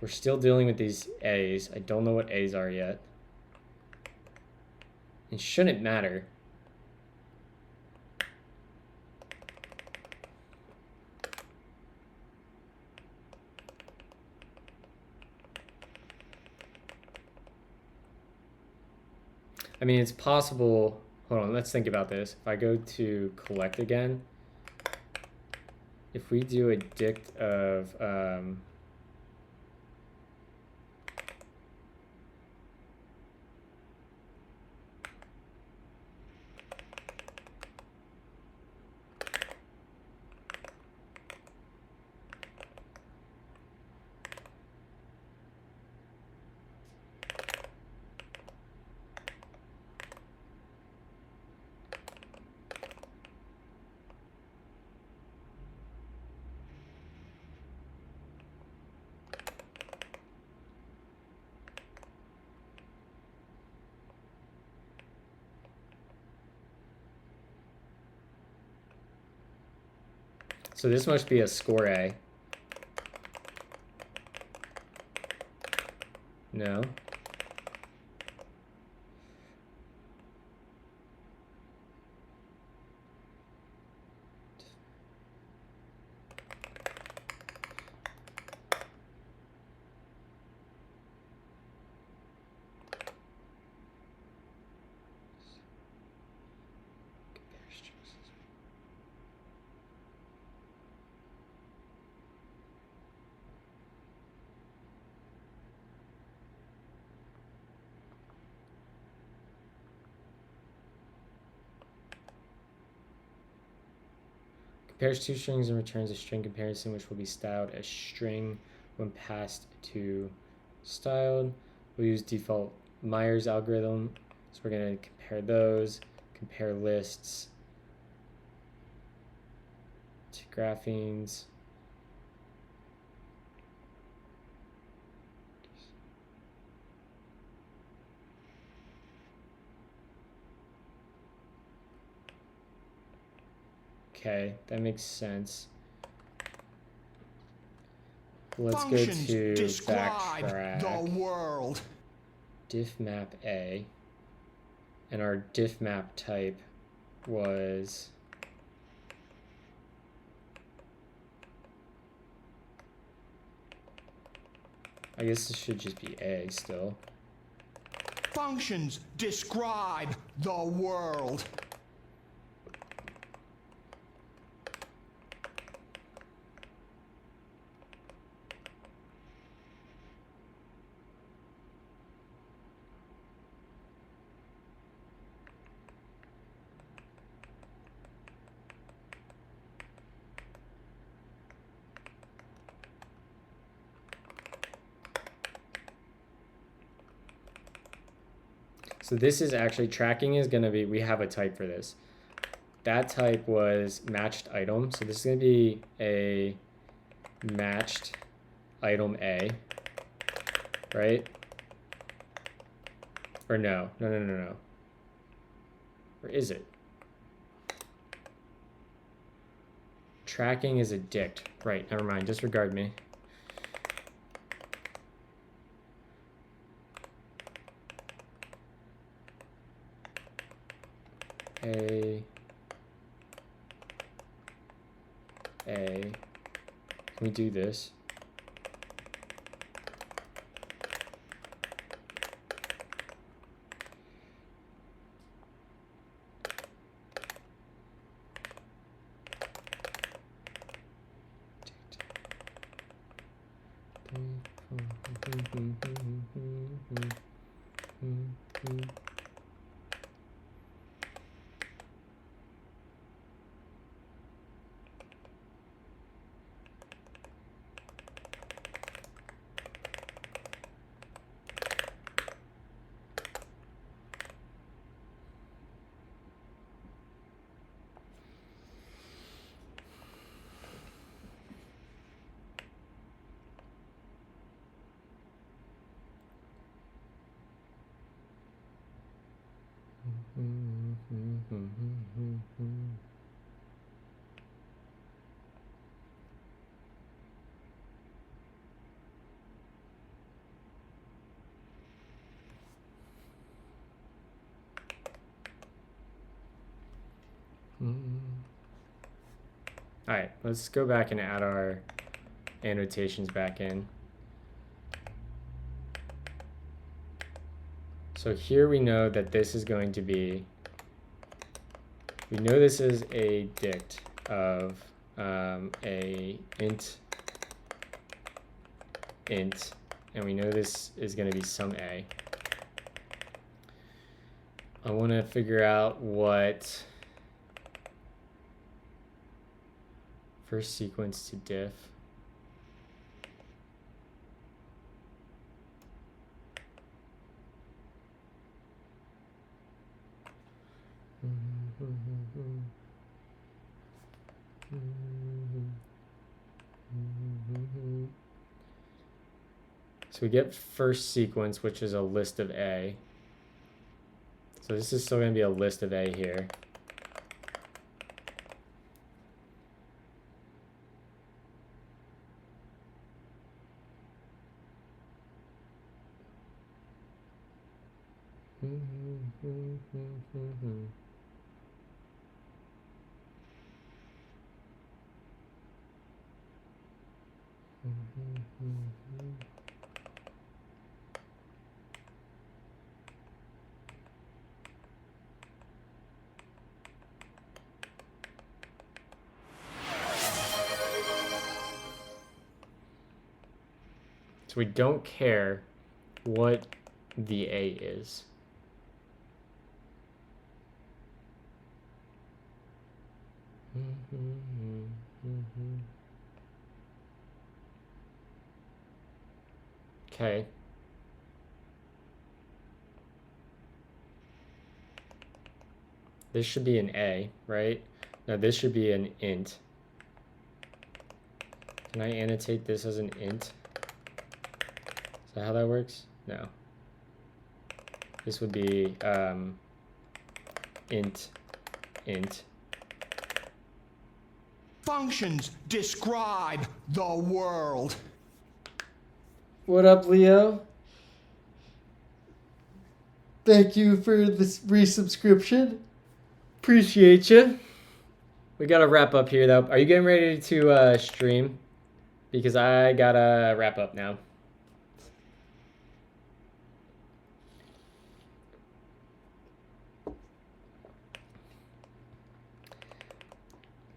We're still dealing with these A's. I don't know what A's are yet. It shouldn't matter. I mean, it's possible. Hold on, let's think about this. If I go to collect again, if we do a dict of So this must be a score A. No. Compares two strings and returns a string comparison, which will be styled as string when passed to styled. We'll use default Myers algorithm. So we're going to compare those, compare lists to graphemes. Okay, that makes sense. Let's Functions go to describe backtrack. the world. Diff map A. And our diff map type was I guess this should just be A still. Functions describe the world. So this is actually, tracking is going to be, we have a type for this. That type was matched item. So this is going to be a matched item A, right? Or no. Or is it? Tracking is a dict. Right, never mind, disregard me. A. Can we do this? All right, let's go back and add our annotations back in. So here we know that this is going to be, we know this is a dict of a int, and we know this is going to be some A. I want to figure out what first sequence to diff. So we get first sequence, which is a list of A. So this is still going to be a list of A here. So we don't care what the A is. Okay. This should be an A, right? No, this should be an int. Can I annotate this as an int? Is that how that works? No. This would be int. Functions describe the world. What up, Leo? Thank you for this resubscription. Appreciate you. We gotta wrap up here, though. Are you getting ready to stream? Because I gotta wrap up now.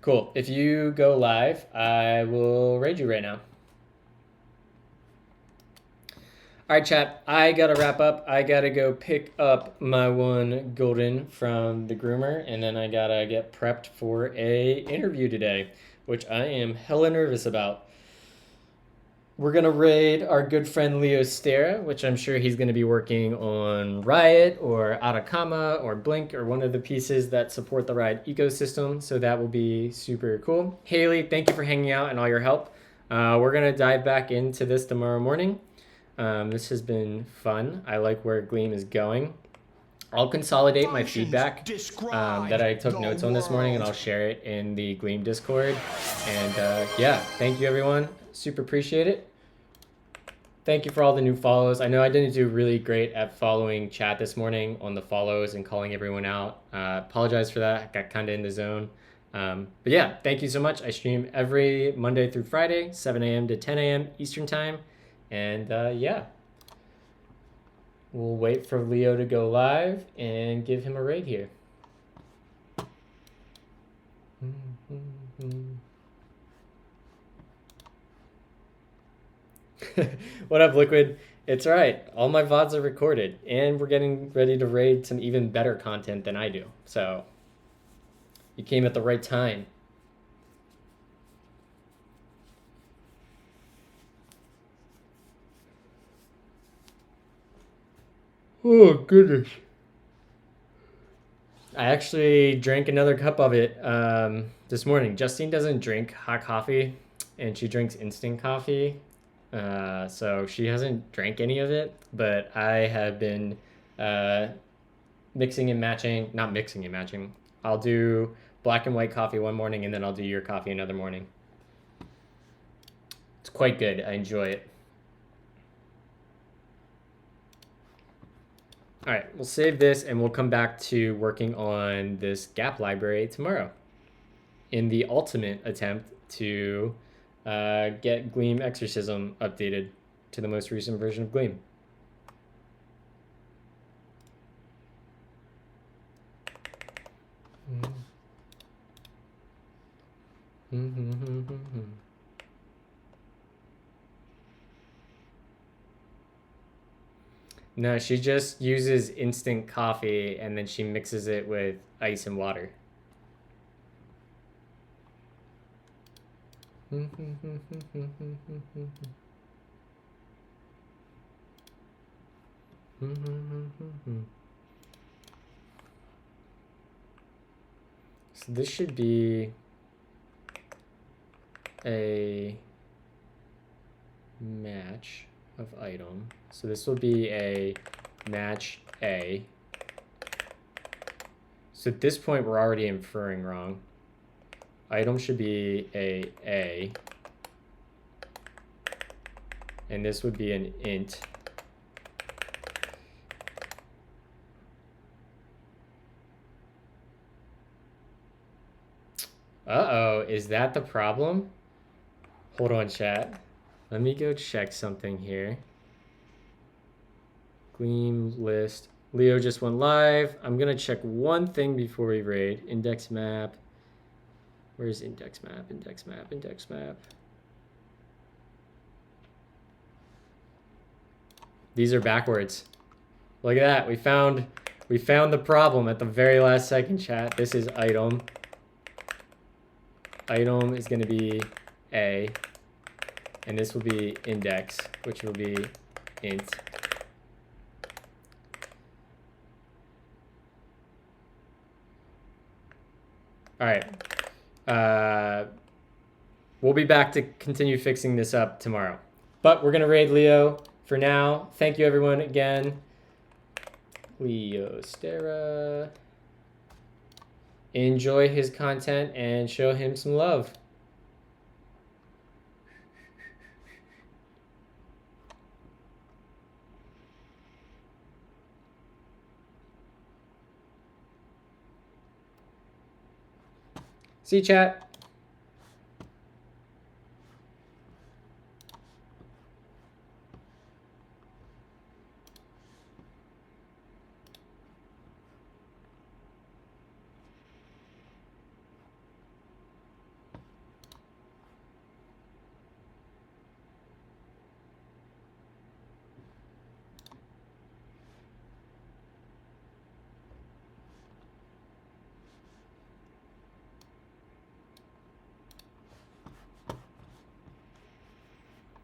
Cool. If you go live, I will raid you right now. All right, chat. I gotta wrap up. I gotta go pick up my one golden from the groomer, and then I gotta get prepped for a interview today, which I am hella nervous about. We're gonna raid our good friend Leo Stera, which I'm sure he's gonna be working on Riot or Atacama or Blink or one of the pieces that support the Riot ecosystem. So that will be super cool. Haley, thank you for hanging out and all your help. We're gonna dive back into this tomorrow morning. This has been fun. I like where Gleam is going. I'll consolidate my feedback that I took notes on this morning, and I'll share it in the Gleam Discord. And yeah, thank you, everyone. Super appreciate it. Thank you for all the new follows. I know I didn't do really great at following chat this morning on the follows and calling everyone out. Apologize for that. I got kind of in the zone. But yeah, thank you so much. I stream every Monday through Friday, 7 a.m. to 10 a.m. Eastern Time. And yeah, we'll wait for Leo to go live and give him a raid here. What up, Liquid? It's all right. All my VODs are recorded, and we're getting ready to raid some even better content than I do. So you came at the right time. Oh, goodness. I actually drank another cup of it this morning. Justine doesn't drink hot coffee, and she drinks instant coffee. So she hasn't drank any of it, but I have been mixing and matching. Not mixing and matching. I'll do black and white coffee one morning, and then I'll do your coffee another morning. It's quite good. I enjoy it. All right, we'll save this and we'll come back to working on this gap library tomorrow in the ultimate attempt to get Gleam Exorcism updated to the most recent version of Gleam. No, she just uses instant coffee and then she mixes it with ice and water. So this should be a match of item. So this will be a match A. So at this point, we're already inferring wrong. Item should be a. And this would be an int. Uh-oh, is that the problem? Hold on, chat. Let me go check something here. Gleam list. Leo just went live. I'm gonna check one thing before we raid. Index map. Where's index map? Index map, index map. These are backwards. Look at that. We found the problem at the very last second, chat. This is item. Item is gonna be A. And this will be index, which will be int. All right. We'll be back to continue fixing this up tomorrow. But we're going to raid Leo for now. Thank you, everyone, again. Leo Stera. Enjoy his content and show him some love. See you, chat.